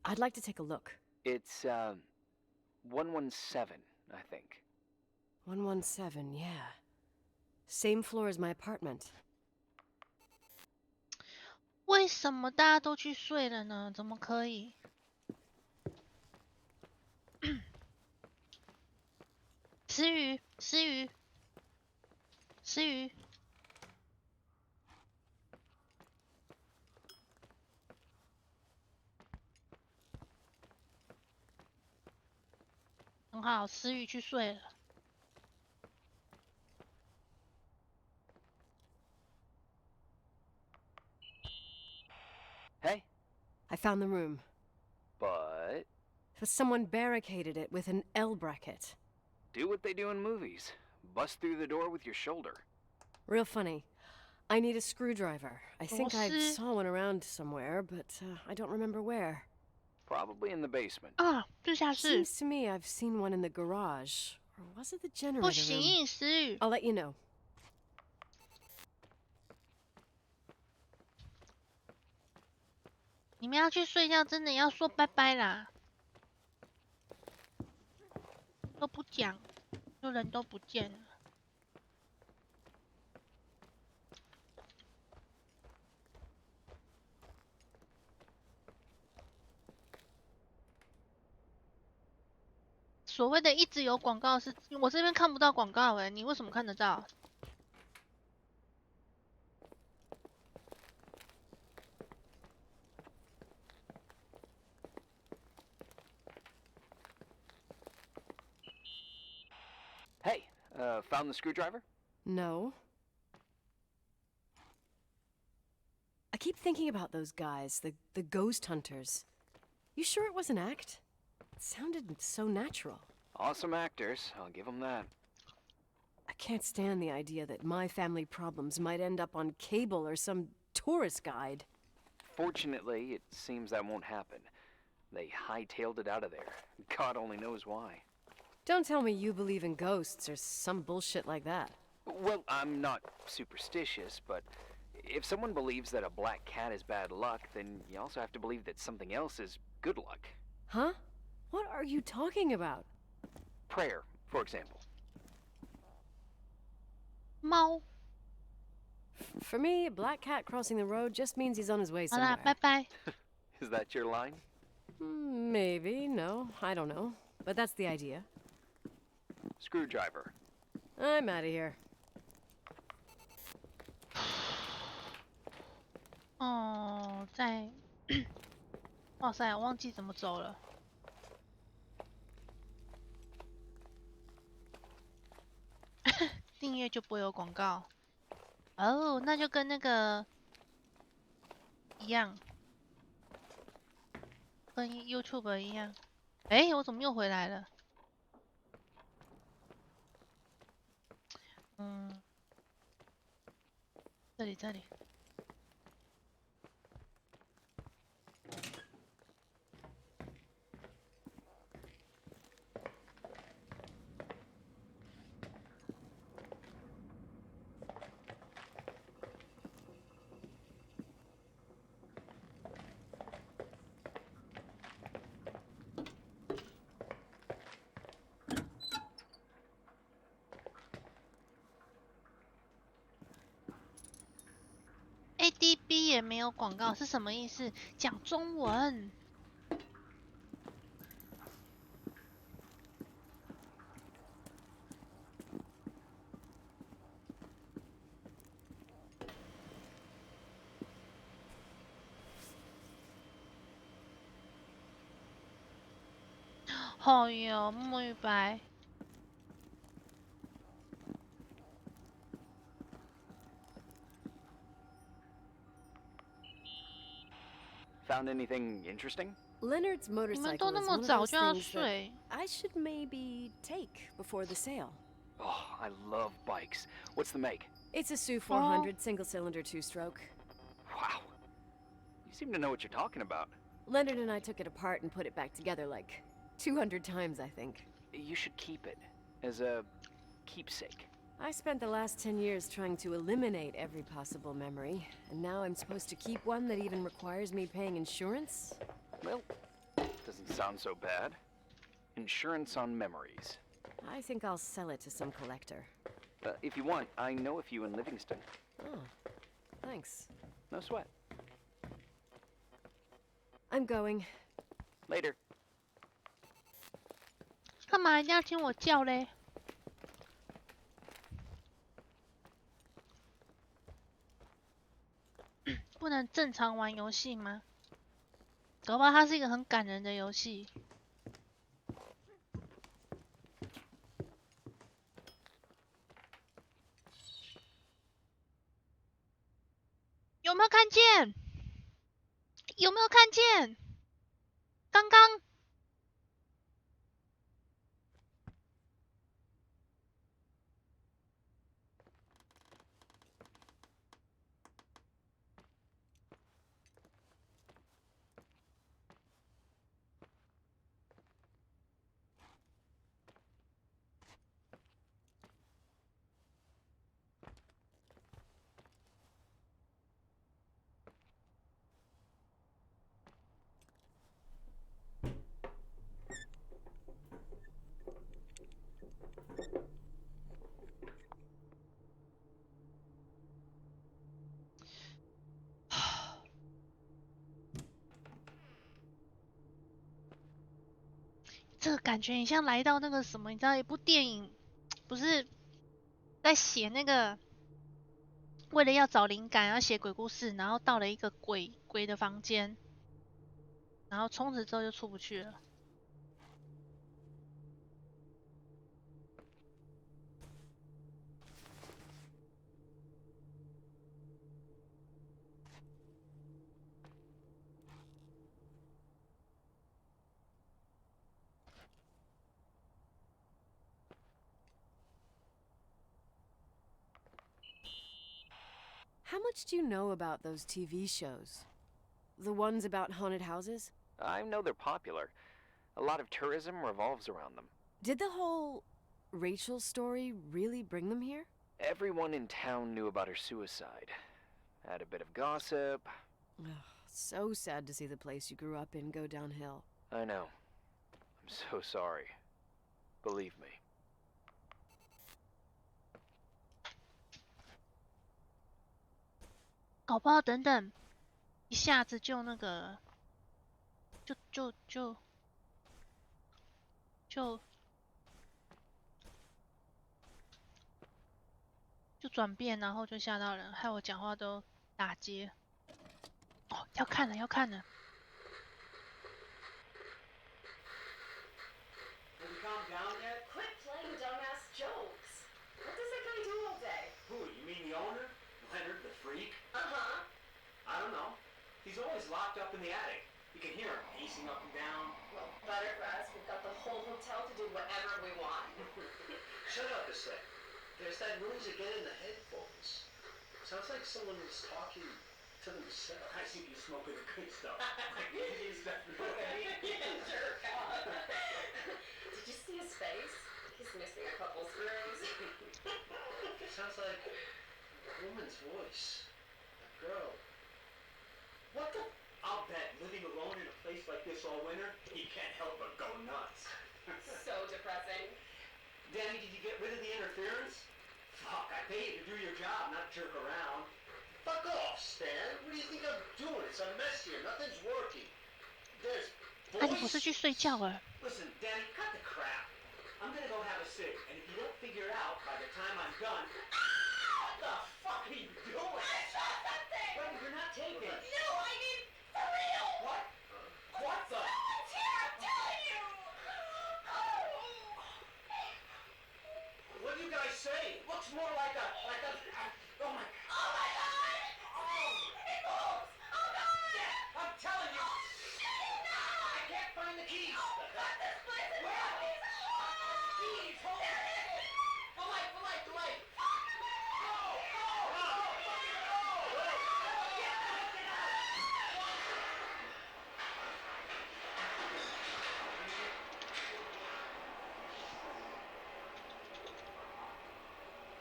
I'd like to take a look. It's, 117, I think. 117, yeah. Same floor as my apartment. 为什么大家都去睡了呢？怎么可以？思雨，思雨，思雨。很好，思雨去睡了。Hey? I found the room. But Someone barricaded it with an L bracket. do what they do in movies. Bust through the door with your shoulder. Real funny. I need a screwdriver. I think I 螺丝。 saw one around somewhere, but I don't remember where. Probably in the basement. 啊，地下室。 Seems to me I've seen one in the garage. Or was it the 不 generator room? 行，思雨。 I'll let you know. 你们要去睡觉，真的要说拜拜啦。都不讲，就人都不见了。所谓的一直有广告是，我这边看不到广告哎，你为什么看得到？ Hey, found the screwdriver? No. I keep thinking about those guys, the ghost hunters. You sure it was an act? It sounded so natural. Awesome actors, I'll give them that. I can't stand the idea that my family problems might end up on cable or some tourist guide. Fortunately, it seems that won't happen. They hightailed it out of there. God only knows why. Don't tell me you believe in ghosts or some bullshit like that. Well, I'm not superstitious, but if someone believes that a black cat is bad luck, then you also have to believe that something else is good luck. Huh? What are you talking about? Prayer, for example. 猫， For me, a black cat crossing the road just means he's on his way 好啦， somewhere. 拜拜。 Is that your line? Maybe, no, I don't know. But that's the idea. Screwdriver. I'm out of here. 哦，在，哇塞，我忘记怎么走了。订阅就不会有广告。哦，那就跟那个样，跟 YouTube 一样。哎，我怎么又回来了？这里。ADB 也没有广告是什么意思？讲中文。哎呦，墨白。Found anything interesting? Leonard's 你们都 motorcycle 那 is 么 one of 早 those 就要 things that 睡， I should maybe take before the sale. Oh, I love bikes. What's the make? It's a Sioux 400 single-cylinder two-stroke. Wow. You seem to know what you're talking about. Leonard and I took it apart and put it back together like 200 times, I think. You should keep it as a keepsake. I spent the last 10 years trying to eliminate every possible memory, and now I'm supposed to keep one that even requires me paying insurance? Well, doesn't sound so bad. Insurance on memories. I think I'll sell it to some collector. If you want, I know a few in Livingston. Oh, thanks. No sweat. I'm going. Later. 干嘛一定要听我叫嘞？不能正常玩游戏吗？搞不好它是一个很感人的游戏。有没有看见？有没有看见？刚刚。这个感觉很像来到那个什么，你知道一部电影，不是在写那个，为了要找灵感，要写鬼故事，然后到了一个鬼的房间，然后从此之后就出不去了。How much do you know about those TV shows? The ones about haunted houses? I know they're popular. A lot of tourism revolves around them. Did the whole Rachel story really bring them here? Everyone in town knew about her suicide. Had a bit of gossip. Ugh, so sad to see the place you grew up in go downhill. I know. I'm so sorry. Believe me. 搞不好等等，一下子就那个，就转变，然后就吓到人，害我讲话都打结。哦，要看了，要看了。Have you calmed down yet? Quit playing dumbass jokes. What does that guy do all day? Who, you mean the owner? Leonard the freak? Uh-huh. I don't know. He's always locked up in the attic. You can hear him pacing up and down. Well, Buttergrass, we've got the whole hotel to do whatever we want. Shut up a sec. There's that noise again in the headphones. Sounds like someone was talking to themselves. I think you're smoking the good stuff. Is that Yeah, jerk off. Did you see his face? He's missing a couple screws. Sounds like a woman's voice. A girl. What the? I'll bet living alone in a place like this all winter, he can't help but go nuts. So depressing. Danny, did you get rid of the interference? Fuck, I pay you to do your job, not jerk around. Fuck off, Stan. What do you think I'm doing? It's a mess here. Nothing's working. There's 啊，你不是去睡觉了？ Listen, Danny, cut the crap. I'm gonna go have a cig, and if you don't figure it out by the time I'm done... What the fuck are you doing? I saw something! Wait, you're not taping. No, I mean, for real! What? What the? Someone's here, I'm telling you! What do you guys say? Looks more like a... Oh my... Oh my god! It moves! Oh god! Yeah, I'm telling you! I can't find the keys! God, this place is Where? always Keys! Hold on! The light! The light! The light!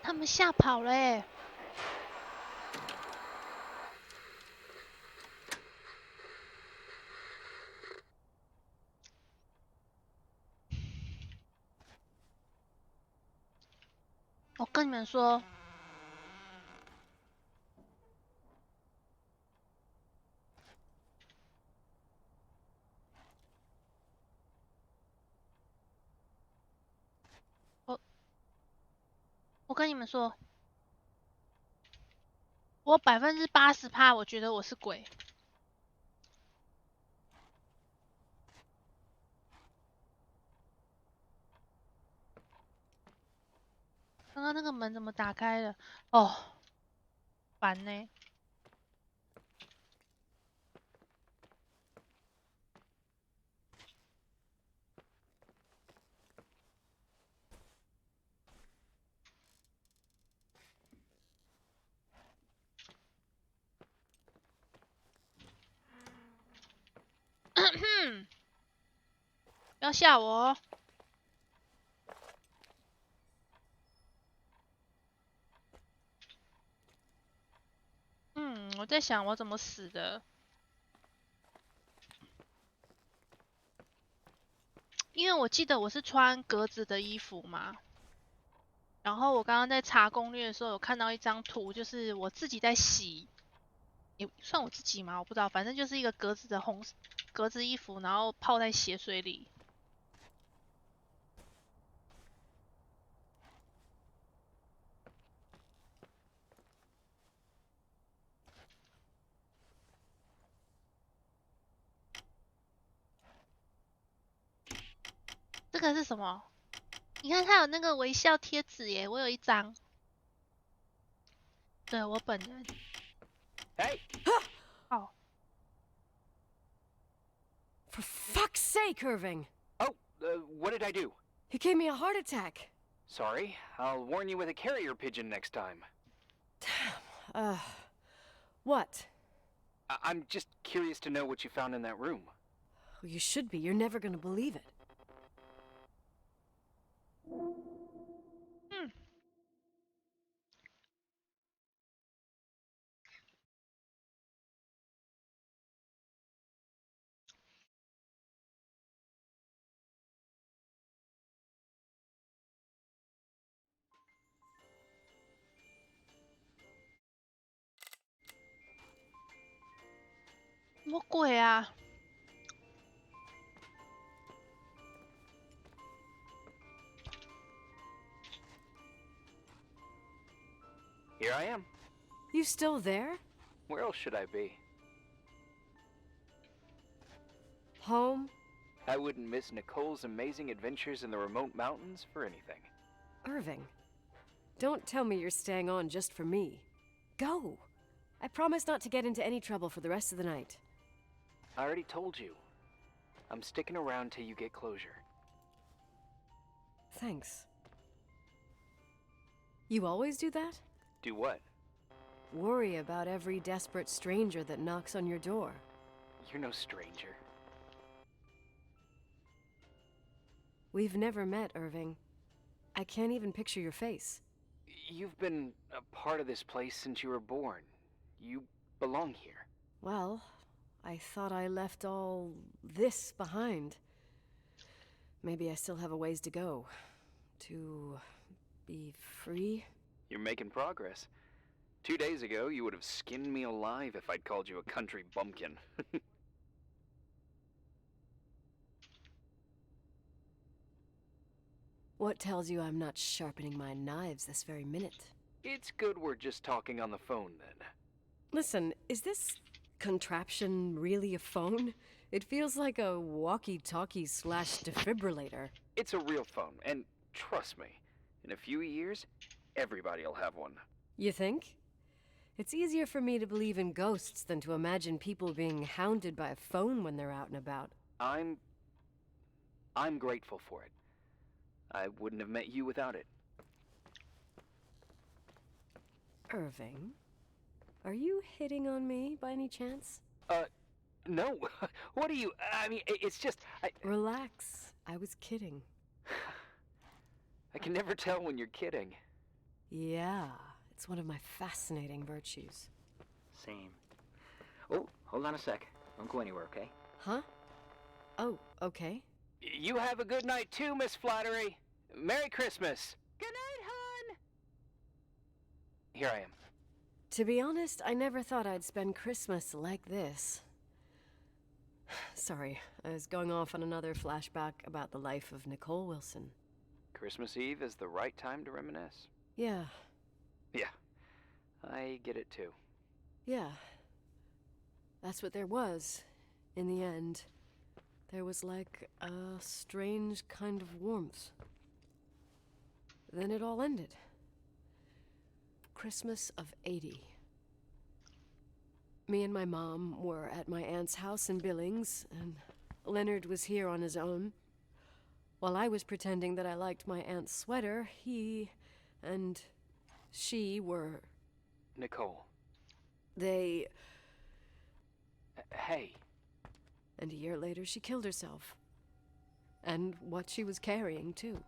他们吓跑了哎！我跟你们说，我跟你们说，我80%我觉得我是鬼。刚刚那个门怎么打开了？哦，烦呢。不要吓我哦！我在想我怎么死的，因为我记得我是穿格子的衣服嘛。然后我刚刚在查攻略的时候，有看到一张图，就是我自己在洗，也算我自己吗？我不知道，反正就是一个格子的格子衣服，然后泡在血水里。这个是什么？你看它有那个微笑贴纸耶，我有一张。对，我本人。Hey! Oh. For fuck's sake, Irving! Oh, what did I do? He gave me a heart attack. Sorry, I'll warn you with a carrier pigeon next time. What? I'm just curious to know what you found in that room. Well, you should be. You're never gonna believe it. 什么鬼啊？ Here I am. You still there? Where else should I be? Home? I wouldn't miss Nicole's amazing adventures in the remote mountains for anything. Irving, don't tell me you're staying on just for me. Go. I promise not to get into any trouble for the rest of the night. I already told you. I'm sticking around till you get closure. Thanks. You always do that? Do what? Worry about every desperate stranger that knocks on your door. You're no stranger. We've never met, Irving. I can't even picture your face. You've been a part of this place since you were born. You belong here. Well, I thought I left all this behind. Maybe I still have a ways to go. To be free? You're making progress. 2 days ago, you would have skinned me alive if I'd called you a country bumpkin. What tells you I'm not sharpening my knives this very minute? It's good we're just talking on the phone, then. Listen, is this contraption really a phone? It feels like a walkie-talkie / defibrillator. It's a real phone, and trust me, in a few years, everybody'll have one. You think? It's easier for me to believe in ghosts than to imagine people being hounded by a phone when they're out and about. I'm grateful for it. I wouldn't have met you without it. Irving, are you hitting on me by any chance? No. What are you... I mean, it's just... Relax. I was kidding. I can never tell when you're kidding. Yeah, it's one of my fascinating virtues. Same. Oh, hold on a sec. Don't go anywhere, okay? Huh? Oh, okay. You have a good night too, Miss Flattery. Merry Christmas. Good night, hon! Here I am. To be honest, I never thought I'd spend Christmas like this. Sorry, I was going off on another flashback about the life of Nicole Wilson. Christmas Eve is the right time to reminisce. Yeah. Yeah, I get it too. Yeah. That's what there was, in the end. There was like a strange kind of warmth. Then it all ended. Christmas of '80. Me and my mom were at my aunt's house in Billings, and Leonard was here on his own. While I was pretending that I liked my aunt's sweater, he and she were... Nicole. They... Hey. And a year later, she killed herself. And what she was carrying, too.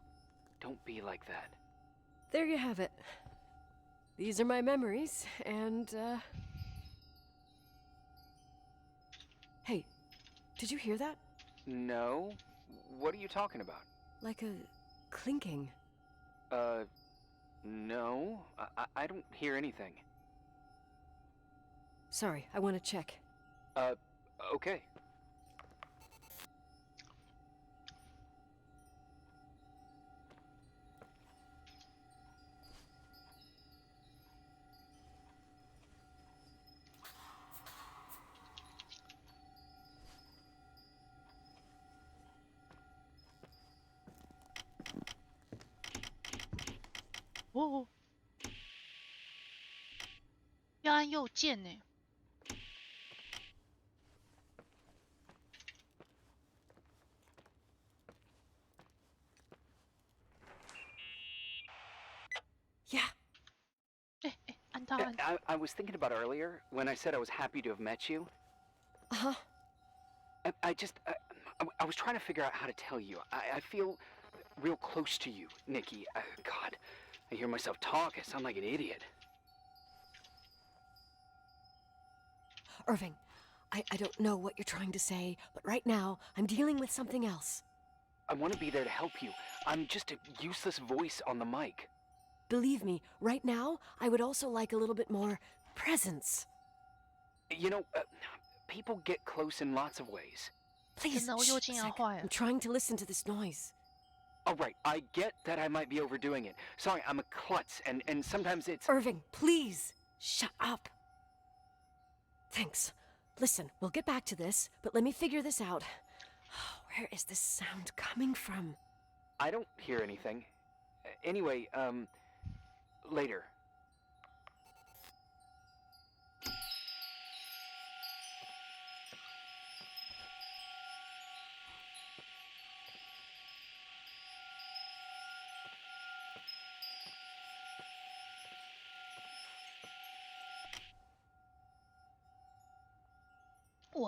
Don't be like that. There you have it. These are my memories, and, Hey, did you hear that? No. What are you talking about? Like a clinking. No. I don't hear anything. Sorry, I want to check. Okay.哦，要按右键呢。Yeah.按到按到。I was thinking about earlier when I said I was happy to have met you. Uh-huh. I was trying to figure out how to tell you. I feel real close to you, Nikki. God, I hear myself talk. I sound like an idiot. Irving, I don't know what you're trying to say, but right now, I'm dealing with something else. I want to be there to help you. I'm just a useless voice on the mic. Believe me, right now, I would also like a little bit more presence. You know, people get close in lots of ways. Please, 真的，我右键要坏了 I'm。trying to listen to this noise. All right, I get that I might be overdoing it. Sorry, I'm a klutz, and sometimes it's... Irving, please, shut up. Thanks. Listen, we'll get back to this, but let me figure this out. Where is this sound coming from? I don't hear anything. Anyway, later.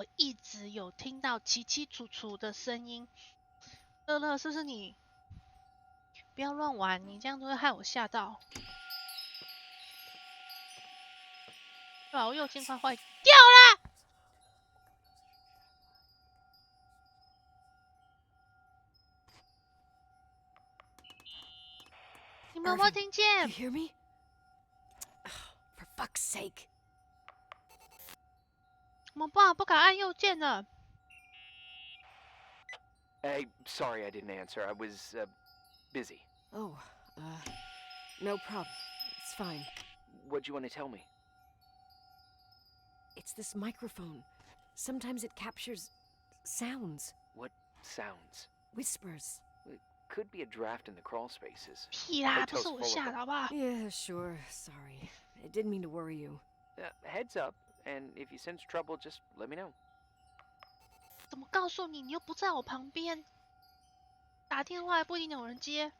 我一直有听到奇奇楚楚的声音。乐乐，是不是你？不要乱玩，你这样都会害我吓到。保佑尽快坏掉啦！你们有没有听见 You hear me? For fuck's sake. 我们不敢按右键了。Hey, sorry I didn't answer. I was, busy. Oh, no problem. It's fine. What'd you want to tell me? It's this microphone. Sometimes it captures sounds. What sounds? Whispers. It could be a draft in the crawl spaces. 屁啦， My 不是 toe's 我 full of 吓的， them. 好不好？ Yeah, sure. Sorry. I didn't mean to worry you. Heads up, and if you sense trouble, just let me know. 怎么告诉你？你又不在我旁边，打电话也不一定有人接。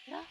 呀，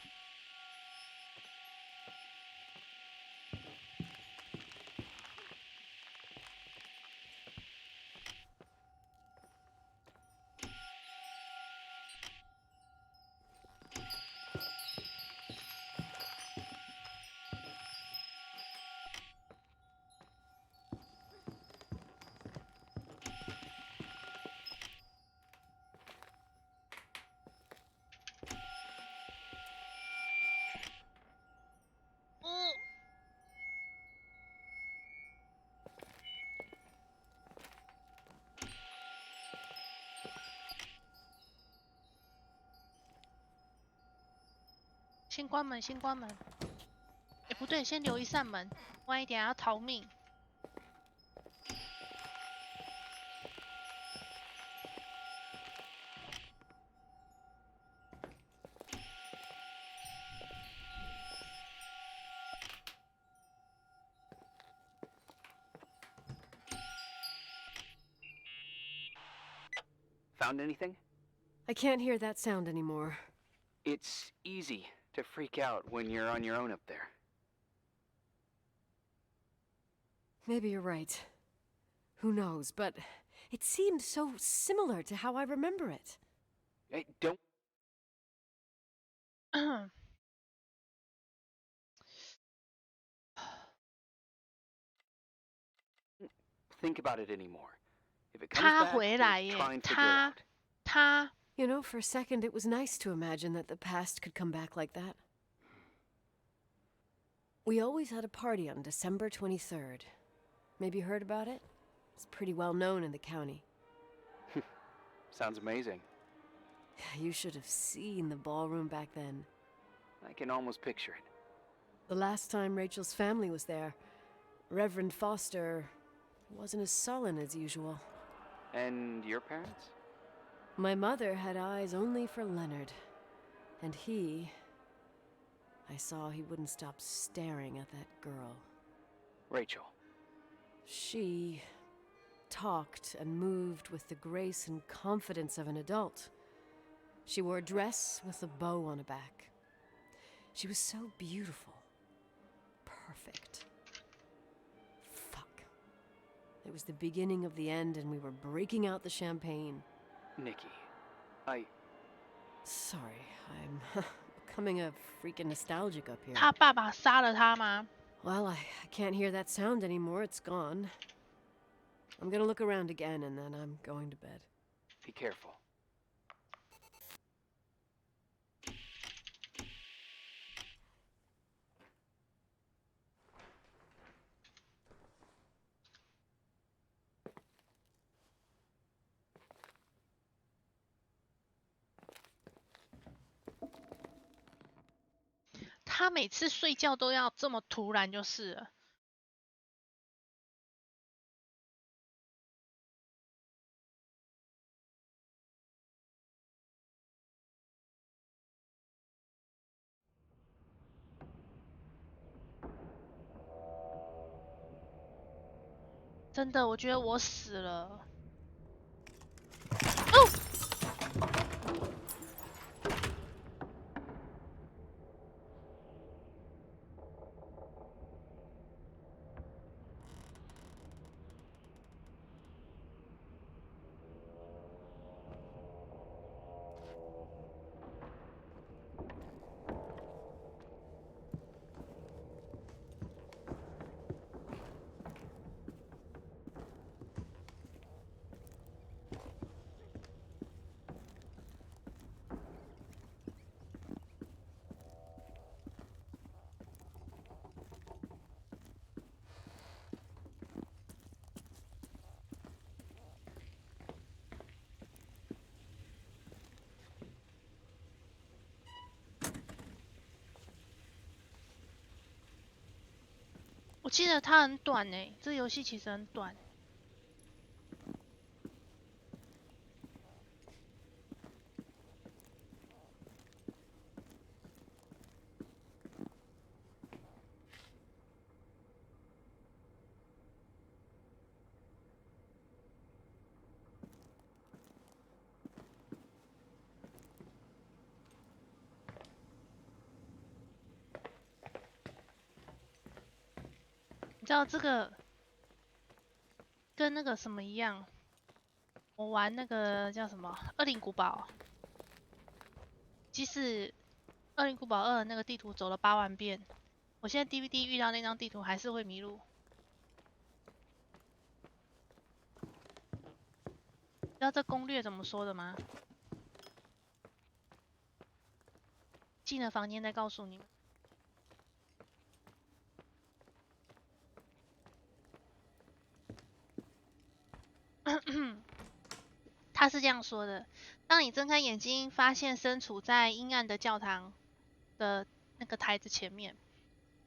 先关门，先关门。哎，不对，先留一扇门，万一等下要逃命。Found anything? I can't hear that sound anymore. It's easy to freak out when you're on your own up there. Maybe you're right. Who knows, but it seemed so similar to how I remember it. Hey, don't. Think about it anymore. If it comes 他 back, 回 we'll 来耶， try and figure it out. 他 You know, for a second it was nice to imagine that the past could come back like that. We always had a party on December 23rd. Maybe you heard about it? It's pretty well known in the county. Sounds amazing. You should have seen the ballroom back then. I can almost picture it. The last time Rachel's family was there, Reverend Foster wasn't as sullen as usual. And your parents? My mother had eyes only for Leonard. And I saw he wouldn't stop staring at that girl. Rachel. She talked and moved with the grace and confidence of an adult. She wore a dress with a bow on her back. She was so beautiful. Perfect. Fuck. It was the beginning of the end and we were breaking out the champagne. Nikki. Sorry, I'm becoming a freaking nostalgic up here. 他爸爸杀了他吗？ Well, I can't hear that sound anymore. It's gone. I'm gonna look around again and then I'm going to bed. Be careful. "他每次睡觉都要这么突然就是了。真的，我觉得我死了。哦！我记得它很短诶，这游戏其实很短。你知道这个跟那个什么一样？我玩那个叫什么《恶灵古堡》，即使《恶灵古堡2》那个地图走了8万遍，我现在 DVD 遇到那张地图还是会迷路。知道这攻略怎么说的吗？进了房间再告诉你们。他是这样说的：当你睁开眼睛，发现身处在阴暗的教堂的那个台子前面，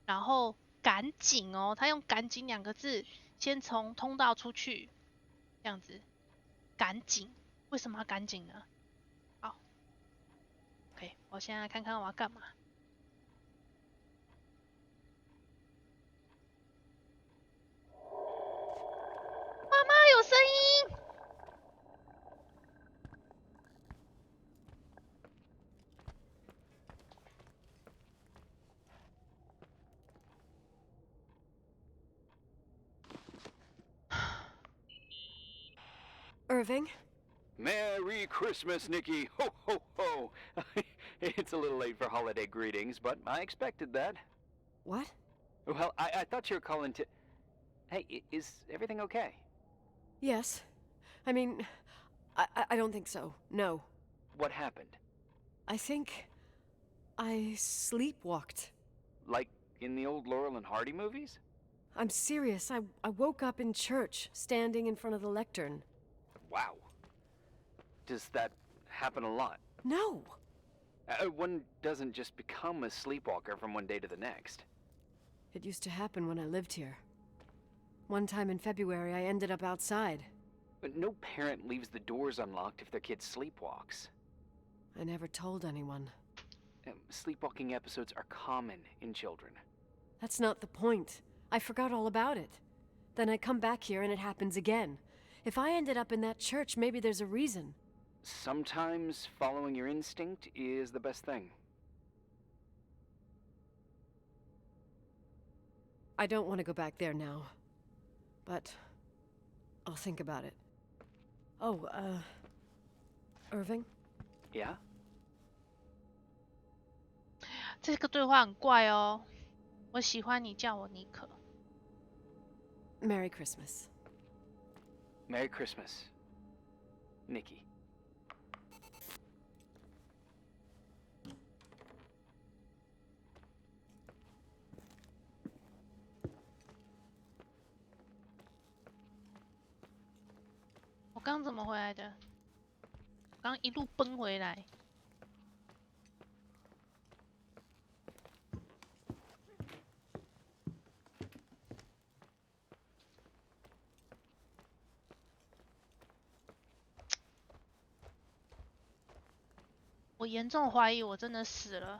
然后赶紧哦，他用"赶紧"2个字，先从通道出去，这样子，赶紧。为什么要赶紧呢？好 ，OK， 我现在看看我要干嘛。妈妈有声音。Irving? Merry Christmas, Nikki! Ho, ho, ho! It's a little late for holiday greetings, but I expected that. What? Well, I thought you were calling to... Hey, is everything okay? Yes. I mean, I don't think so. No. What happened? I think I sleepwalked. Like in the old Laurel and Hardy movies? I'm serious. I woke up in church, standing in front of the lectern. Wow. Does that happen a lot? No. One doesn't just become a sleepwalker from one day to the next. It used to happen when I lived here. One time in February, I ended up outside. But no parent leaves the doors unlocked if their kid sleepwalks. I never told anyone. Sleepwalking episodes are common in children. That's not the point. I forgot all about it. Then I come back here and it happens again. If I ended up in that church, maybe there's a reason. Sometimes following your instinct is the best thing. I don't want to go back there now. But I'll think about it. Oh, Irving? Yeah? 这个对话很怪哦。我喜欢你叫我尼克。Merry Christmas. Merry Christmas, Nikki.我刚怎么回来的？我刚一路奔回来。我严重怀疑我真的死了。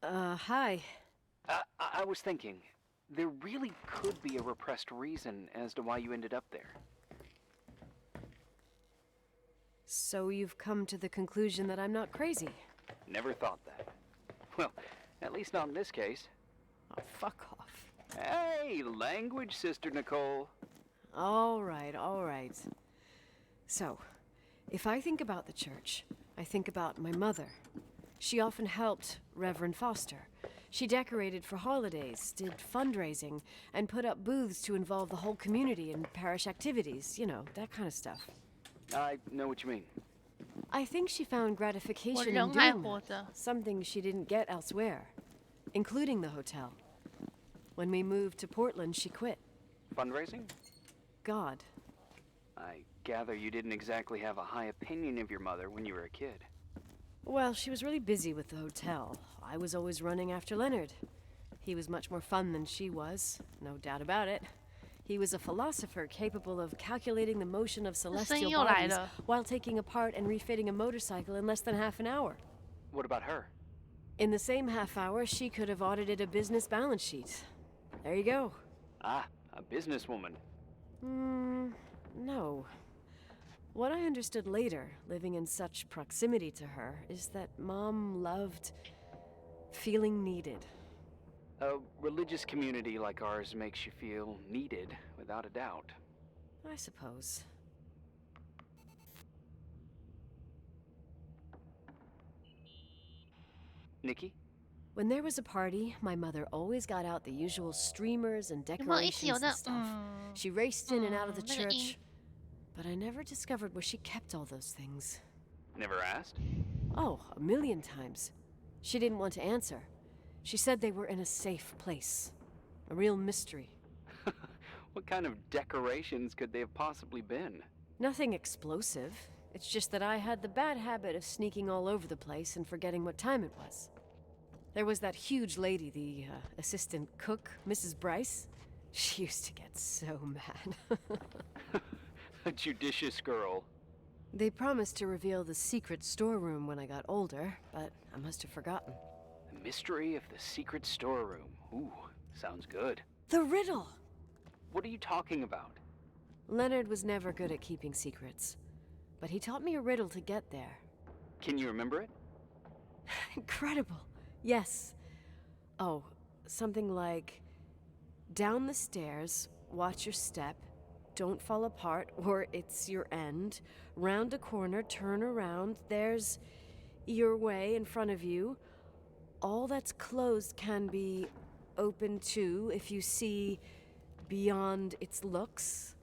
Hi. I was thinking, there really could be a repressed reason as to why you ended up there. So you've come to the conclusion that I'm not crazy? Never thought that. Well, at least not in this case. Oh, fuck off. Hey, language, Sister Nicole. All right, all right. So, if I think about the church, I think about my mother. She often helped Reverend Foster. She decorated for holidays, did fundraising, and put up booths to involve the whole community in parish activities, you know, that kind of stuff. I know what you mean. I think she found gratification in 我人还 doing 活 that, 着。 something she didn't get elsewhere, including the hotel. When we moved to Portland, she quit. Fundraising? God. I gather you didn't exactly have a high opinion of your mother when you were a kid. Well, she was really busy with the hotel. I was always running after Leonard. He was much more fun than she was, no doubt about it. He was a philosopher capable of calculating the motion of celestial 又来 bodies 了。 while taking apart and refitting a motorcycle in less than half an hour. What about her? In the same half hour, she could have audited a business balance sheet. There you go. Ah, a businesswoman. No. What I understood later, living in such proximity to her, is that Mom loved feeling needed. A religious community like ours makes you feel needed, without a doubt. I suppose. Nikki? When there was a party, my mother always got out the usual streamers and 有没有一起有 decorations 那 and stuff. She raced in and out of the 那个 church, but I never discovered where she kept all those things. Never asked? Oh, a million times. She didn't want to answer. She said they were in a safe place. A real mystery. What kind of decorations could they have possibly been? Nothing explosive. It's just that I had the bad habit of sneaking all over the place and forgetting what time it was. There was that huge lady, the assistant cook, Mrs. Bryce. She used to get so mad. A judicious girl. They promised to reveal the secret storeroom when I got older, but I must have forgotten. The mystery of the secret storeroom. Ooh, sounds good. The riddle! What are you talking about? Leonard was never good at keeping secrets, but he taught me a riddle to get there. Can you remember it? Incredible. Yes. Oh, something like, down the stairs, watch your step, don't fall apart or it's your end, round a corner, turn around, there's your way in front of you. All that's closed can be open too if you see beyond its looks.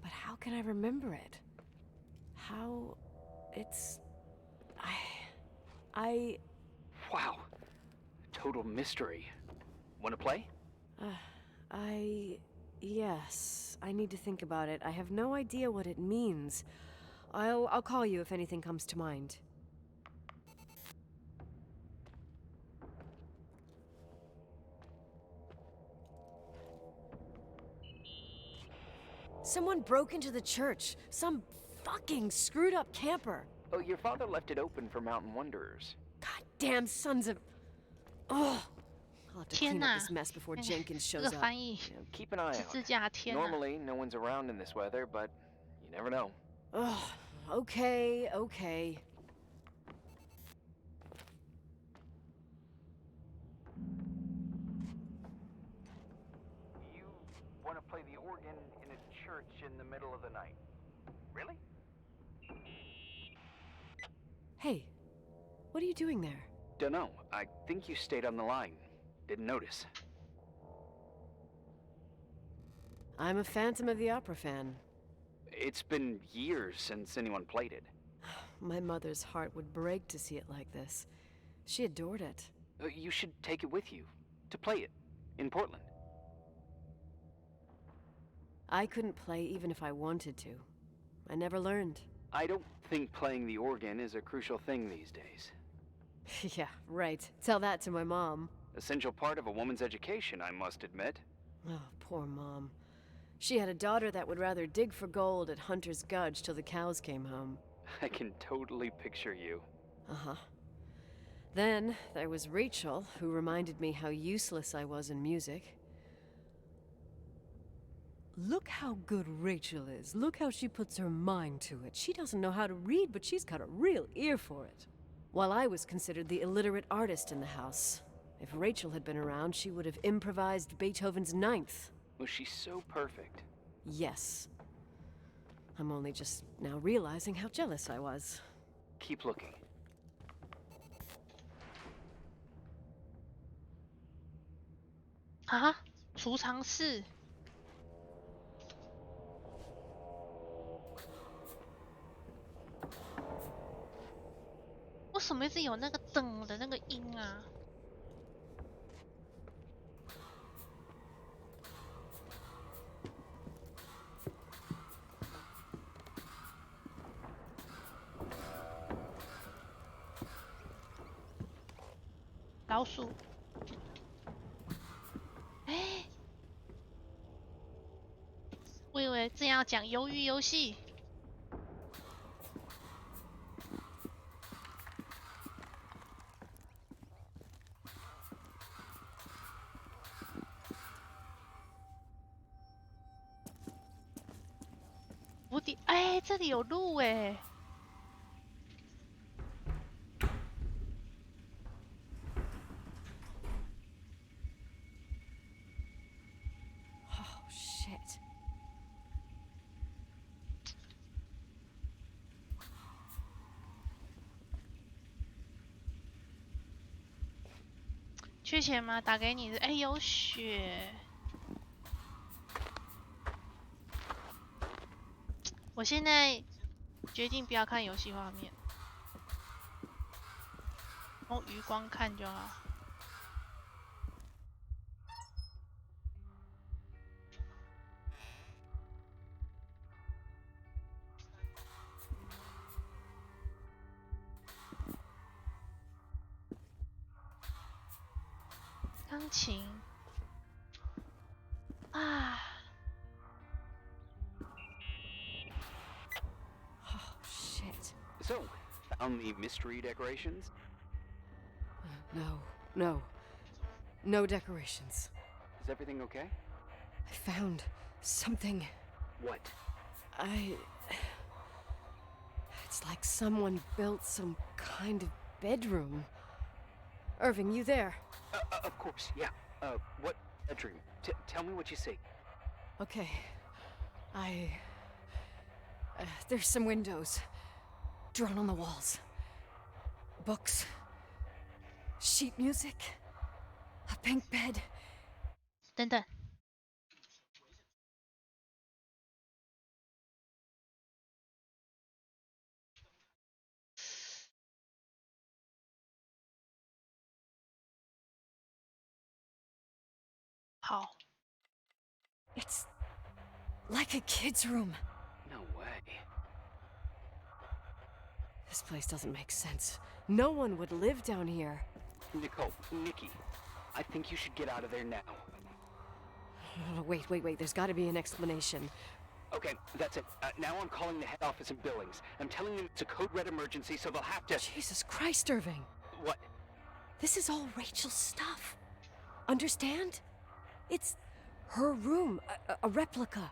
But how can I remember it? How it's... I... Wow. Total mystery. Want to play? Yes. I need to think about it. I have no idea what it means. I'll call you if anything comes to mind. Someone broke into the church. Some fucking screwed up camper. Oh, your father left it open for mountain wanderers. Goddamn sons of... Oh! I'll have to 天 clean up 哪 this mess before 那个 Jenkins 这 shows 个 up. 翻译 Keep an eye 十 out. 字架，天哪！ Normally, no one's around in this weather, but you never know. Oh, okay, okay. You want to play the organ in a church in the middle of the night? Really? Hey, what are you doing there? Dunno. I think you stayed on the line. Didn't notice. I'm a Phantom of the Opera fan. It's been years since anyone played it. My mother's heart would break to see it like this. She adored it. You should take it with you. To play it. In Portland. I couldn't play even if I wanted to. I never learned. I don't think playing the organ is a crucial thing these days. Yeah, right. Tell that to my mom. Essential part of a woman's education, I must admit. Oh, poor mom. She had a daughter that would rather dig for gold at Hunter's Gulch till the cows came home. I can totally picture you. Uh-huh. Then there was Rachel, who reminded me how useless I was in music. Look how good Rachel is. Look how she puts her mind to it. She doesn't know how to read, but she's got a real ear for it. While I was considered the illiterate artist in the house. If Rachel had been around, she would have improvised Beethoven's Ninth. Was she so perfect? Yes. I'm only just now realizing how jealous I was. Keep looking.啊，储藏室。为什么一直有那个噔的那个音啊？老鼠。哎，我以为这样讲鱿鱼游戏。无敌！哎，这里有路哎。Oh, shit. 缺钱吗？打给你的。哎，有血。我现在决定不要看游戏画面，用余光看就好。钢琴啊。Oh, shit. So, found the mystery decorations? No. No decorations. Is everything okay? I found something. What? It's like someone built some kind of bedroom. Irving, you there? Of course, yeah. What bedroom? Tell me what you see. Okay. There's some windows. Drawn on the walls. Books. Sheet music. A pink bed. 等等。好。It's like a kid's room. No way. This place doesn't make sense. No one would live down here. Nikki, I think you should get out of there now. No, wait. There's got to be an explanation. Okay, that's it. Now I'm calling the head office in Billings. I'm telling them it's a code red emergency, so they'll have to... Jesus Christ, Irving. What? This is all Rachel's stuff. Understand? It's her room, a replica.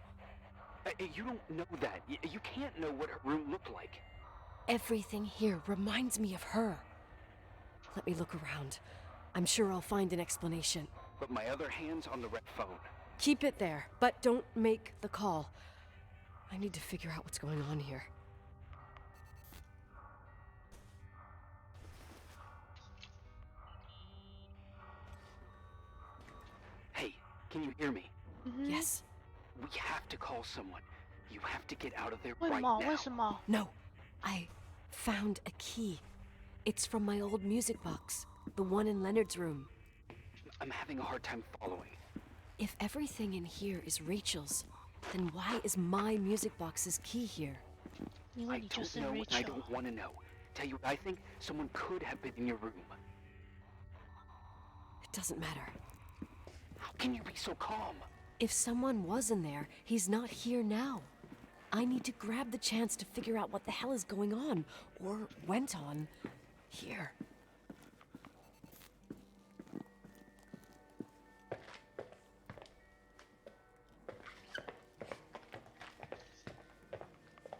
You don't know that. You can't know what her room looked like. Everything here reminds me of her. Let me look around. I'm sure I'll find an explanation. But my other hand's on the red phone. Keep it there, but don't make the call. I need to figure out what's going on here. Hey, can you hear me? Yes? We have to call someone. You have to get out of there 为什 right 么？ now. 为什么？ No, I found a key. It's from my old music box, the one in Leonard's room. I'm having a hard time following. If everything in here is Rachel's, then why is my music box's key here? 因 I 为你就 don't 是 know and I Rachel。 don't want to know. Tell you what I think, someone could have been in your room. It doesn't matter. How can you be so calm? If someone was in there, he's not here now. I need to grab the chance to figure out what the hell is going on, or went on, here.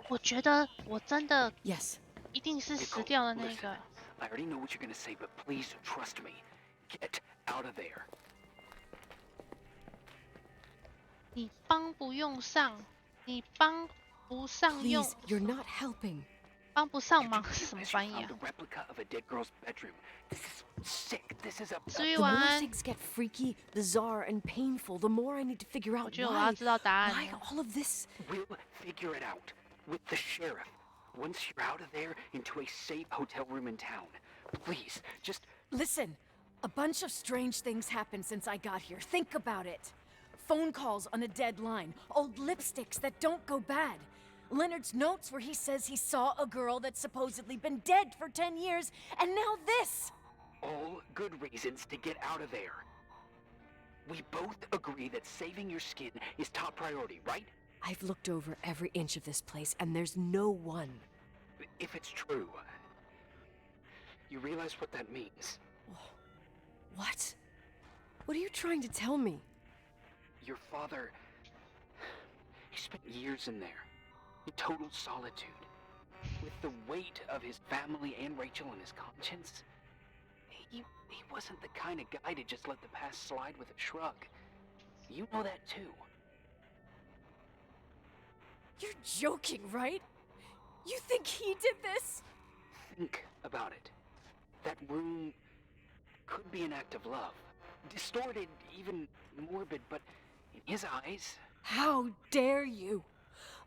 我觉得我真的 Yes. 一定是死掉的那个。 I already know what you're gonna say, but please trust me. Get out of there. 你帮不用上，你帮不上用。 Please, you're not helping. 帮不上忙是什么 You 翻译 found 啊 a replica of a dead girl's bedroom. This is sick. This is a. 至于 The 晚 more 安， things get freaky, bizarre, and painful, the more I need to figure 我 out 觉得我要 why. 知道答案 Why 了。 all of this? We'll figure it out with the sheriff. Once you're out of there, into a safe hotel room in town. Please, just. Listen, a bunch of strange things happened since I got here. Think about it. Phone calls on a dead line, old lipsticks that don't go bad. Leonard's notes where he says he saw a girl that's supposedly been dead for 10 years, and now this! All good reasons to get out of there. We both agree that saving your skin is top priority, right? I've looked over every inch of this place, and there's no one. If it's true, you realize what that means. What? What are you trying to tell me? Your father, he spent years in there, in total solitude, with the weight of his family and Rachel on his conscience. He wasn't the kind of guy to just let the past slide with a shrug. You know that too. You're joking, right? You think he did this? Think about it. That room could be an act of love. Distorted, even morbid, but in his eyes... How dare you?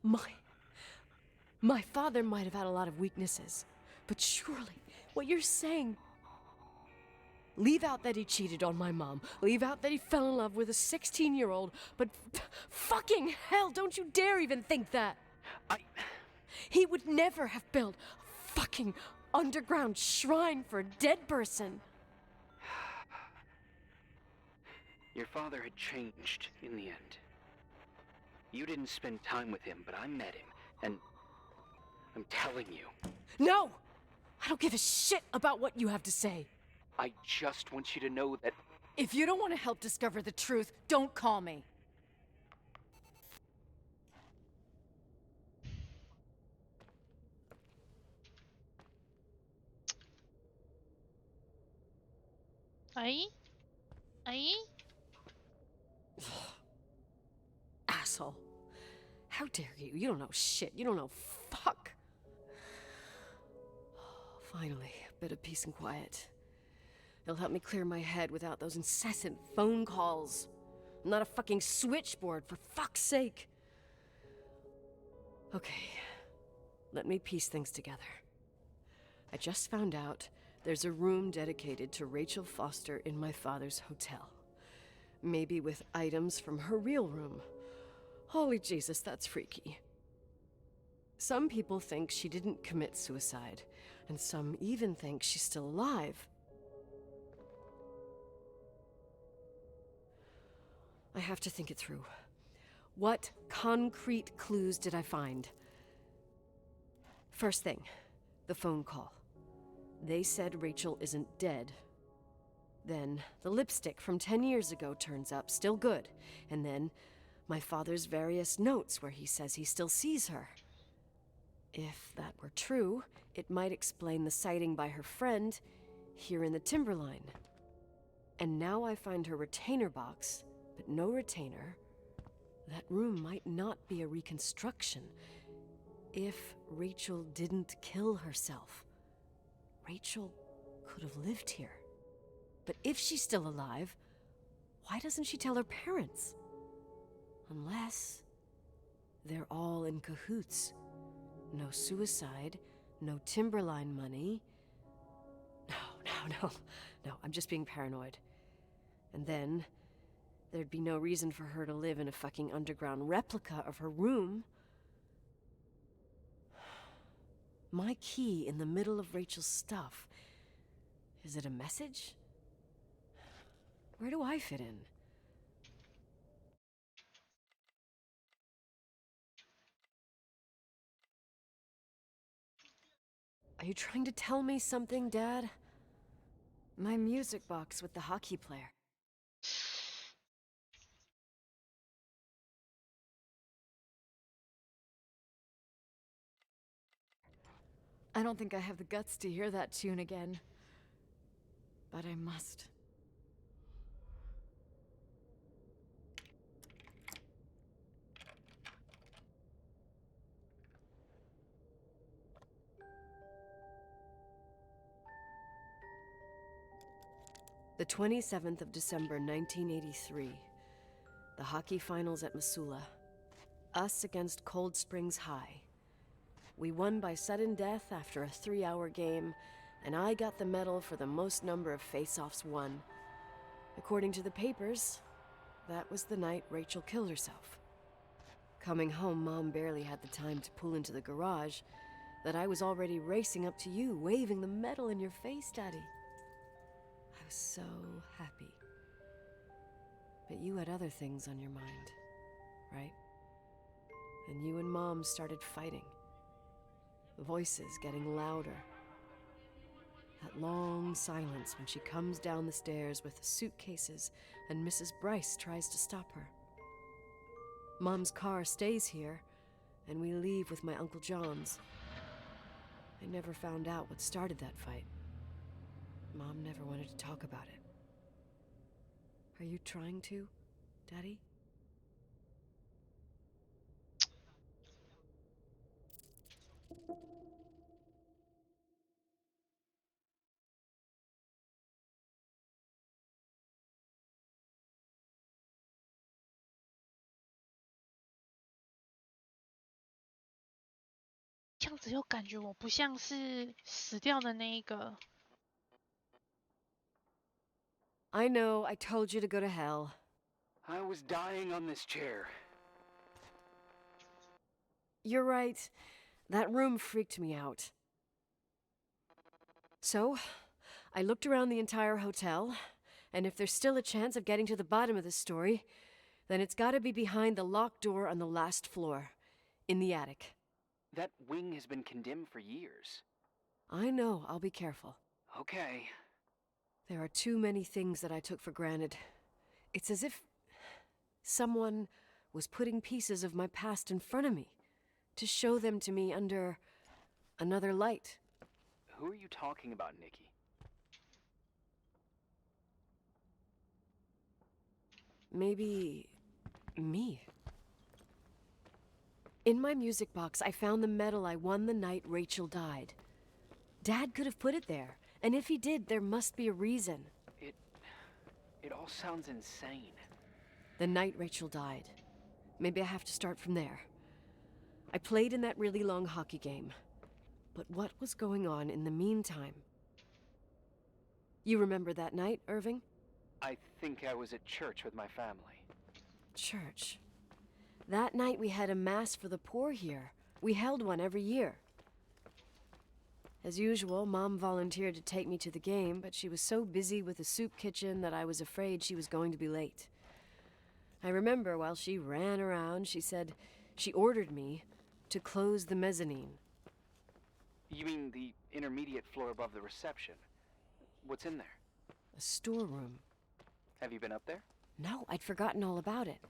My father might have had a lot of weaknesses, but surely what you're saying... Leave out that he cheated on my mom. Leave out that he fell in love with a 16-year-old, but fucking hell, don't you dare even think that! He would never have built a fucking underground shrine for a dead person. Your father had changed in the end. You didn't spend time with him, but I met him, and I'm telling you. No! I don't give a shit about what you have to say. I just want you to know that... If you don't want to help discover the truth, don't call me. Asshole. How dare you? You don't know shit. You don't know fuck. Finally, a bit of peace and quiet. It'll help me clear my head without those incessant phone calls. I'm not a fucking switchboard, for fuck's sake. Okay, let me piece things together. I just found out there's a room dedicated to Rachel Foster in my father's hotel. Maybe with items from her real room. Holy Jesus, that's freaky. Some people think she didn't commit suicide, and some even think she's still alive. I have to think it through. What concrete clues did I find? First thing, the phone call. They said Rachel isn't dead. Then the lipstick from 10 years ago turns up, still good. And then my father's various notes where he says he still sees her. If that were true, it might explain the sighting by her friend here in the Timberline. And now I find her retainer box, but no retainer. That room might not be a reconstruction. If Rachel didn't kill herself, Rachel could have lived here. But if she's still alive, why doesn't she tell her parents? Unless they're all in cahoots. No suicide, no Timberline money. No, I'm just being paranoid. And then there'd be no reason for her to live in a fucking underground replica of her room. My key in the middle of Rachel's stuff. Is it a message? Where do I fit in? Are you trying to tell me something, Dad? My music box with the hockey player. I don't think I have the guts to hear that tune again. But I must. The 27th of December, 1983. The hockey finals at Missoula. Us against Cold Springs High. We won by sudden death after a 3-hour game, and I got the medal for the most number of face-offs won. According to the papers, that was the night Rachel killed herself. Coming home, Mom barely had the time to pull into the garage that I was already racing up to you, waving the medal in your face, Daddy. I was so happy. But you had other things on your mind, right? And you and Mom started fighting. The voices getting louder. That long silence when she comes down the stairs with the suitcases and Mrs. Bryce tries to stop her. Mom's car stays here, and we leave with my Uncle John's. I never found out what started that fight. Mom never wanted to talk about it. Are you trying to, Daddy?这样子又感觉我不像是死掉的那一个。I know, I told you to go to hell. I was dying on this chair. You're right. That room freaked me out. So, I looked around the entire hotel, and if there's still a chance of getting to the bottom of this story, then it's gotta be behind the locked door on the last floor, in the attic. That wing has been condemned for years. I know, I'll be careful. Okay. There are too many things that I took for granted. It's as if someone was putting pieces of my past in front of me to show them to me under another light. Who are you talking about, Nikki? Maybe me. In my music box, I found the medal I won the night Rachel died. Dad could have put it there, and if he did, there must be a reason. It all sounds insane. The night Rachel died. Maybe I have to start from there. I played in that really long hockey game. But what was going on in the meantime? You remember that night, Irving? I think I was at church with my family. Church. That night we had a mass for the poor here. We held one every year. As usual, Mom volunteered to take me to the game, but she was so busy with the soup kitchen that I was afraid she was going to be late. I remember while she ran around, she said she ordered me to close the mezzanine. You mean the intermediate floor above the reception? What's in there? A storeroom. Have you been up there? No, I'd forgotten all about it.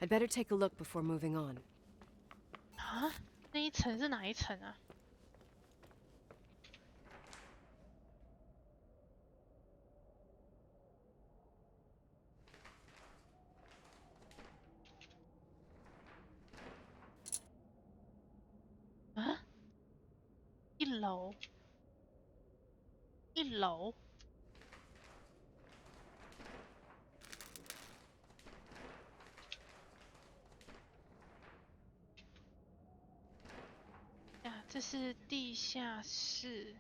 I'd better take a look before moving on. 啊，那一层是哪一层啊？啊，一楼，一楼。这是地下室，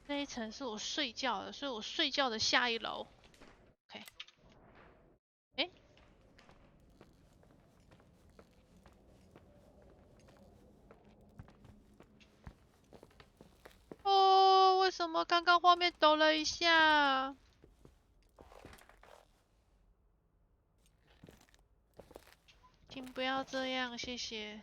那一层是我睡觉的，所以我睡觉的下一楼。OK， 哎，哦，为什么刚刚画面抖了一下？请不要这样，谢谢。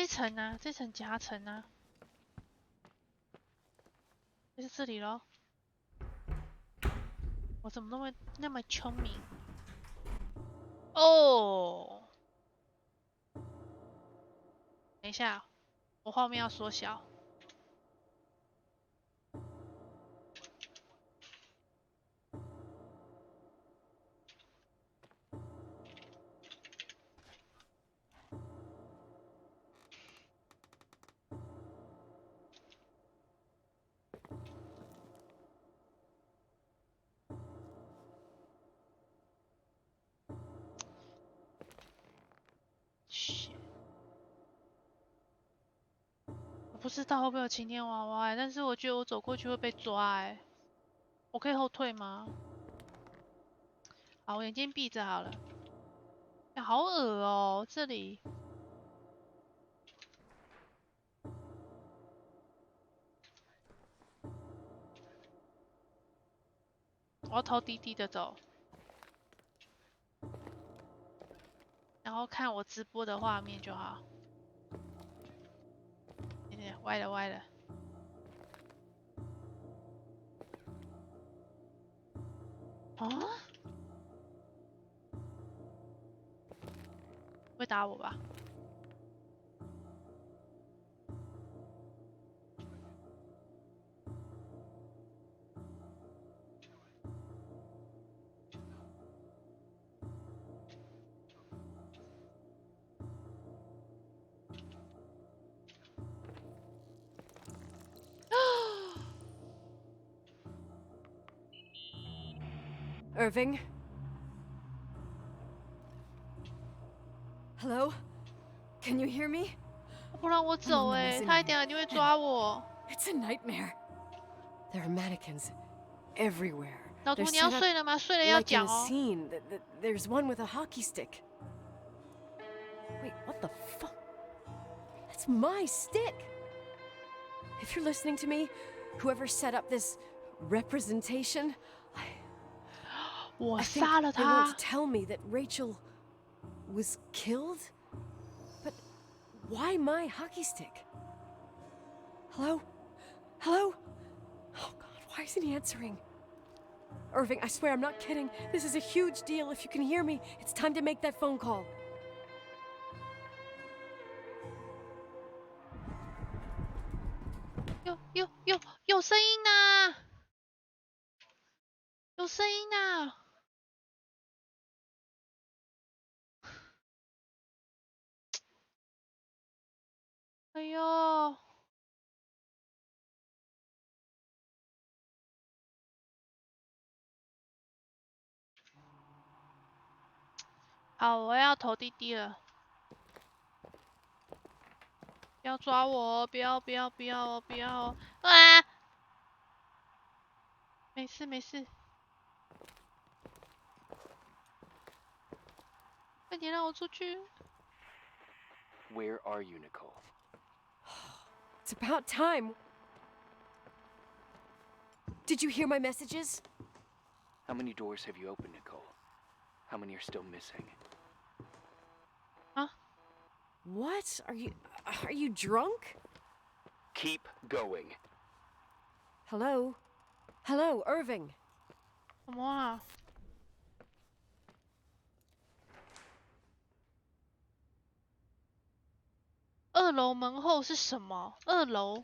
这层啊，这层夹层啊，就是这里咯。我怎么那么聪明？哦，等一下，我画面要缩小。我不知道会不会有晴天娃娃但是我觉得我走过去会被抓我可以后退吗？好，我眼睛闭着好了。好恶哦，这里。我要头低低的走，然后看我直播的画面就好。歪了歪了。啊？会打我吧？Irving? Hello? Can you hear me? 不让我走他一定会抓我。It's a nightmare. There are mannequins everywhere. 老图，你要睡了吗？睡了要讲哦。There's one with a hockey stick. Wait, what the fuck? That's my stick. If you're listening to me, whoever set up this representation, I think they want to tell me that Rachel was killed? But why my hockey stick? Hello? Hello? Oh God, why isn't he answering? Irving, I swear I'm not kidding. This is a huge deal. If you can hear me, it's time to make that phone call. 有声音呐！有声音呐！哎呦！好，我要投滴滴了。不要抓我！不要！不要！不要！不要！啊！没事没事。快点让我出去！ Where are you, Nicole? It's about time. Did you hear my messages? How many doors have you opened, Nicole? How many are still missing? Huh? What? Are you drunk? Keep going. Hello? Hello, Irving. 什么啊？2楼门后是什么？2楼。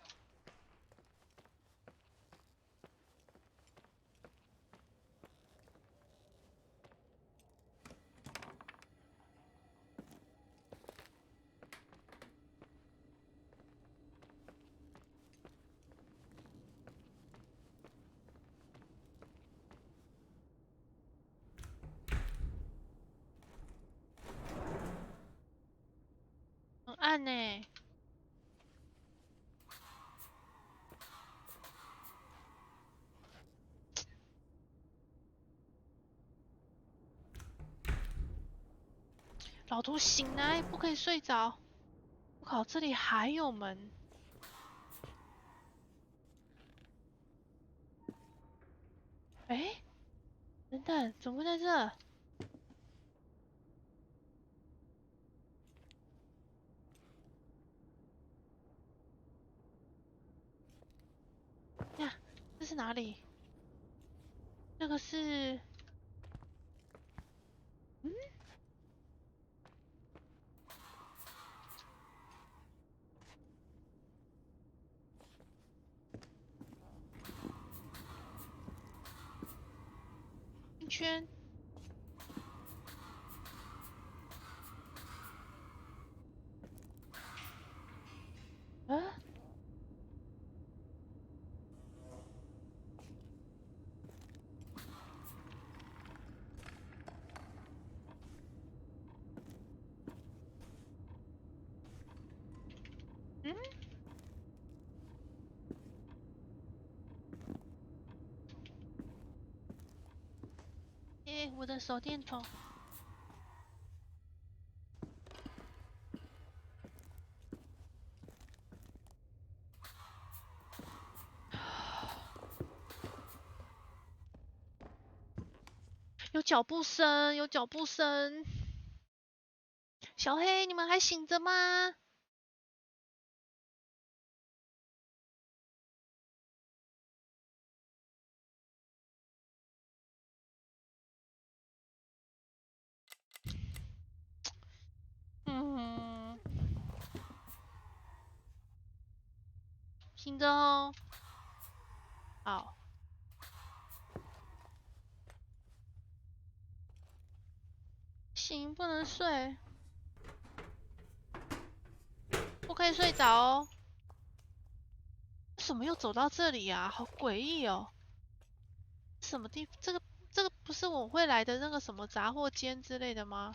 很暗呢。老图醒来，不可以睡着。我靠，这里还有门。哎，等等，怎么会在这？是哪里？那个是，嗯，一圈。啊？嗯？我的手电筒。有脚步声，有脚步声。小黑，你们还醒着吗？嗯，醒着哦。好。醒，不能睡，不可以睡着哦。为什么又走到这里呀？好诡异哦！什么地？这个不是我会来的那个什么杂货间之类的吗？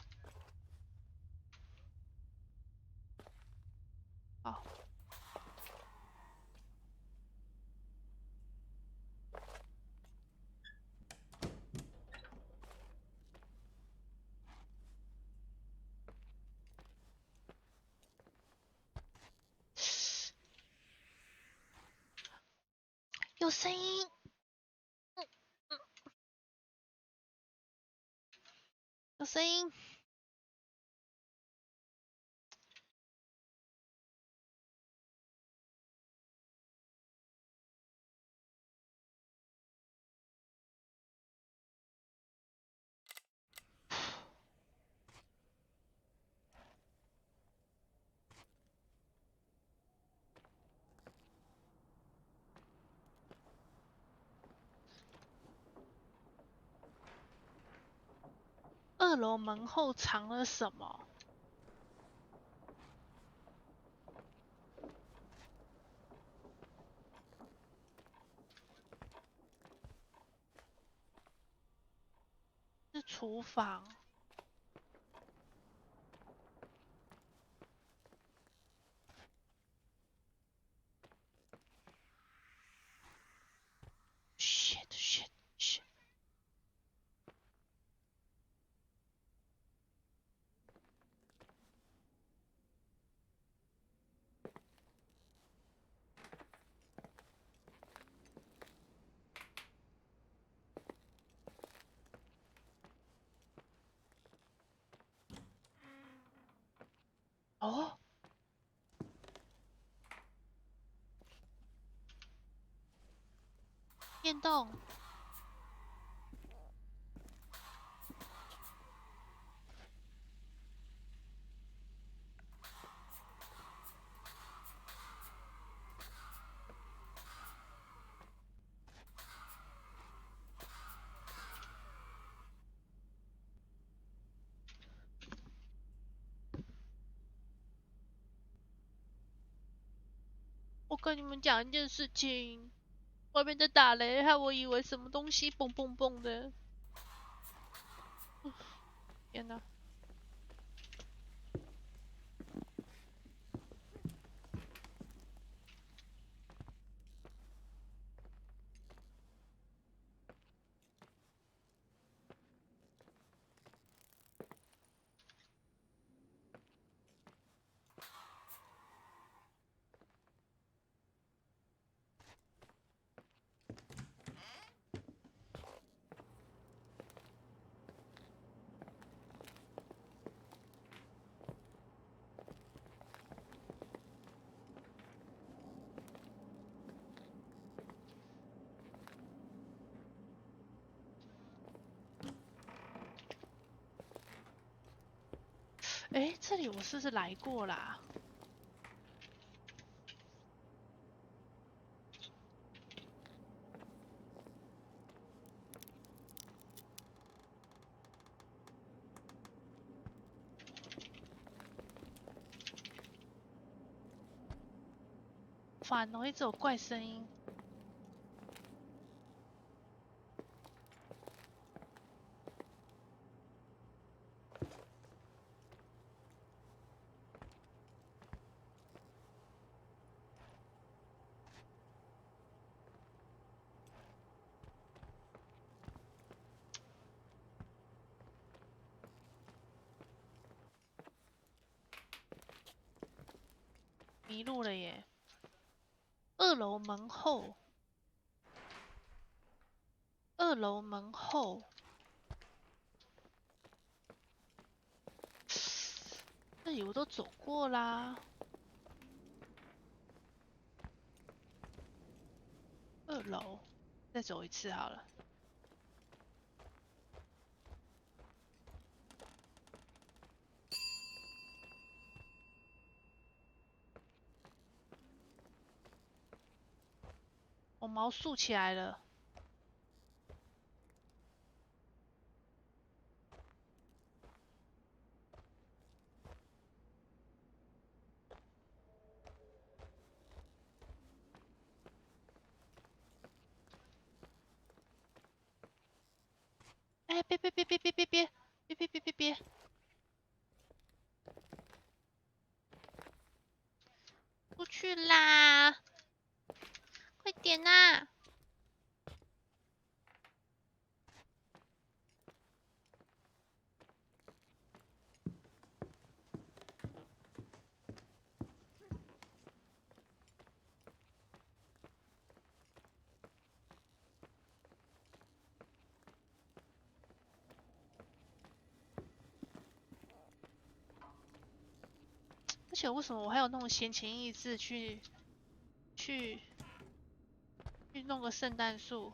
好。有声音。有声音。2楼门后藏了什么？是厨房。shit shit shit。哦。电动。我跟你们讲一件事情，外面在打雷，害我以为什么东西蹦蹦蹦的。天哪！哎，这里我是不是来过啦？烦哦，一直有怪声音。迷路了耶！二楼门后，二楼门后，这里我都走过啦。二楼，再走一次好了。我毛竖起来了。哎，别！出去啦！快点呐！而且为什么我还有那种闲情逸致去弄个圣诞树？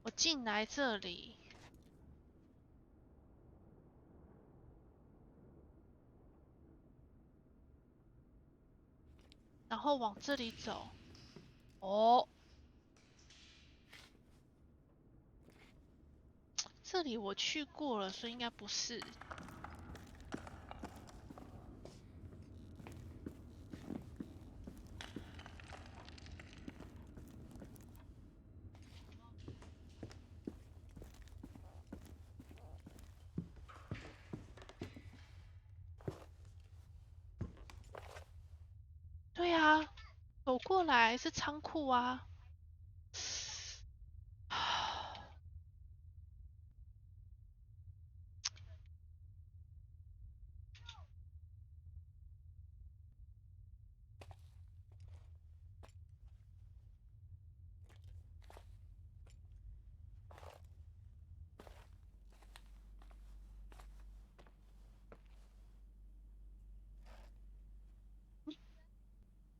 我进来这里，然后往这里走。哦，这里我去过了，所以应该不是。对啊，走过来是仓库啊。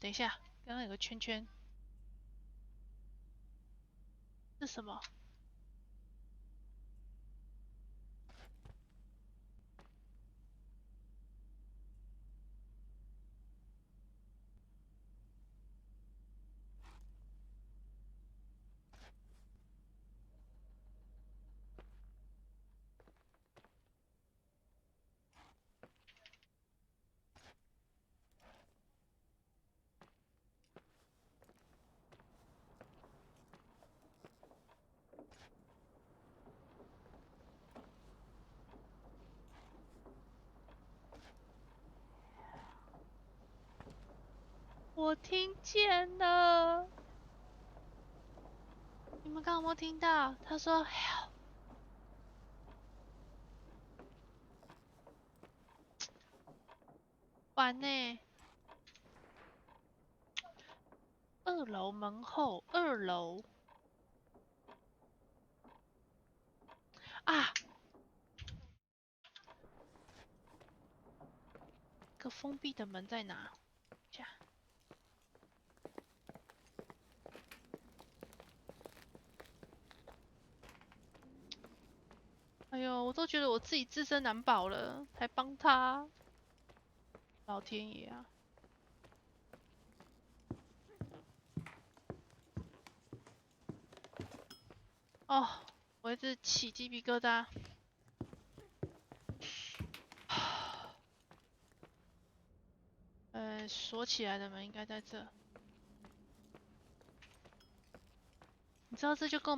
等一下，刚刚有个圈圈，是什么？我听见了，你们刚刚有没有听到？他说 "help"，烦呢。二楼门后，二楼啊，个封闭的门在哪？下。哎哎呦，我都觉得我自己自身难保了，还帮他，老天爷啊！哦，我一直起鸡皮疙瘩。锁起来的门应该在这。你知道这就跟我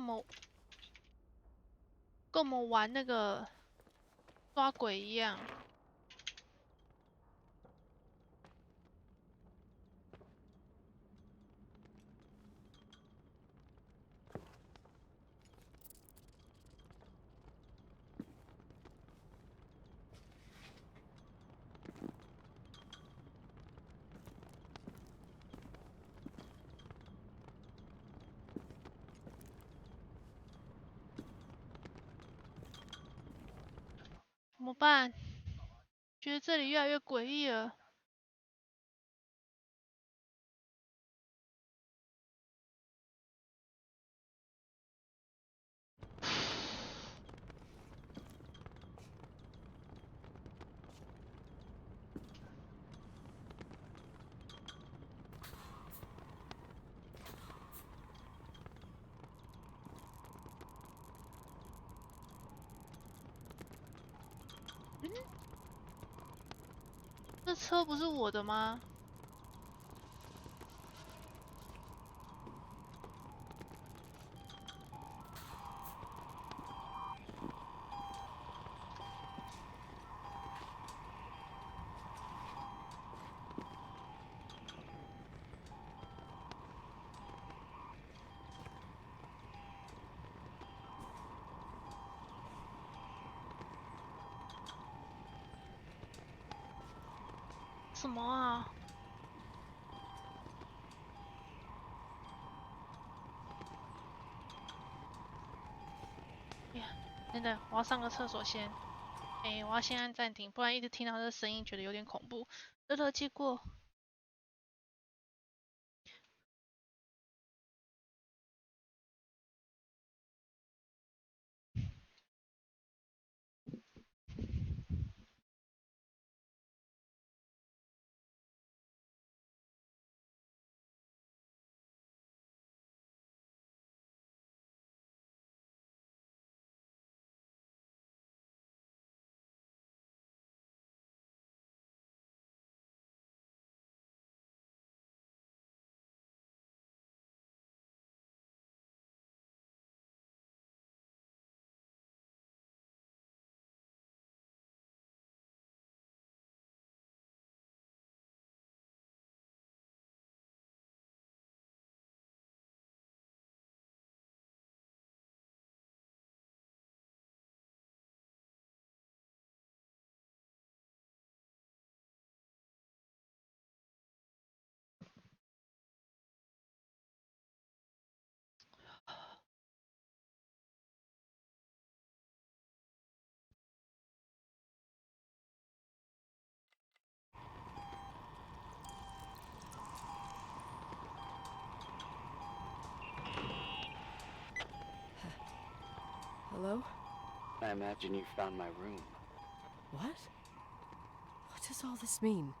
们玩那个抓鬼一样。怎么办？觉得这里越来越诡异了。这车不是我的吗？什么啊？呀，等等，我要上个厕所先。我要先按暂停，不然一直听到这个声音，觉得有点恐怖。热热接过。Hello? I imagine you found my room. What? What does all this mean?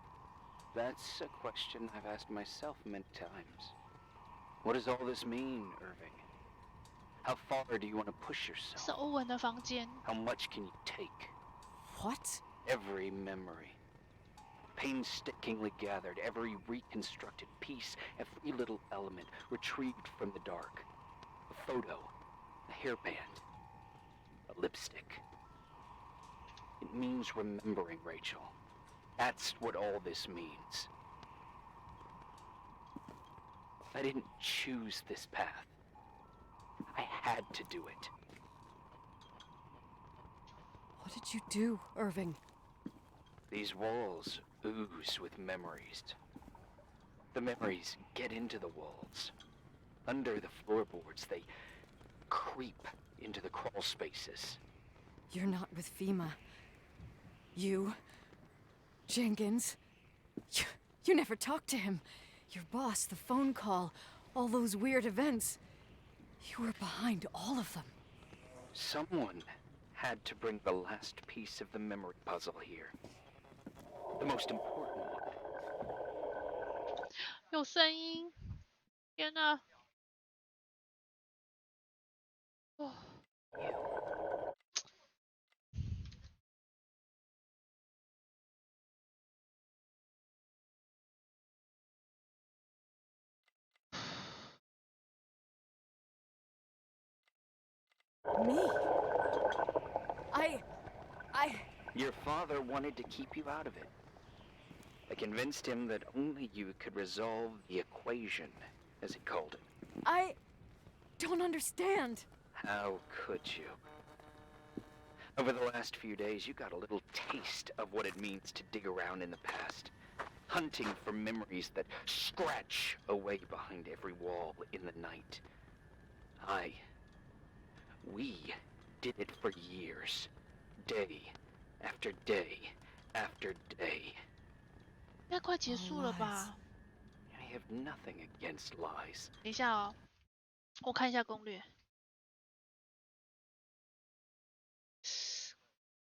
That's a question I've asked myself many times. What does all this mean, Irving? How far do you want to push 是 yourself? 欧文的房间。How much can you take? What? Every memory. Painstakingly gathered, every reconstructed piece, every little element retrieved from the dark. A photo, a hairband, a lipstick. It means remembering, Rachel. That's what all this means. I didn't choose this path. I had to do it. What did you do, Irving? These walls ooze with memories. The memories get into the walls. Under the floorboards, they creep into the crawl spaces. You're not with FEMA. You... Jenkins... You never talked to him. Your boss, the phone call, all those weird events. You were behind all of them. Someone had to bring the last piece of the memory puzzle here. The most important one. 有声音，天哪！哦， Me? Your father wanted to keep you out of it. I convinced him that only you could resolve the equation, as he called it. I don't understand. How could you? Over the last few days, you got a little taste of what it means to dig around in the past, hunting for memories that scratch away behind every wall in the night. We did it for years, day after day after day. 应该快结束了吧？ I have nothing against lies. 等一下哦，我看一下攻略。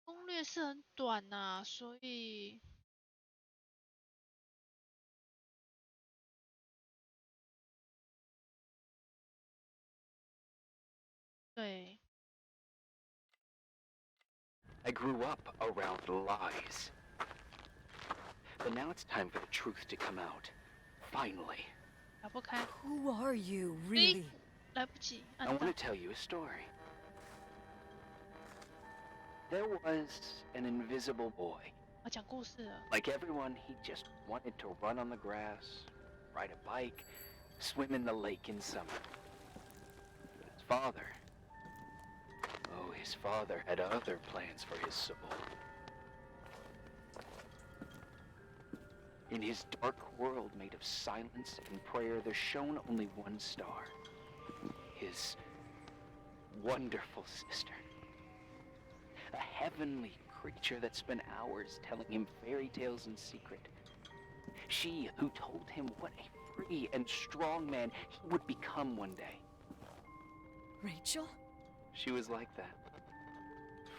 攻略是很短呐、所以对。 I grew up around lies. But now it's time for the truth to come out. Finally. 打不开。 Who are you, really? 来不及， I 按 want to 到。 tell you a story. There was an invisible boy. 我讲故事了。 Like everyone, he just wanted to run on the grass, ride a bike, swim in the lake in summer. But his father... Oh, his father had other plans for his soul. In his dark world made of silence and prayer, there shone only one star. His wonderful sister. A heavenly creature that spent hours telling him fairy tales in secret. She who told him what a free and strong man he would become one day. Rachel? She was like that.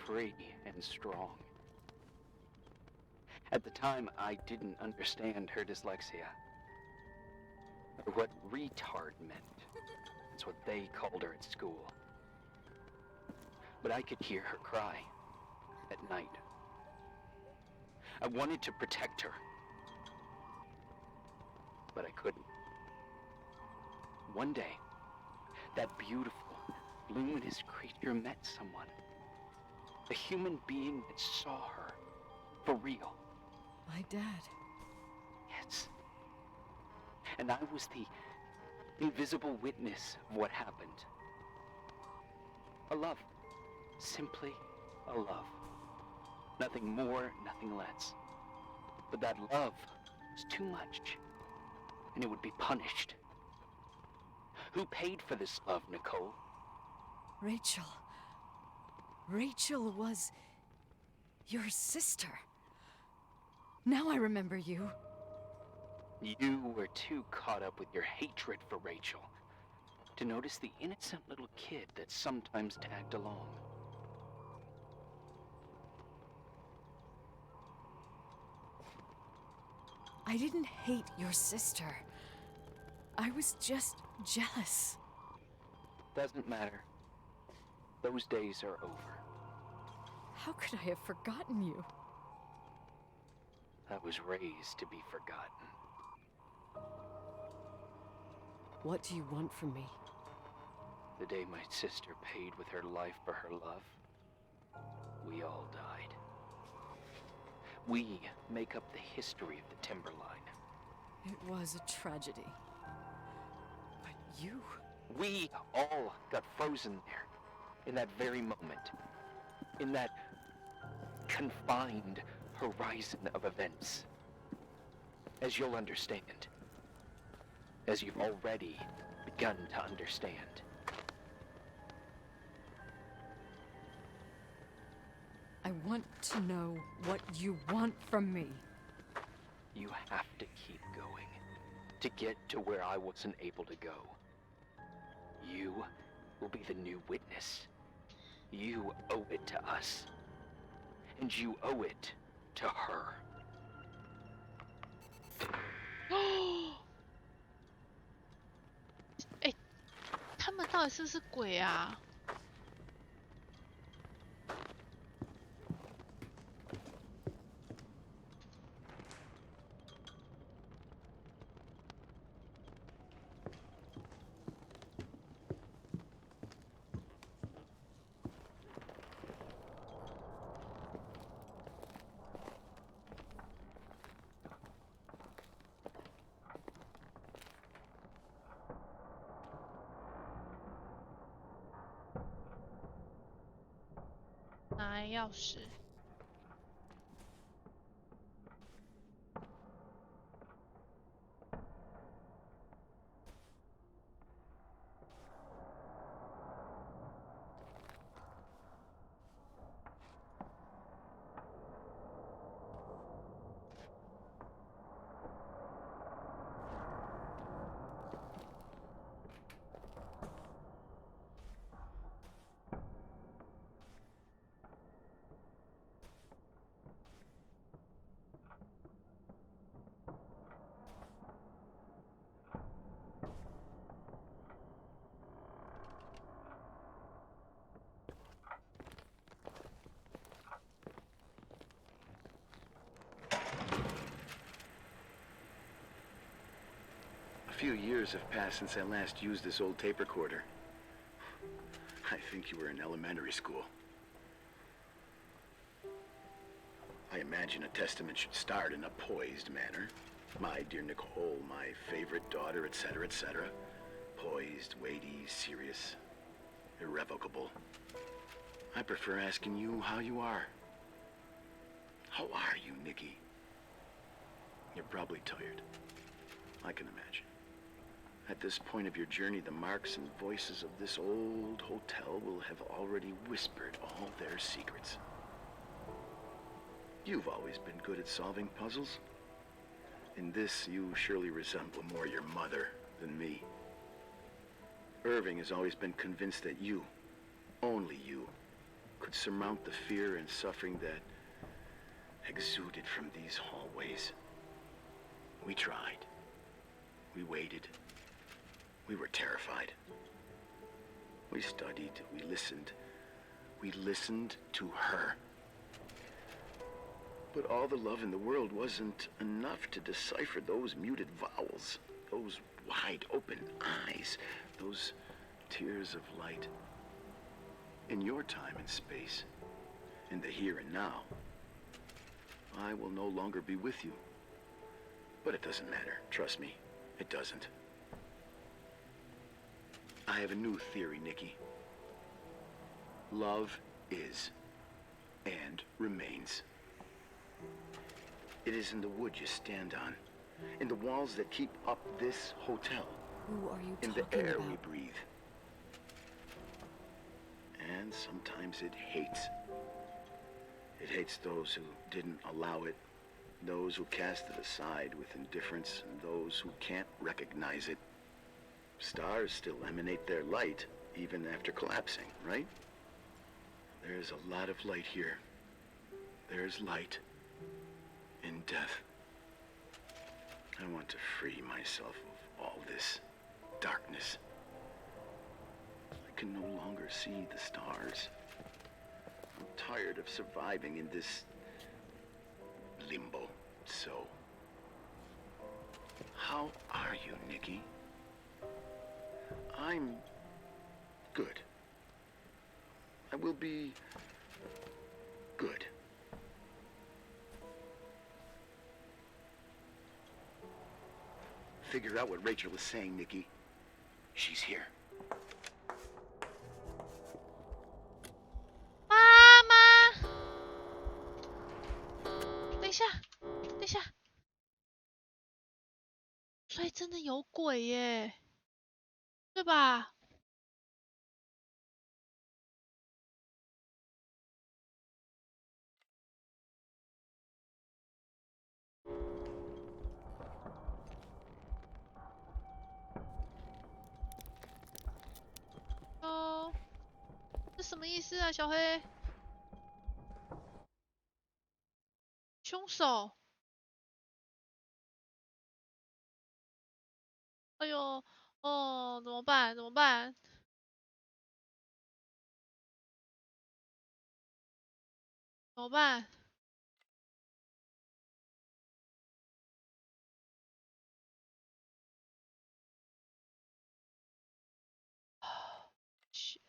Free and strong. At the time, I didn't understand her dyslexia. Or what retard meant. That's what they called her at school. But I could hear her cry at night. I wanted to protect her. But I couldn't. One day, that beautiful, luminous creature met someone. A human being that saw her for real. My dad. Yes. And I was the invisible witness of what happened. A love. Simply a love. Nothing more, nothing less. But that love was too much, and it would be punished. Who paid for this love, Nicole? Rachel. Rachel was your sister. Now I remember you. You were too caught up with your hatred for Rachel to notice the innocent little kid that sometimes tagged along. I didn't hate your sister. I was just jealous. Doesn't matter. Those days are over. How could I have forgotten you? I was raised to be forgotten. What do you want from me? The day my sister paid with her life for her love, we all died. We make up the history of the Timberline. It was a tragedy. But you... We all got frozen there, in that very moment. In that confined horizon of events. As you'll understand. As you've already begun to understand. I want to know what you want from me. You have to keep going to get to where I wasn't able to go. You will be the new witness. You owe it to us. And you owe it to her. 哎，他们到底是不是鬼啊？拿来钥匙。A few years have passed since I last used this old tape recorder. I think you were in elementary school. I imagine a testament should start in a poised manner. My dear Nicole, my favorite daughter, etc., etc. Poised, weighty, serious, irrevocable. I prefer asking you how you are. How are you, Nikki? You're probably tired. I can imagine. At this point of your journey, the marks and voices of this old hotel will have already whispered all their secrets. You've always been good at solving puzzles. In this, you surely resemble more your mother than me. Irving has always been convinced that you, only you, could surmount the fear and suffering that exuded from these hallways. We tried. We waited. We were terrified. We studied. We listened. We listened to her. But all the love in the world wasn't enough to decipher those muted vowels, those wide open eyes, those tears of light. In your time and space, in the here and now, I will no longer be with you. But it doesn't matter. Trust me, it doesn't. I have a new theory, Nikki. Love is and remains. It is in the wood you stand on, in the walls that keep up this hotel, Who are you in talking the air about? we breathe. And sometimes it hates. It hates those who didn't allow it, those who cast it aside with indifference, and those who can't recognize it. Stars still emanate their light, even after collapsing, right? There's a lot of light here. There's light in death. I want to free myself of all this darkness. I can no longer see the stars. I'm tired of surviving in this limbo. So, how are you, Nikki? I'm good. I will be good. Figure out what Rachel is saying, Nikki. She's here. 妈妈，等一下，等一下，所以真的有鬼耶，对吧？哦，这什么意思啊，小黑？凶手？哎呦，哦，怎么办？怎么办？怎么办？Shit！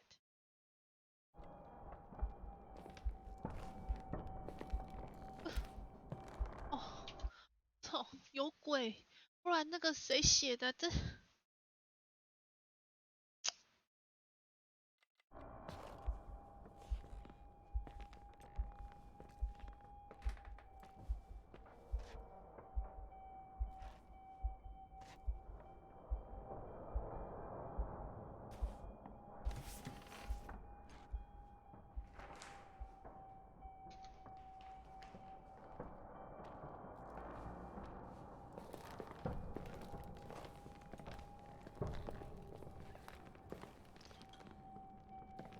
哦，操，有鬼！不然那个谁写的这？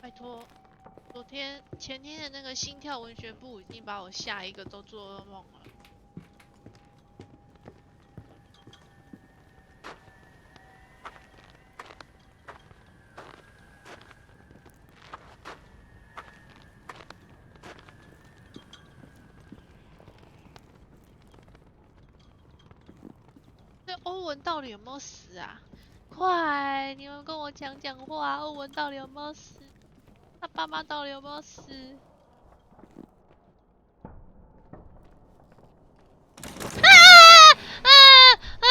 拜托，前天的那个心跳文学部已经把我吓一个都做噩梦了。这欧文到底有没有死啊？快，你们跟我讲讲话，欧文到底有没有死？他爸妈到底有没有死？啊啊啊！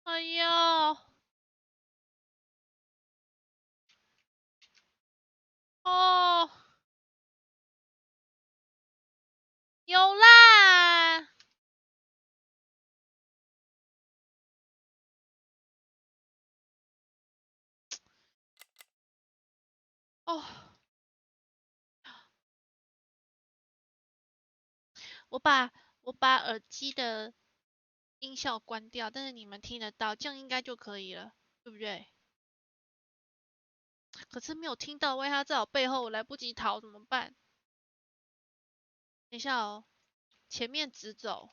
哎呦，哦，有啦！哦，我把耳机的音效关掉，但是你们听得到，这样应该就可以了，对不对？可是没有听到，万一他在我背后，我来不及逃怎么办？等一下哦，前面直走。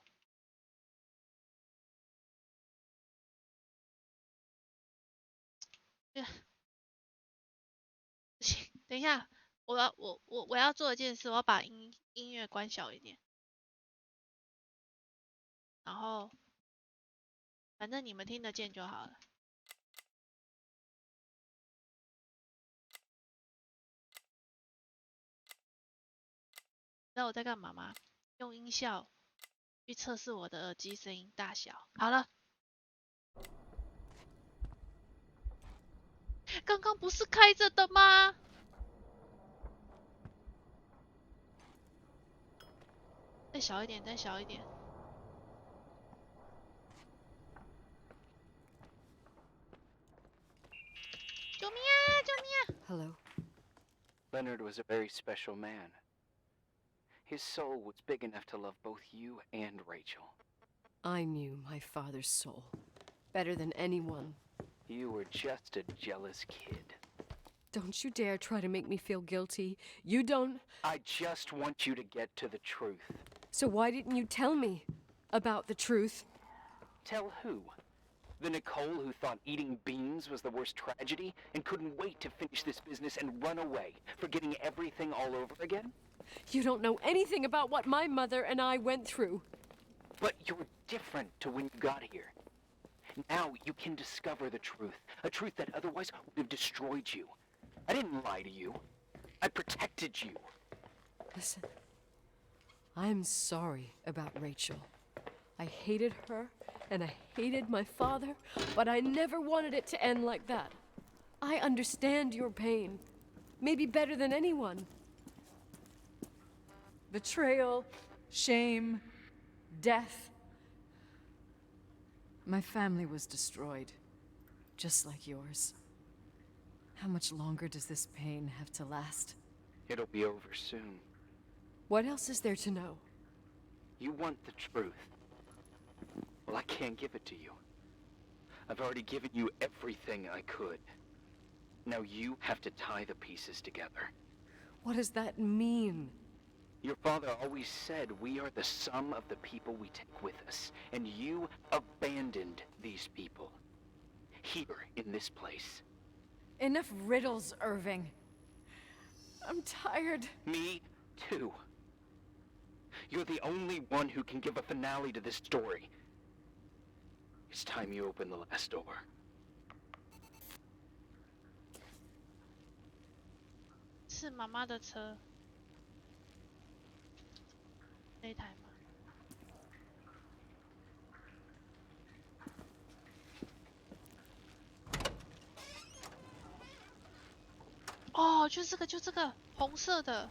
行，等一下，我要做一件事，我要把音乐关小一点，然后反正你们听得见就好了。知道我在干嘛吗？用音效去测试我的耳机声音大小。好了，刚刚不是开着的吗？再小一点，再小一点。救命啊！救命啊！ Hello. Leonard was a very special man. His soul was big enough to love both you and Rachel. I knew my father's soul better than anyone. You were just a jealous kid. Don't you dare try to make me feel guilty. You don't... I just want you to get to the truth. So why didn't you tell me about the truth? Tell who? The Nicole who thought eating beans was the worst tragedy and couldn't wait to finish this business and run away, forgetting everything all over again? You don't know anything about what my mother and I went through. But you're different to when you got here. Now you can discover the truth, a truth that otherwise would have destroyed you. I didn't lie to you. I protected you. Listen, I'm sorry about Rachel. I hated her, and I hated my father, but I never wanted it to end like that. I understand your pain, maybe better than anyone. Betrayal, shame, death. My family was destroyed, just like yours. How much longer does this pain have to last? It'll be over soon. What else is there to know? You want the truth. Well, I can't give it to you. I've already given you everything I could. Now you have to tie the pieces together. What does that mean? Your father always said we are the sum of the people we take with us, and you abandoned these people. Here, in this place. Enough riddles, Irving. I'm tired. Me, too. You're the only one who can give a finale to this story. It's time you open the last door. 是妈妈的车，这一台吗？哦，就这个，就这个红色的。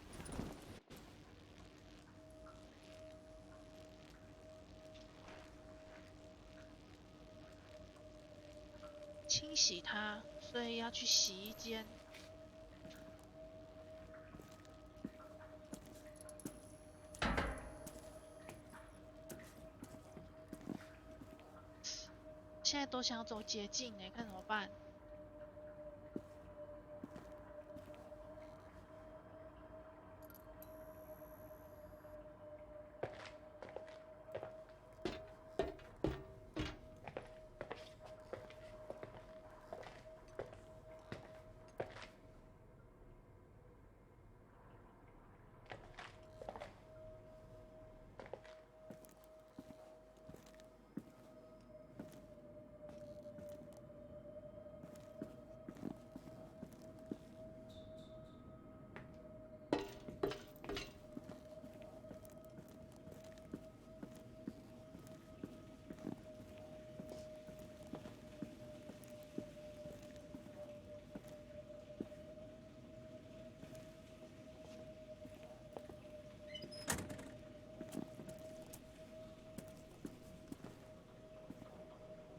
清洗它，所以要去洗衣间。现在都想走捷径哎，看怎么办？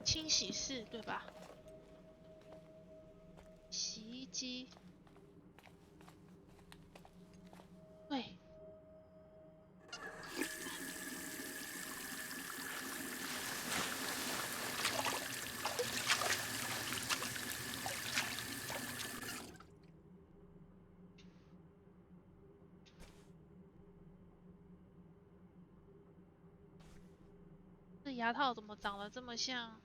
清洗室对吧？洗衣机，对。这牙套怎么长得这么像？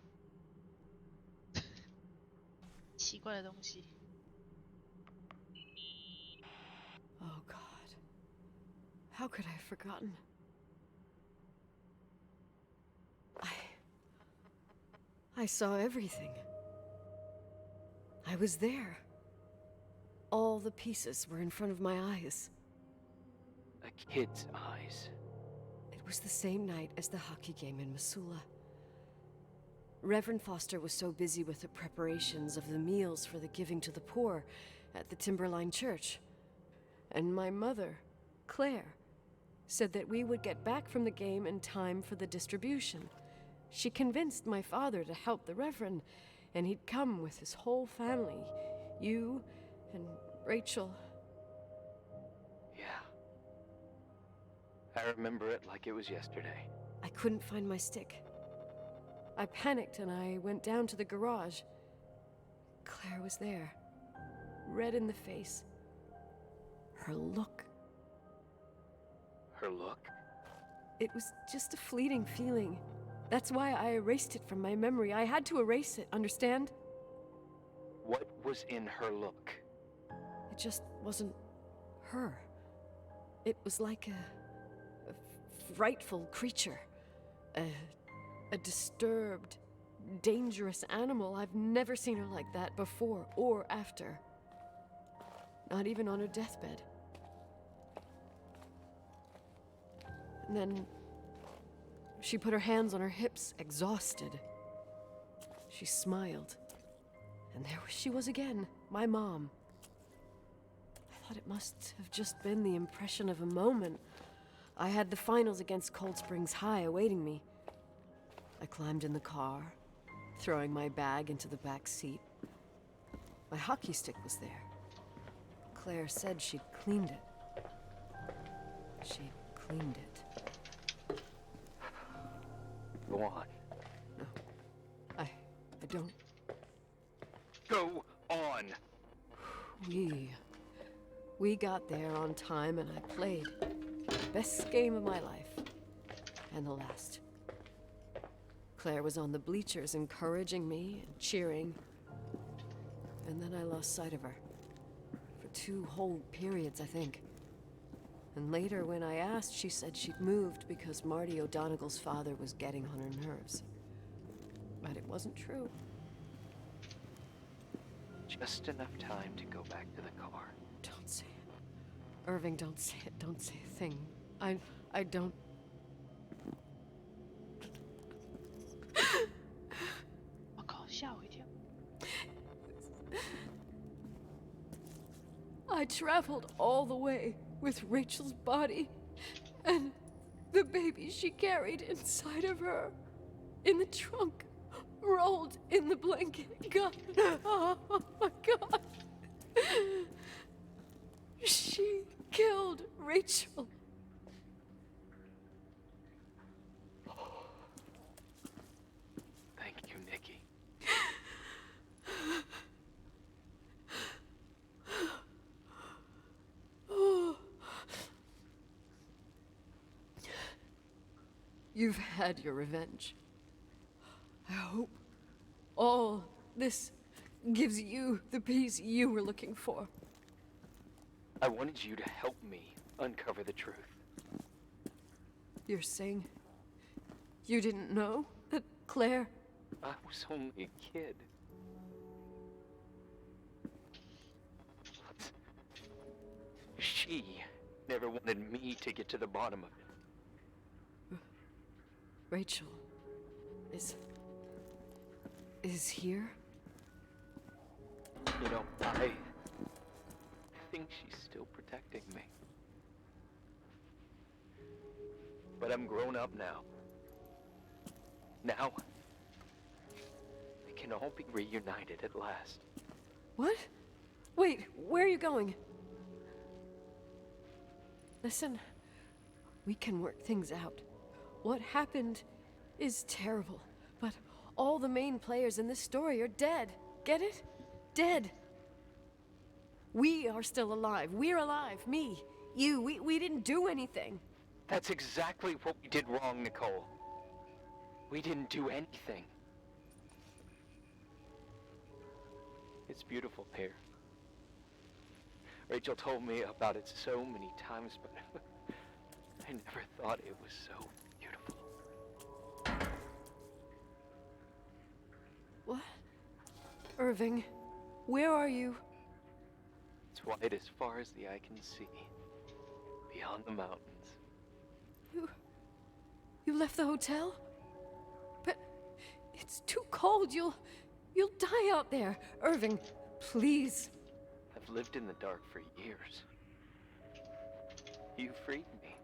奇怪的东西。Oh God. How could I have forgotten? I saw everything. I was there. All the pieces were in front of my eyes. A kid's eyes. It was the same night as the hockey game in Missoula. Reverend Foster was so busy with the preparations of the meals for the giving to the poor at the Timberline Church. And my mother, Claire, said that we would get back from the game in time for the distribution. She convinced my father to help the Reverend, and he'd come with his whole family. You and Rachel. Yeah. I remember it like it was yesterday. I couldn't find my stick. I panicked and I went down to the garage. Claire was there, red in the face. Her look. Her look? It was just a fleeting feeling. That's why I erased it from my memory. I had to erase it, understand? What was in her look? It just wasn't her. It was like a frightful creature. A disturbed, dangerous animal. I've never seen her like that before or after. Not even on her deathbed. And then she put her hands on her hips, exhausted. She smiled. And there she was again, my mom. I thought it must have just been the impression of a moment, I had the finals against Cold Springs High awaiting me. I climbed in the car, throwing my bag into the back seat. My hockey stick was there. Claire said she'd cleaned it. She'd cleaned it. Go on. No. I don't. Go on! We got there on time and I played. Best game of my life. And the last. Claire was on the bleachers encouraging me and cheering. And then I lost sight of her. For 2 whole periods, I think. And later, when I asked, she said she'd moved because Marty O'Donegal's father was getting on her nerves. But it wasn't true. Just enough time to go back to the car. Don't say it. Irving, don't say it. Don't say a thing. I don't...我靠，吓我一跳。 I traveled all the way with Rachel's body and the baby she carried inside of her in the trunk, rolled in the blanket. God, oh my God. She killed Rachel. Thank you, Nikki. You've had your revenge. I hope all this gives you the peace you were looking for. I wanted you to help me uncover the truth. You're saying you didn't know that Claire... I was only a kid. She never wanted me to get to the bottom of it. Rachel is here? You know, I think she's still protecting me. But I'm grown up now. Now, we can all be reunited at last. What? Wait, where are you going? Listen, we can work things out. What happened is terrible, but all the main players in this story are dead. Get it? Dead. We are still alive. We're alive. Me, you, we didn't do anything. That's exactly what we did wrong, Nicole. We didn't do anything. It's beautiful here. Rachel told me about it so many times, but I never thought it was so beautiful. What? Irving, where are you? It's white as far as the eye can see, beyond the mountains. You left the hotel? But it's too cold. You'll die out there. Irving, please. I've lived in the dark for years. You freed me.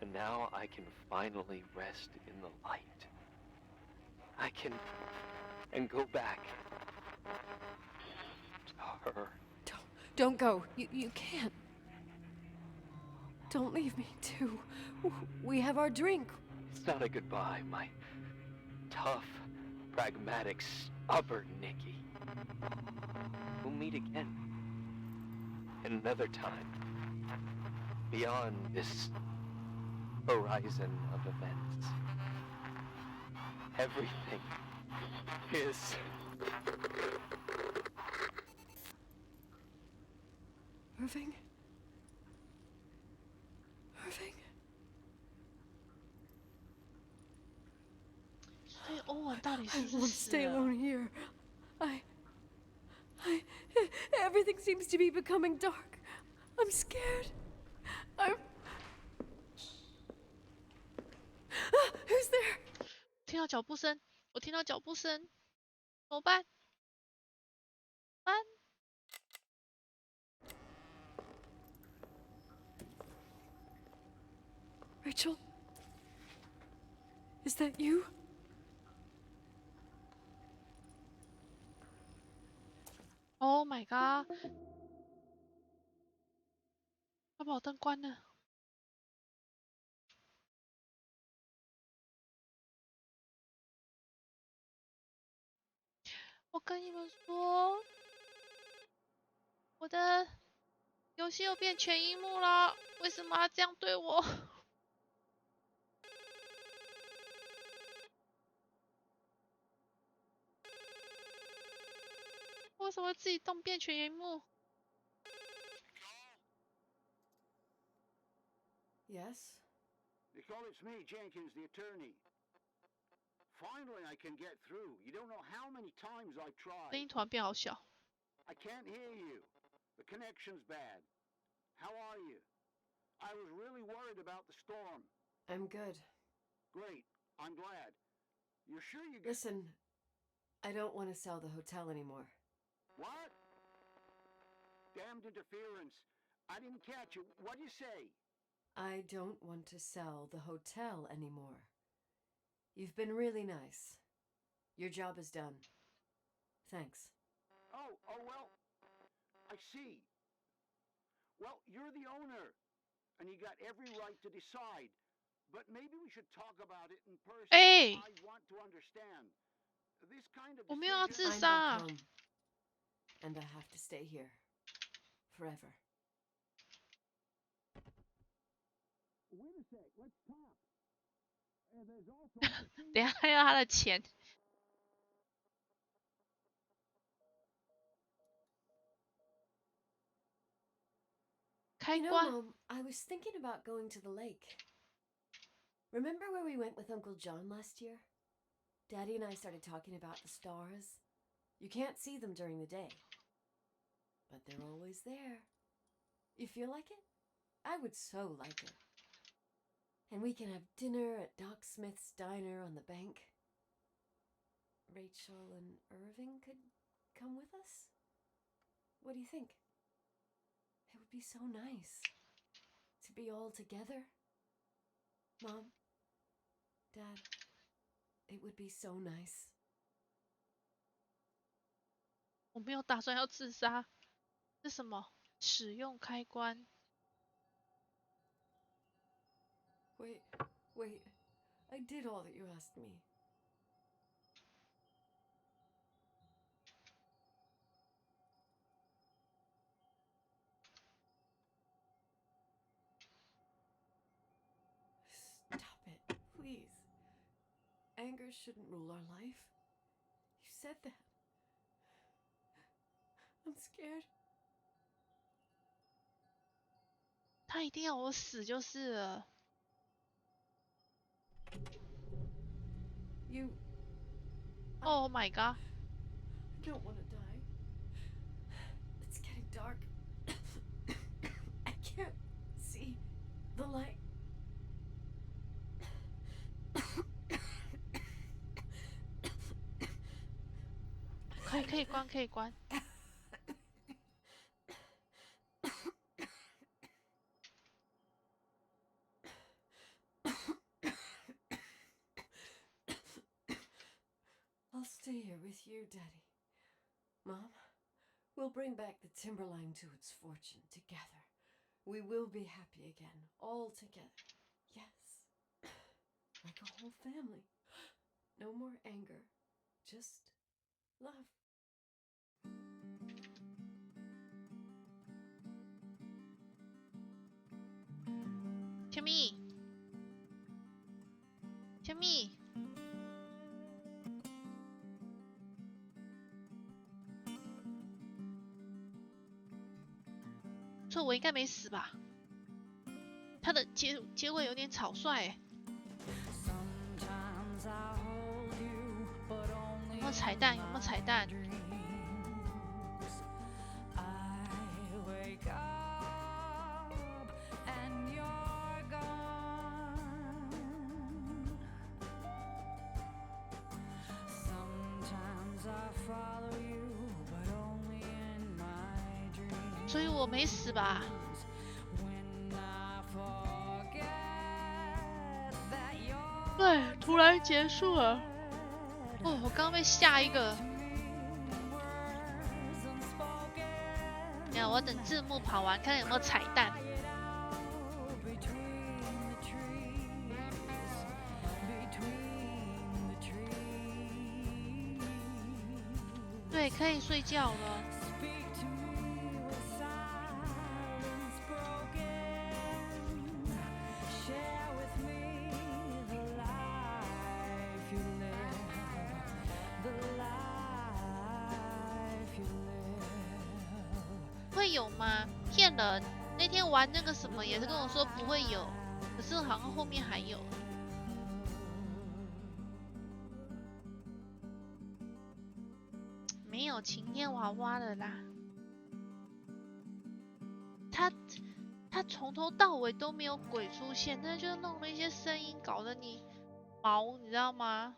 And now I can finally rest in the light. I can... and go back to her. Don't go. You can't. Don't leave me, too. We have our drink. It's not a goodbye, my tough, pragmatic, stubborn Nikki. We'll meet again. Another time. Beyond this horizon of events. Everything is... Irving? Irving? 所以欧文到底是 I 不是 won't 死 stay 了？ alone here. Everything seems to be becoming dark. I'm scared. Who's there? 听到脚步声，我听到脚步声，怎么办？ Rachel? Is that you? Oh my god！ 他把我灯关了。我跟你们说，我的游戏又变全荧幕了，为什么要这样对我？为什么自己动变全荧幕？ Yes? Nicole, it's me, Jenkins, the attorney. Finally, I can get through. You don't know how many times I've 声 tried. 音突然变好小。 I can't hear you. The connection's bad. How are you? I was really worried about the storm. I'm good. Great. I'm glad. You're sure you... Listen, I don't want to sell the hotel anymore. What? Damned interference. I didn't catch you. What'd you say? I don't want to sell the hotel anymore. You've been really nice. Your job is done. Thanks. Oh, well, I see. Well, you're the owner, and you got every right to decide. But maybe we should talk about it in person. Hey! I want to understand. This kind of 我没有要 decision... 自 I'm 杀 back。home, and I have to stay here. Forever. Wait a sec, let's talk. There's also... 等一下还要他的钱。开 You know, 关。 Mom, I was thinking about going to the lake. Remember where we went with Uncle John last year? Daddy and I started talking about the stars. You can't see them during the day, but they're always there. You feel like it? I would so like it. And we can have dinner at Doc Smith's diner on the bank. Rachel and Irving could come with us? What do you think? It would be so nice to be all together. Mom, Dad, it would be so nice. 我没有打算要自杀。是什么？使用开关。 Wait. I did all that you asked me. Stop it, please. Anger shouldn't rule our life. You said that. I'm scared. 他一定要我死就是了。 You... Oh my god! I don't want to die. It's getting dark. I can't see the light. 可以关，可以关。I'll stay here with you, Daddy. Mom, we'll bring back the Timberline to its fortune together. We will be happy again, all together. Yes. Like a whole family. No more anger. Just love. Timmy. Timmy. 错，我应该没死吧？他的结尾有点草率欸。有没有彩蛋？有没有彩蛋？所以我没死吧？对，突然结束了。哦，我刚被吓一个。我等字幕跑完，看有没有彩蛋。对，可以睡觉了。会有吗？骗人！那天玩那个什么也是跟我说不会有，可是好像后面还有。没有晴天娃娃了啦。他从头到尾都没有鬼出现，那就弄了一些声音，搞得你毛，你知道吗？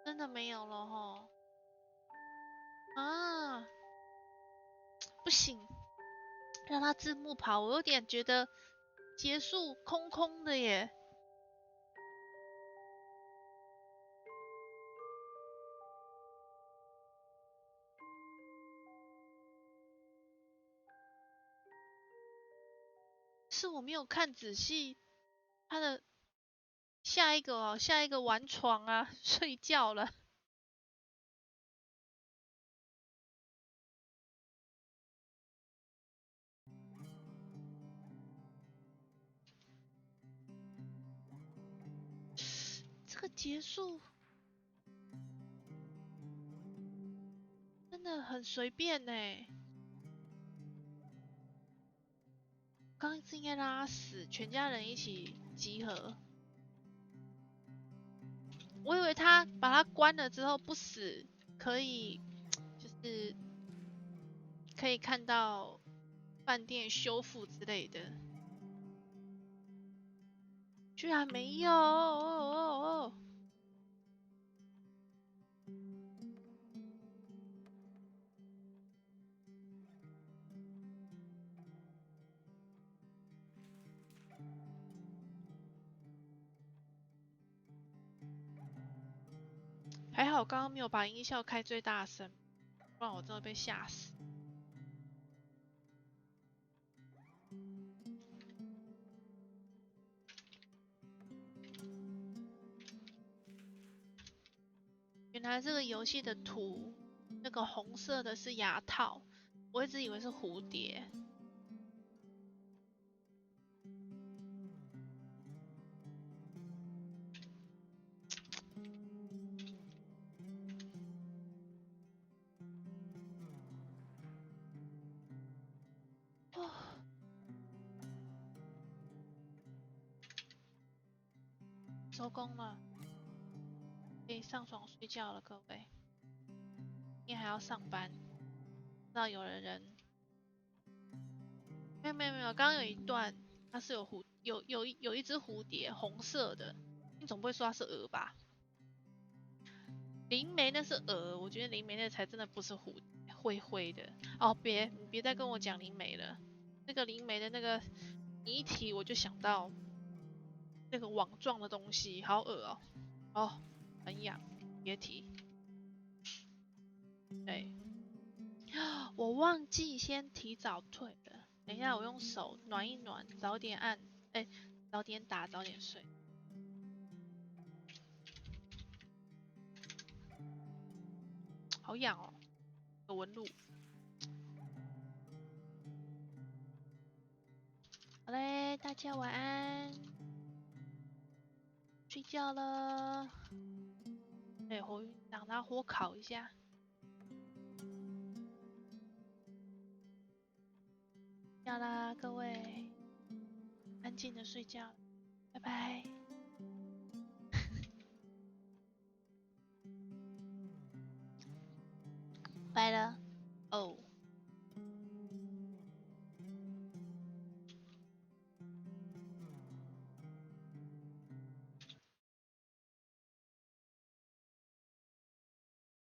真的没有了吼。啊，不行，让他字幕跑，我有点觉得结束空空的耶。是我没有看仔细，他的下一个哦，下一个玩床啊，睡觉了。这个结束真的很随便呢。刚是应该让他死，全家人一起集合。我以为他把他关了之后不死，可以就是可以看到饭店修复之类的，居然没有。还好刚刚没有把音效开最大声，不然我真的被吓死。原来这个游戏的图，那个红色的是牙套，我一直以为是蝴蝶。哦，收工了，可以上床睡觉了，各位。明天还要上班，不知道有人没有，刚刚有一段它是有一只蝴蝶，红色的，你总不会说它是蛾吧？灵媒那是蛾，我觉得灵媒那才真的不是蝴蝶，灰灰的。哦，你别再跟我讲灵媒了，那个灵媒的那个你一提我就想到那个网状的东西，好恶哦，哦，很痒，别提。对，我忘记先提早退了。等一下，我用手暖一暖，早点按，早点打，早点睡。好痒哦，有纹路。好嘞，大家晚安，睡觉了。对，让它火烤一下。要啦，各位，安静的睡觉，拜拜。拜了。